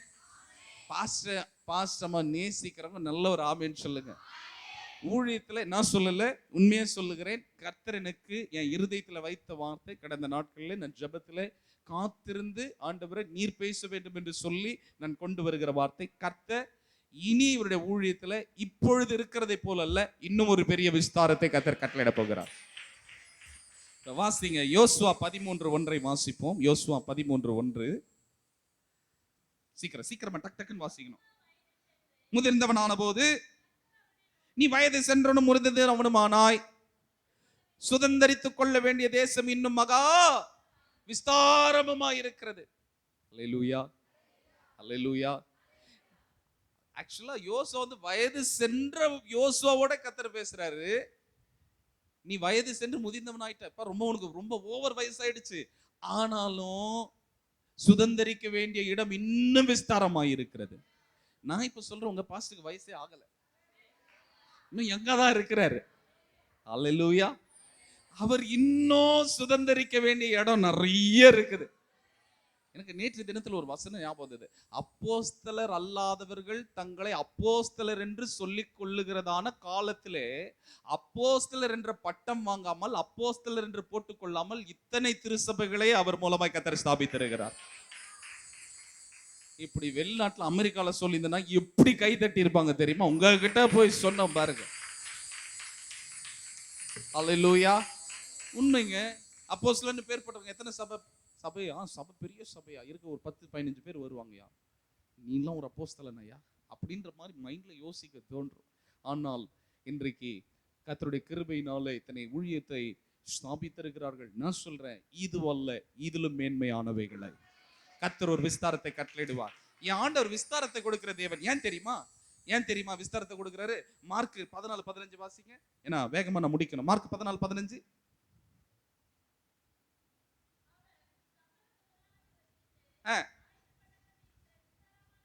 பாஸ்டரம்மா நேசிக்கிறவங்க நல்ல ஒரு ஆமென் சொல்லுங்க. ஊழியத்துல நான் சொல்லல, உண்மையா சொல்லுகிறேன். கர்த்தர் எனக்கு என் இருதயத்துல வைத்த வார்த்தை, கடந்த நாட்களில் நான் ஜெபத்துல காத்திருந்து ஆண்டவரே நீர் பேச வேண்டும் என்று சொல்லி நான் கொண்டு வருகிற வார்த்தை, கர்த்தர் இனி இவருடைய ஊழியத்துல இப்பொழுது இருக்கிறதை போல அல்ல, இன்னும் ஒரு பெரிய விஸ்தாரத்தை கர்த்தர் கட்டளையிட போகிறார். வாசிங்க, யோசுவா 13:1 வாசிப்போம். யோசுவா 13:1. சீக்கிரமா டக்குன்னு வாசிக்கணும். முதிர்ந்தவனான போது நீ வயது சென்றவனும் முதிர்ந்தவனுமானாய், சுதந்தரித்துக் கொள்ள வேண்டிய தேசம் இன்னும் மகா விஸ்தாரமுமாய் இருக்கிறது. அல்லேலூயா, அல்லேலூயா. ஆக்சுவலா யோசுவா வயது சென்ற யோசுவாவோட கர்த்தர் பேசுறாரு. நீ வயது சென்று முதிர்ந்தவனாயிட்ட, ரொம்ப உனக்கு ரொம்ப ஓவர் வயசாயிடுச்சு, ஆனாலும் சுதந்தரிக்க வேண்டிய இடம் இன்னும் விஸ்தாரமாய் இருக்கிறது. நான் இப்ப சொல்றேன், உங்க பாஸ்டருக்கு வயசே ஆகல, இன்னும் எங்கதான் இருக்கிறாரு. அல்லேலூயா. அவர் இன்னும் சுதந்தரிக்க வேண்டிய இடம் நிறைய இருக்குது. எனக்கு நேற்று தினத்தில் ஒரு வசனம் ஞாபகம் வந்தது. அப்போஸ்தலர் அல்லாதவர்கள் தங்களை அப்போஸ்தலர் என்று சொல்லிக் கொள்ளுகிறதான காலத்திலே அப்போஸ்தலர் என்ற பட்டம் வாங்காமல் அப்போஸ்தலர் என்று போட்டுக் கொள்ளாமல் இத்தனை திருச்சபைகளை அவர் மூலமாய் கர்த்தர் ஸ்தாபித்திருக்கிறார். இப்படி வெளிநாட்டுல அமெரிக்கால சொல்லியிருந்தா எப்படி கை தட்டி இருப்பாங்க தெரியுமா? உங்ககிட்ட போய் சொன்னோம் பாருங்க. அல்லேலூயா. உண்மைங்க. அப்போஸ்தலர்னு பேர் போட்டவங்க எத்தனை சபையா? சபை பெரிய சபையா இருக்க, ஒரு 10-15 பேர் வருவாங்கயா. நீலாம் ஒரு அப்போஸ்தலனையா அப்படின்ற மாதிரி மைண்ட்ல யோசிக்க தோன்றும். ஆனால் இன்றைக்கு கர்த்தருடைய கிருபையினாலே இத்தனை ஊழியத்தை ஸ்தாபித்திருக்கிறார்கள். நான் சொல்றேன், இது அல்ல, இதிலும் மேன்மையானவைகளை கர்த்தர் ஒரு விஸ்தாரத்தை கட்டளையிடுவார். என் ஆண்டவர் விஸ்தாரத்தை கொடுக்கிற தேவன். ஏன் தெரியுமா விஸ்தாரத்தை கொடுக்கிறாரு? மார்க் 14:15 வாசிங்க. ஏன்னா வேகமா நான் முடிக்கணும். மார்க் 14:15.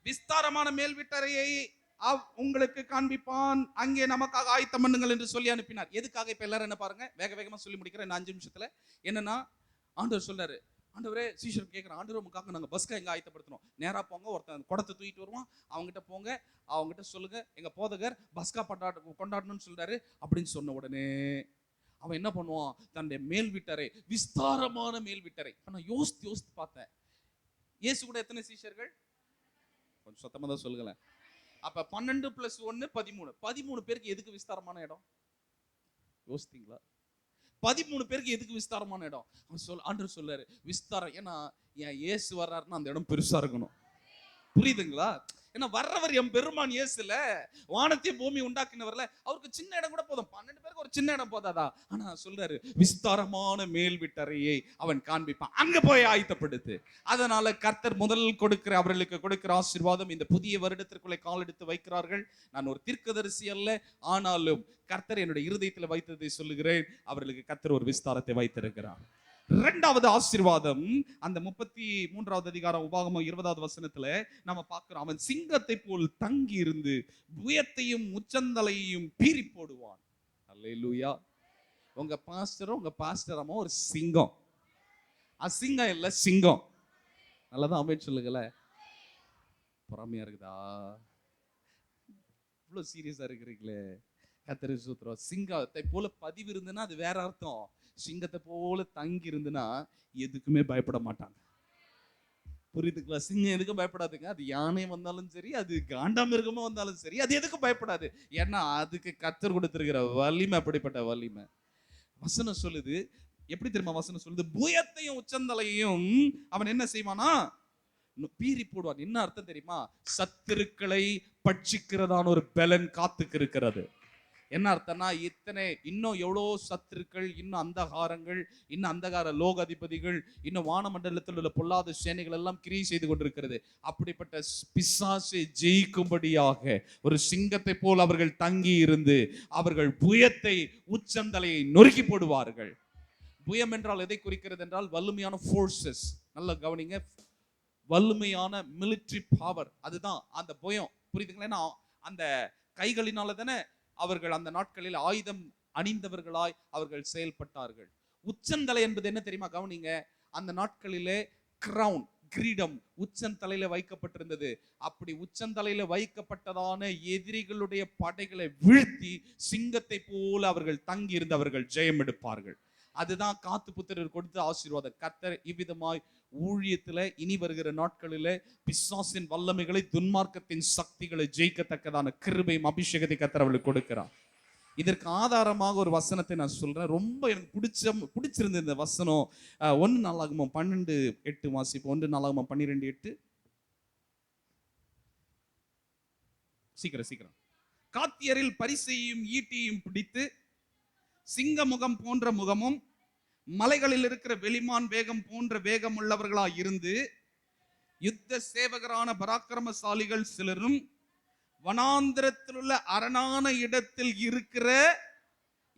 விஸ்தாரமான மேல் வீட்டறையை உங்களுக்கு காண்பிப்பான், அங்கே நமக்காக ஆயத்தம் பண்ணுங்கள் என்று சொல்லி அனுப்பினார். எதுக்காக? இப்ப எல்லாரும் என்ன பாருங்க, வேகமா சொல்லி முடிக்கிறேன் 5 நிமிஷத்துல. என்னன்னா, ஆண்டவர் சொல்றாரு, ஆண்டவரே சீஷர் கேட்குறேன், ஆண்டவர் உங்களுக்காக நாங்கள் பஸ்க்கு எங்க ஆயத்தப்படுத்தணும். நேராக போங்க, ஒருத்தன் குடத்தை தூக்கிட்டு வருவான், அவங்ககிட்ட போங்க, அவங்ககிட்ட சொல்லுங்க எங்க போதகர் பஸ்கா கொண்டாடணும்னு சொல்றாரு அப்படின்னு சொன்ன உடனே அவன் என்ன பண்ணுவான்? தன்னுடைய மேல் வீட்டறை, விஸ்தாரமான மேல் வீட்டறை. நான் யோசித்து பார்த்தேன், இயேசு கூட எத்தனை சீஷர்கள்? கொஞ்சம் சத்தமா தான் சொல்லுங்களேன். அப்ப 12 + 1 13 பேருக்கு எதுக்கு விஸ்தாரமான இடம்? யோசித்தீங்களா? 13 பேருக்கு எதுக்கு விஸ்தாரமான இடம்? ஆண்டவர் சொல்றாரு விஸ்தாரம். ஏன்னா என் இயேசு வர்றாருன்னா அந்த இடம் பெருசா இருக்கணும். புரியுதுங்களா? ஏன்னா வர்றவர் என் பெருமான் இயேசுல, வானத்தையும் பூமி உண்டாக்கினவர்ல, அவருக்கு சின்ன இடம் கூட போதும். 12 பேருக்கு ஒரு சின்ன இடம் போதாதா? ஆனா சொல்றாரு விஸ்தாரமான மேல் வீட்டறையை அவன் காண்பிப்பான், அங்க போய் ஆயத்தப்படுத்து. அதனால கர்த்தர் அவர்களுக்கு கொடுக்கிற ஆசீர்வாதம், இந்த புதிய வருடத்திற்குள்ளே கால் எடுத்து வைக்கிறார்கள். நான் ஒரு தீர்க்கதரிசி அல்ல, ஆனாலும் கர்த்தர் என்னுடைய இருதயத்தில் வைத்ததை சொல்லுகிறேன். அவர்களுக்கு கர்த்தர் ஒரு விஸ்தாரத்தை வைத்திருக்கிறார். இரண்டாவது ஆசீர்வாதம், அந்த 33வது அதிகாரம் உபாகமம் 20வது வசனத்துல நாம பார்க்கிறோம். அவன் சிங்கத்தை போல் தங்கி இருந்து புயத்தையும் உச்சந்தலையையும் பீறி போடுவான். அல்லேலூயா. உங்க பாஸ்டரமா ஒரு சிங்கம். அசிங்கம் இல்ல, சிங்கம். நல்லதான் ஆமென் சொல்லுங்களே. பொறாமையா இருக்குதா? இவ்வளவு சீரியஸா இருக்கிறீங்களே. கர்த்தருக்கு ஸ்தோத்திரம். சிங்கத்தை போல பதிவு இருந்துன்னா அது வேற அர்த்தம். சிங்கத்தை போல தங்கி இருந்துன்னா எதுக்குமே பயப்பட மாட்டாங்க. புரியுதுங்களா? சிங்கம் எதுக்கும் பயப்படாதுங்க. அது யானை வந்தாலும் சரி, அது காண்டாமிருகமா வந்தாலும் சரி, அது எதுக்கும் பயப்படாது. ஏன்னா அதுக்கு கர்த்தர் கொடுத்திருக்கிற வலிமை அப்படிப்பட்ட வலிமை. வசனம் சொல்லுது, எப்படி தெரியுமா வசனம் சொல்லுது? புயத்தையும் உச்சந்தலையையும் அவன் என்ன செய்வானா? பீறி போடுவான். என்ன அர்த்தம் தெரியுமா? சத்துருக்களை பட்சிக்கிறதான ஒரு பலன் காத்துக்கு இருக்கிறது. என்ன அர்த்தம்னா இன்னும் எவ்வளோ சத்துருக்கள், இன்னும் அந்தகாரங்கள், இன்னும் அந்தகார லோக அதிபதிகள், இன்னும் வானமண்டலத்தில் உள்ள பொல்லாத சேனைகள் எல்லாம் கிரியை செய்து கொண்டிருக்கிறது. அப்படிப்பட்ட பிசாசை ஜெயிக்கும்படியாக ஒரு சிங்கத்தை போல் அவர்கள் தங்கி இருந்து அவர்கள் புயத்தை, உச்சந்தலையை நொறுக்கி போடுவார்கள். புயம் என்றால் எதை குறிக்கிறது என்றால் வலிமையான ஃபோர்ஸஸ். நல்லா கவனிங்க, வலிமையான மிலிட்டரி பவர், அதுதான் அந்த புயம். புரியுதுங்களா? அந்த கைகளினால தானே அவர்கள் அந்த நாட்களில் ஆயுதம் அணிந்தவர்களாய் அவர்கள் செயல்பட்டார்கள். உச்சந்தலை என்பது என்ன தெரியுமா? கவனிங்க, அந்த நாட்களிலே கிரவுன், கிரீடம் உச்சந்தலையில வைக்கப்பட்டிருந்தது. அப்படி உச்சந்தலையில வைக்கப்பட்டதான எதிரிகளுடைய படைகளை வீழ்த்தி சிங்கத்தை போல அவர்கள் தங்கி இருந்து அவர்கள் ஜெயம் எடுப்பார்கள். அதுதான் காத்து புத்திரர் கொடுத்த ஆசீர்வாதம். கர்த்தர் இவ்விதமாய் ஊழியத்துல இனி வருகிற நாட்களில பிசாசின் வல்லமைகளை, துன்மார்க்கத்தின் சக்திகளை ஜெயிக்கத்தக்கதான கிருபையும் அபிஷேகத்தை கர்த்தர் அவர்களுக்கு கொடுக்கிறார். இதற்கு ஆதாரமாக ஒரு வசனத்தை நான் சொல்றேன். ரொம்ப எனக்கு பிடிச்சிருந்த இந்த வசனம் 1 நாளாகமம் 12:8 வாசிப்போம். 1 நாளாகமம் 12:8. சீக்கிரம். காத்தியரில் பரிசையும் ஈட்டியும் பிடித்து சிங்க முகம் போன்ற முகமும் மலைகளில் இருக்கிற வெளிமான் வேகம் போன்ற வேகம் உள்ளவர்களாய் இருந்து யுத்த சேவகரான பராக்கிரமசாலிகள் சிலரும் வனாந்திரத்தில் உள்ள அரணான இடத்தில் இருக்கிற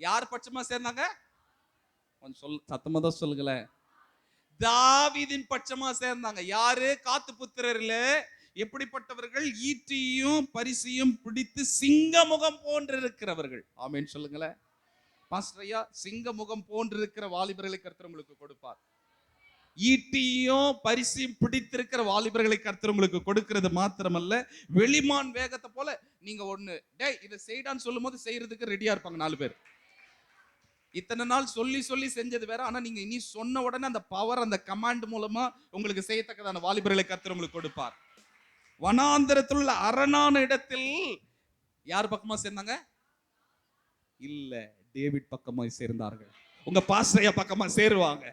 யார் பட்சமா சேர்ந்தாங்க? சத்தமா தான் சொல்லுங்கள. தாவீதின் பட்சமா சேர்ந்தாங்க. யாரு? காத்து புத்திரர்ல எப்படிப்பட்டவர்கள்? ஈட்டியும் பரிசையும் பிடித்து சிங்க முகம் போன்று இருக்கிறவர்கள். ஆமேன் சொல்லுங்களேன். பாஸ்டர் ஐயா, சிங்க முகம் போன்றிருக்கிற வாலிபர்களை கர்த்தர் உங்களுக்கு கொடுப்பார். ஈட்டியும் பரிசையும் பிடித்திருக்கிற வாலிபர்களை கர்த்தர் உங்களுக்கு கொடுக்கிறது மாத்திரமல்ல, வெளிமான் வேகத்தை போல நீங்க ஒண்ணு இதை செய்டான்னு சொல்லும் போது செய்யறதுக்கு ரெடியா இருப்பாங்க 4 பேர். இத்தனை நாள் சொல்லி செஞ்சது வேற, ஆனா நீங்க இனி சொன்ன உடனே அந்த பவர், அந்த கமாண்ட் மூலமா உங்களுக்கு செய்யத்தக்கதான வாலிபர்களை கர்த்தர் உங்களுக்கு கொடுப்பார். வனாந்திரத்தில் உள்ள அரணான இடத்தில் யார் பக்கமா சேர்ந்தாங்க? இல்ல, டேவிட் பக்கமாய் சேர்ந்தார்கள். உங்க பாஸ்டர் பக்கமா சேருவாங்க.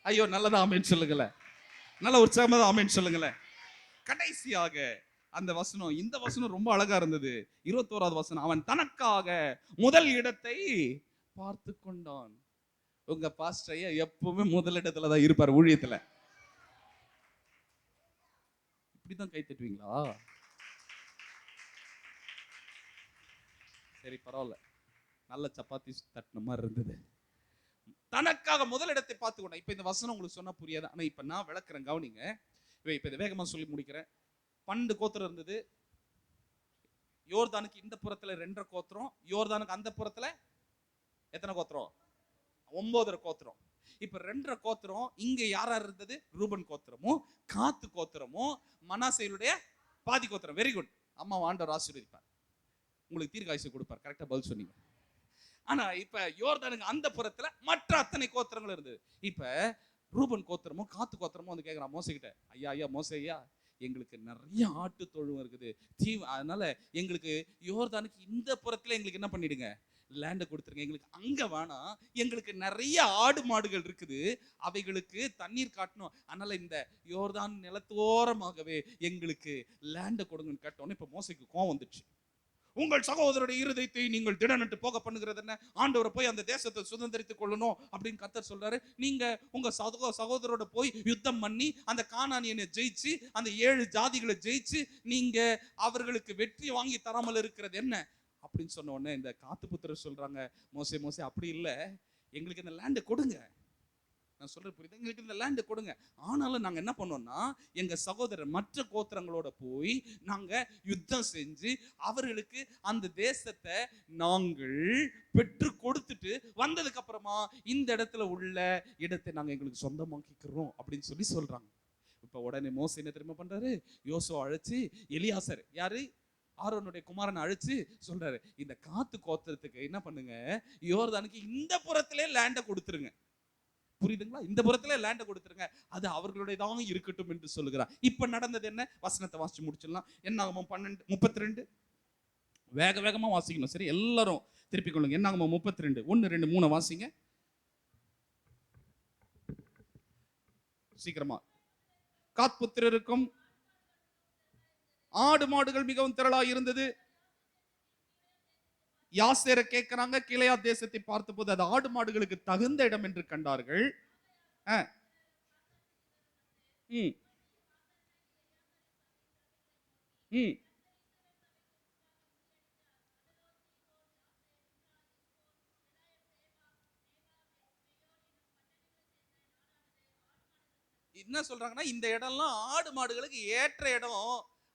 ஐயோ, நல்லதா ஆமென் சொல்லுங்களேன். நல்ல உற்சாகமா ஆமென் சொல்லுங்களேன். கடைசியாக அந்த வசனம், இந்த வசனம் ரொம்ப அழகா இருந்தது. 21வது வசனம், அவன் தனக்காக முதல் இடத்தை பார்த்து கொண்டான். உங்க பாஸ்டர் எப்பவுமே முதலிடத்துல தான் இருப்பார் ஊழியத்துல. இப்படிதான் கை தட்டுவீங்களா? சரி, பரவாயில்ல, நல்ல சப்பாத்தி தட்டின மாதிரி இருந்தது. தனக்காக முதலிடத்தை பார்த்து கொண்டேன். இப்ப இந்த வசனம் உங்களுக்கு சொன்னா புரியாது, ஆனா இப்ப நான் விளக்குறேன், கவனிங்க. இப்ப இதை வேகமா சொல்லி முடிக்கிறேன். 12 கோத்திரம் இருந்தது. யோர்தானுக்கு இந்த புறத்துல 2 கோத்திரம், யோர்தானுக்கு அந்த புறத்துல எத்தனை கோத்திரம்? 9 கோத்திரம். இப்ப 2 கோத்திரம் இங்க யாரா இருந்தது? ரூபன் கோத்திரமும் காத்து கோத்திரமும் மனாசேயுடைய பாதி கோத்திரம். Very good. அம்மா ஆண்டவர் ஆசீர்வதிப்பார், உங்களுக்கு தீர்க்காயுசு கொடுப்பார். கரெக்டா பதில் சொன்னீங்க. ஆனா இப்ப யோர்தானுக்கு அந்த புறத்துல மற்ற அத்தனை கோத்திரங்கள் இருந்தது. இப்ப ரூபன் கோத்திரமும் காத்து கோத்திரமும் வந்து கேட்கிறான் மோசைகிட்ட, ஐயா மோசே ஐயா, எங்களுக்கு நிறைய ஆட்டு தொழுவம் இருக்குது, அதனால எங்களுக்கு யோர்தானுக்கு இந்த புறத்துல எங்களுக்கு என்ன பண்ணிடுங்க, லேண்டை கொடுத்துருங்க. எங்களுக்கு அங்க வேணாம், எங்களுக்கு நிறைய ஆடு மாடுகள் இருக்குது, அவைகளுக்கு தண்ணீர் காட்டணும், அதனால இந்த யோர்தான் நிலத்தோரமாகவே எங்களுக்கு லேண்டை கொடுங்கன்னு கேட்டோன்னு இப்ப மோசைக்கு கோவம் வந்துச்சு. உங்கள் சகோதரருடைய இருதயத்தை நீங்கள் திடனட்டு போக பண்ணுகிறது என்ன? ஆண்டவரை போய் அந்த தேசத்தை சுதந்திரித்துக் கொள்ளணும் அப்படின்னு கர்த்தர் சொல்றாரு. நீங்க உங்க சகோதரோட போய் யுத்தம் பண்ணி அந்த கானானியனை ஜெயிச்சு, அந்த 7 ஜாதிகளை ஜெயிச்சு, நீங்க அவர்களுக்கு வெற்றி வாங்கி தராமல் இருக்கிறது என்ன அப்படின்னு சொன்ன உடனே இந்த காத்து புத்திரர் சொல்றாங்க, மோசே அப்படி இல்லை, எங்களுக்கு இந்த லேண்டை கொடுங்க. நான் சொல்றது புரியுது? எங்களுக்கு இந்த லேண்டு கொடுங்க. ஆனாலும் நாங்க என்ன பண்ணோம்னா, எங்க சகோதரர் மற்ற கோத்திரங்களோட போய் நாங்க யுத்தம் செஞ்சு அவர்களுக்கு அந்த தேசத்தை நாங்கள் பெற்று கொடுத்துட்டு வந்ததுக்கு அப்புறமா இந்த இடத்துல உள்ள இடத்தை நாங்க எங்களுக்கு சொந்தமாக்கிக்கிறோம் அப்படின்னு சொல்றாங்க. இப்ப உடனே மோசே என்ன தெரியுமா பண்றாரு? யோசுவா அழைச்சு, எலியாசர் யாரு, ஆரோனுடைய குமாரன் அழைச்சு சொல்றாரு, இந்த காத்து கோத்திரத்துக்கு என்ன பண்ணுங்க, யோர்தானுக்கு இந்த புறத்திலே லேண்டை கொடுத்துருங்க. புரியுதுங்களா? இந்த புறத்துல லேண்டை கொடுத்துருங்க, அது அவர்களுடைய தான் இருக்கட்டும் என்று சொல்லுகிறார். இப்ப நடந்தது என்ன? வசனத்தை வாசிச்சு முடிச்சிடலாம். என்னாகும் 12:32. வேகமா வாசிக்கணும், சரி? எல்லாரும் திருப்பிக் கொள்ளுங்க. என்னாகும் 32 1 2 3 வாசிங்க சீக்கிரமா. காத்புத்திரருக்கும் ஆடு மாடுகள் மிகவும் திரளாய் இருந்தது. யாசேரை கேட்கிறாங்க, கீலேயா தேசத்தை பார்த்தபோது அது ஆடு மாடுகளுக்கு தகுந்த இடம் என்று கண்டார்கள். அஹ், ம், ம். என்ன சொல்றாங்கன்னா, இந்த இடம்லாம் ஆடு மாடுகளுக்கு ஏற்ற இடம்.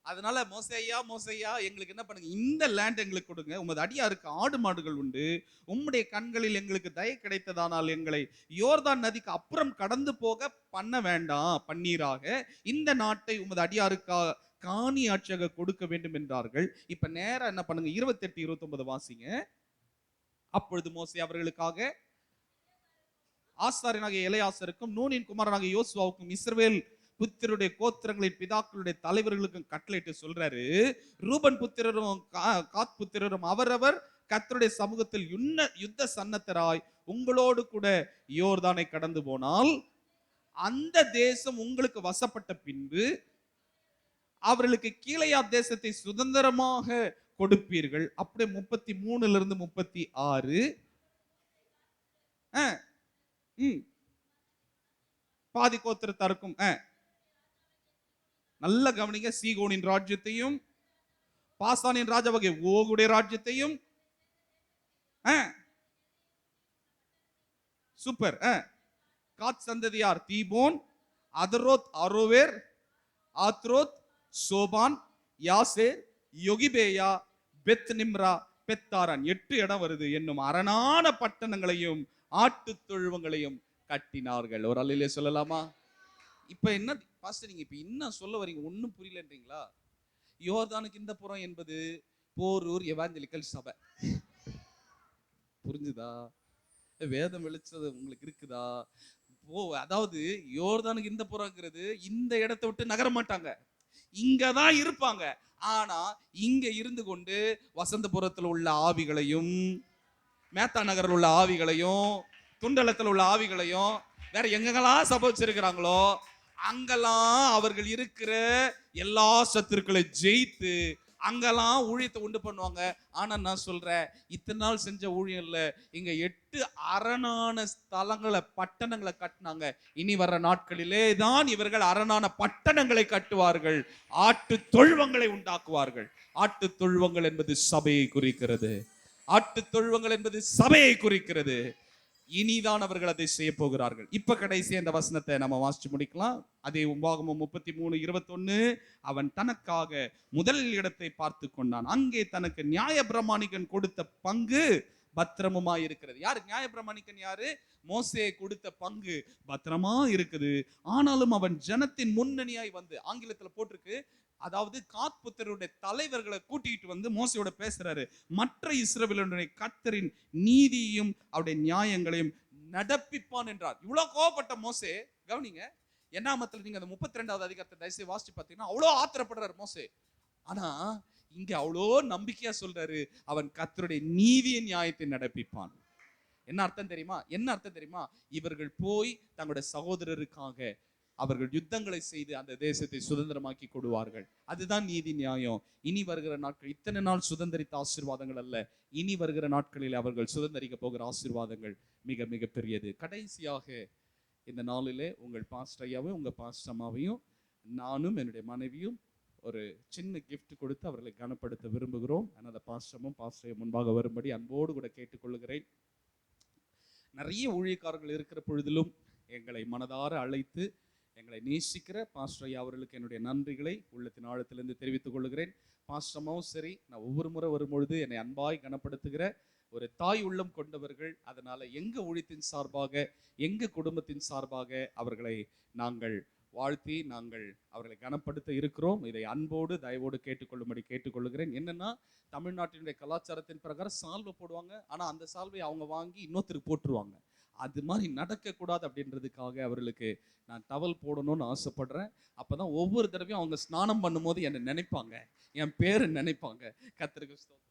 அதனால மோசேயா மோசேயா எங்களுக்கு என்ன பண்ணுங்க, இந்த லேண்ட் எங்களுக்கு கொடுங்க. உமது அடியாருக்கு ஆடு மாடுகள் உண்டு. உம்முடைய கண்களில் எங்களுக்கு தயை கிடைத்ததானால் எங்களை யோர்தான் நதிக்கு அப்புறம் கடந்து போக பண்ண வேண்டாம், பன்னீராக இந்த நாட்டை உமது அடியாருக்கா காணி ஆட்சியாக கொடுக்க வேண்டும் என்றார்கள். இப்ப நேரா என்ன பண்ணுங்க, 28 29 வாசிங்க. அப்பொழுது மோசே அவர்களுக்காக ஆசாரியனாகிய எலெயாசருக்கும் நூனின் குமாரனாகிய யோசுவாவுக்கும் இஸ்ரவேல் புத்திரருடைய கோத்திரங்களின் பிதாக்களுடைய தலைவர்களுக்கும் கட்டளையிட்டு சொல்றாரு, ரூபன் புத்திரரும் காத் புத்திரரும் அவரவர் கர்த்தருடைய சமூகத்தில் யுத்த சன்னத்தராய் உங்களோடு கூட யோர்தானை கடந்து போனால் அந்த தேசம் உங்களுக்கு வசப்பட்ட பின்பு அவர்களுக்கு கீலேயா தேசத்தை சுதந்திரமாக கொடுப்பீர்கள். அப்படியே 33 இருந்து 36. பாதி கோத்திரத்தாருக்கும் நல்ல கவனிங்க, சீகோனின் ராஜ்யத்தையும் பாசானின் ராஜாவாகிய ஓகுடைய ராஜ்யத்தையும் சூப்பர். காத் சந்ததியார் தீபோன், அதரோத், அரோவேர், ஆத்ரோத், சோபான், யாசேர், யோகிபேயா, பெத் நிம்ரா, பெத்தாரான் 8 இடம் வருது. என்னும் அரணான பட்டணங்களையும் ஆட்டு தொழுவங்களையும் கட்டினார்கள். ஒரு அல்லேலூயா சொல்லலாமா? இப்ப என்ன பாஸ்டர் நீங்க இப்ப என்ன சொல்ல வரீங்க, ஒன்னும் புரியலன்றீங்களா? யோர்தானுக்கு இந்த புறம் என்பது போரூர் எவாஞ்சலிக்கல் சபை. புரிஞ்சுதா? வேதம் வெளிச்சது உங்களுக்கு இருக்குதா? அதாவது யோர்தானுக்கு இந்த புறங்கிறது இந்த இடத்தை விட்டு நகர மாட்டாங்க, இங்கதான் இருப்பாங்க. ஆனா இங்க இருந்து கொண்டு வசந்தபுரத்தில் உள்ள ஆவிகளையும், மேத்தா நகரில் உள்ள ஆவிகளையும், துண்டலத்தில் உள்ள ஆவிகளையும், வேற எங்கெல்லாம் சபை வச்சிருக்கிறாங்களோ அங்கெல்லாம் அவர்கள் இருக்கிற எல்லா சத்துருக்களை ஜெயித்து அங்கெல்லாம் ஊழியத்தை உண்டு பண்ணுவாங்க. ஆனா நான் சொல்றேன், இத்தனை நாள் செஞ்ச ஊழியம் இல்ல, இங்க 8 அரணான ஸ்தலங்களை பட்டணங்களை கட்டினாங்க. இனி வர்ற நாட்களிலே தான் இவர்கள் அரணான பட்டணங்களை கட்டுவார்கள், ஆட்டு தொழுவங்களை உண்டாக்குவார்கள். ஆட்டு தொழுவங்கள் என்பது சபையை குறிக்கிறது. ஆட்டு தொழுவங்கள் என்பது சபையை குறிக்கிறது. இனிதான் அவர்கள் அதை செய்ய போகிறார்கள். இப்ப கடைசி அந்த வசனத்தை நம்ம வாசிச்சு முடிக்கலாம். அதே உபாகமம் 33:21. அவன் தனக்காக முதல் இடத்தை பார்த்து கொண்டான், அங்கே தனக்கு நியாய பிரமாணிகன் கொடுத்த பங்கு பத்திரமுமா இருக்கிறது. யாரு நியாய பிரமாணிக்கன்? யாரு? மோசே கொடுத்த பங்கு பத்திரமா இருக்குது. ஆனாலும் அவன் ஜனத்தின் முன்னணியாய் வந்து, ஆங்கிலத்தில் போட்டிருக்கு, அதாவது காத் புத்திரருடைய தலைவர்களை கூட்டிட்டு வந்து மோசையோட பேசுறாரு. மற்ற இஸ்ரவேலருடைய கர்த்தரின் நீதியையும் அவருடைய நியாயங்களையும் நடப்பிப்பான் என்றார். இவ்வளவு கோவப்பட்ட மோசே, கவனிங்க, என்னாமத்துல நீங்க அந்த 32வது அதிகாரத்தை தயவுசெய்து வாசிச்சு பார்த்தீங்கன்னா அவ்வளோ ஆத்திரப்படுறாரு மோசே. ஆனா இங்க அவ்வளோ நம்பிக்கையா சொல்றாரு, அவன் கர்த்தருடைய நீதியின் நியாயத்தை நடப்பிப்பான். என்ன அர்த்தம் தெரியுமா? என்ன அர்த்தம் தெரியுமா? இவர்கள் போய் தங்களுடைய சகோதரருக்காக அவர்கள் யுத்தங்களை செய்து அந்த தேசத்தை சுதந்திரமாக்கி கொடுவார்கள். அதுதான் நீதி நியாயம். இனி வருகிற நாட்கள் இத்தனை நாள் சுதந்திரித்த ஆசீர்வாதங்கள் அல்ல, இனி வருகிற நாட்களில் அவர்கள் சுதந்திரிக்க போகிற ஆசீர்வாதங்கள் மிக மிக பெரியது. கடைசியாக இந்த நாளிலே உங்கள் பாஸ்டர் ஐயாவையும் உங்கள் பாஸ்டர் அம்மாவையும் நானும் என்னுடைய மனைவியும் ஒரு சின்ன கிஃப்ட் கொடுத்து அவர்களை கனப்படுத்த விரும்புகிறோம். அந்த பாஸ்டரும் பாஸ்டரையும் முன்பாக வரும்படி அன்போடு கூட கேட்டுக்கொள்கிறேன். நிறைய ஊழியக்காரர்கள் இருக்கிற பொழுதிலும் எங்களை மனதார அழைத்து எங்களை நேசிக்கிற பாஸ்டர் ஐயா அவர்களுக்கு என்னுடைய நன்றிகளை உள்ளத்தின் ஆழத்திலிருந்து தெரிவித்துக் கொள்கிறேன். பாஸ்டமாவும் சரி, நான் ஒவ்வொரு முறை வரும்பொழுது என்னை அன்பாய் கனப்படுத்துகிற ஒரு தாய் உள்ளம் கொண்டவர்கள். அதனால எங்க ஊழியத்தின் சார்பாக, எங்க குடும்பத்தின் சார்பாக அவர்களை நாங்கள் வாழ்த்தி நாங்கள் அவர்களை கனப்படுத்த இருக்கிறோம். இதை அன்போடு தயவோடு கேட்டுக்கொள்ளும்படி கேட்டுக்கொள்கிறேன். என்னன்னா, தமிழ்நாட்டினுடைய கலாச்சாரத்தின் பிரகாரம் சால்வை போடுவாங்க, ஆனா அந்த சால்வை அவங்க வாங்கி இன்னொருத்தருக்கு போட்டுருவாங்க. அது மாதிரி நடக்கக்கூடாது அப்படின்றதுக்காக அவர்களுக்கு நான் டவல் போடணும்னு ஆசைப்படுறேன். அப்பதான் ஒவ்வொரு தடவையும் அவங்க ஸ்நானம் பண்ணும்போது என்னை நினைப்பாங்க, என் பேரை நினைப்பாங்க. கர்த்தருக்கு ஸ்தோத்திரம்.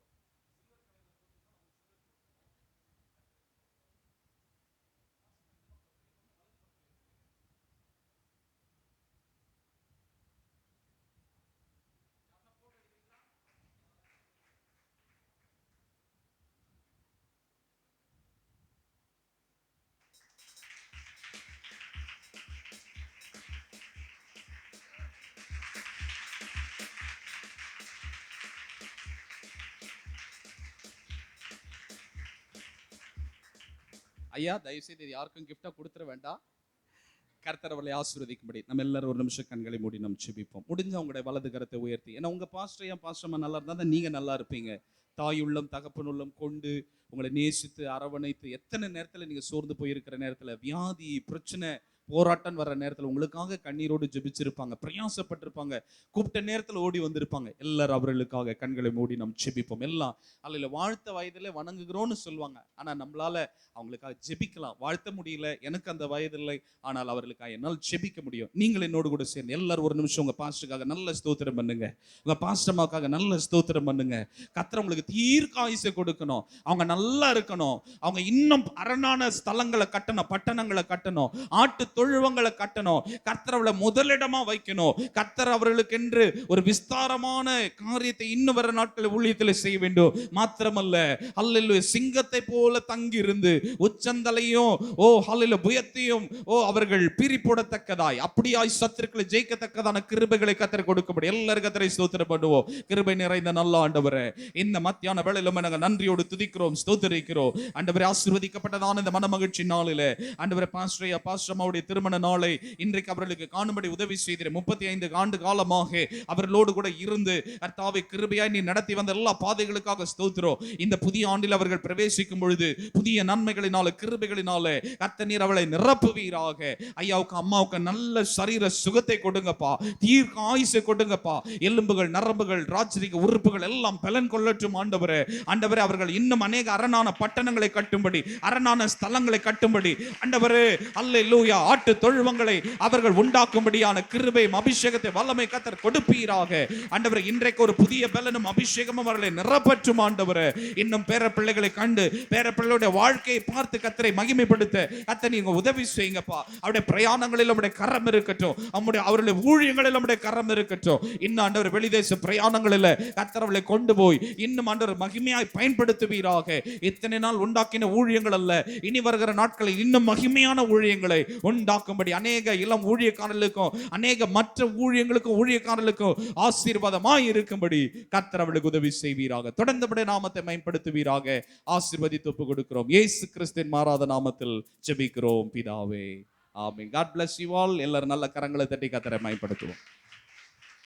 ஐயா தயவுசெய்து இது யாருக்கும் கிஃப்டா கொடுத்துட வேண்டாம். கர்த்தர் அவர்களை ஆசீர்வதிக்கும்படி நம்ம எல்லாரும் ஒரு நிமிஷம் கண்களை மூடி நம்ம செபிப்போம். முடிஞ்ச உங்களுடைய வலது கரத்தை உயர்த்தி, ஏன்னா உங்க பாஸ்டர் என் பாஸ்டர்மா நல்லா இருந்தா தான் நீங்க நல்லா இருப்பீங்க. தாய் உள்ளம் தகப்பன் உள்ளம் கொண்டு உங்களை நேசித்து அரவணைத்து, எத்தனை நேரத்துல நீங்க சோர்ந்து போயிருக்கிற நேரத்துல, வியாதி பிரச்சனை போராட்டம் வர்ற நேரத்துல உங்களுக்காக கண்ணீரோடு ஜெபிச்சிருப்பாங்க, பிரயாசப்பட்டிருப்பாங்க, கூப்பிட்ட நேரத்துல ஓடி வந்திருப்பாங்க. எல்லாரும் அவர்களுக்காக கண்களை மூடி நம்ம செபிப்போம். எல்லாம் அல்ல வாழ்த்த வயதுல வணங்குகிறோம்னு சொல்லுவாங்க, ஆனா நம்மளால அவங்களுக்காக ஜெபிக்கலாம். வாழ்த்த முடியல, எனக்கு அந்த வயது இல்லை, ஆனால் அவர்களுக்காக என்னால் ஜெபிக்க முடியும். நீங்கள் என்னோடு கூட சேர்ந்து எல்லாரும் ஒரு நிமிஷம் உங்க பாஸ்டருக்காக நல்ல ஸ்தோத்திரம் பண்ணுங்க, உங்க பாஸ்டர்மாக்காக நல்ல ஸ்தோத்திரம் பண்ணுங்க. கர்த்தர் உங்களுக்கு தீர்க்காயுசை கொடுக்கணும், அவங்க நல்லா இருக்கணும், அவங்க இன்னும் அரணான ஸ்தலங்களை கட்டணும், பட்டணங்களை கட்டணும், ஆட்டு தொழுவங்களை கட்டணும். கர்த்தர் அவளை முதலிடமா வைக்கணும். கர்த்தர் அவர்களுக்கு என்று ஒரு விஸ்தாரமான காரியத்தை இன்னும் வர நாட்களில் ஊழியத்தில் செய்ய வேண்டும். மாத்திரமல்ல, ஹல்லேலூயா, சிங்கத்தை போல தங்கி இருந்து உச்சந்தலையும் ஹல்லேலூயா புயத்தையும் அவர்கள் பீறி போடத்தக்கதாய், அப்படியாய் சத்துருக்களை ஜெயிக்கத்தக்கதான கிருபைகளை கர்த்தர் கொடுக்கும்படி எல்லாரும் கர்த்தரை ஸ்தோத்திரம் பண்ணுவோம். கிருபை நிறைந்த நல்ல ஆண்டவரே, இந்த மத்தியான வேளையில நாங்கள் நன்றியோடு துதிக்கிறோம், ஸ்தோத்திரிக்கிறோம். ஆண்டவரே, ஆசீர்வதிக்கப்பட்டதான இந்த மனமகிழ்ச்சி நாளிலே ஆண்டவரே பாஸ்டரையா பாஸ்டர்மாவுடைய திருமண நாளை இன்றைக்கு அவர்களுக்கு காணும்படி உதவி செய்தீர். 35 ஆண்டு காலமாக அவர்களோடு கூட இருந்து கர்த்தாவே கிருபையாய் நீ நடத்தி வந்த எல்லா பாதைகளுக்காக ஸ்தோத்திரம். இந்த புதிய ஆண்டில் அவர்கள் பிரவேசிக்கும் பொழுது புதிய நன்மைகளினால கிருபைகளினால கர்த்தர் நீர் அவளை நிரப்புவீராக. ஐயாவுக்கு அம்மாவுக்கு நல்ல சரீர சுகத்தை கொடுங்கப்பா, தீர்க்க ஆயுசை கொடுங்கப்பா, எலும்புகள் நரம்புகள் ராஜரீக உறுப்புகள் எல்லாம் பலன் கொள்ளட்டும் ஆண்டவரே. ஆண்டவரே, அவர்கள் இன்னும் அநேக அரணான பட்டணங்களை கட்டும்படி, அரணான ஸ்தலங்களை கட்டும்படி ஆண்டவரே, அல்லேலூயா, ஆட்டு தொழுவங்களை அவர்கள் உண்டாக்கும்படியான கிருபையும் அபிஷேகத்தை வல்லமை கர்த்தர் கொடுப்பீராக. ஆண்டவரே, இன்றைக்கு ஒரு புதிய பலனும் அபிஷேகமும் அவர்களை நிரப்பற்றும் ஆண்டவரே. இன்னும் பேர பிள்ளைகளை கண்டு பேர பிள்ளைகளுடைய வாழ்க்கையை பார்த்து கர்த்தரை மகிமைப்படுத்த கர்த்தர் நீங்க உதவி செய்யுங்கப்பா. அவருடைய பிரயாணங்களில் நம்முடைய கரம் இருக்கட்டும், அவருடைய ஊழியங்களில் நம்முடைய கரம் இருக்கட்டும். இன்னும் ஆண்டவர் வெளிதேச பிரயாணங்களில் கர்த்தர் அவர்களை கொண்டு போய் இன்னும் ஆண்டவர் மகிமையாய் பயன்படுத்துவீராக. இத்தனை நாள் உண்டாக்கின ஊழியங்கள் அல்ல, இனி வருகிற நாட்களில் இன்னும் மகிமையான ஊழியங்களை உண்டாக்கும்படி அநேக இளம் ஊழியக்காரர்களுக்கும் அநேக மற்ற ஊழியக்காரர்களுக்கும் ஆசீர்வாதமாய் இருக்கும்படி கர்த்தர் அவர்களுக்கு உதவி செய்வீராக. தொடர்ந்தபடி நாமத்தை மேம்படுத்துவீராக. ஆசீர்வதித்து ஒப்பு கொடுக்கிறோம் இயேசு கிறிஸ்துவின் மாறாத நாமத்தில் ஜெபிக்கிறோம் பிதாவே, ஆமென். God bless you all. எல்லாரும் நல்ல கரங்களை தட்டி கர்த்தரை மேம்படுத்துவோம்.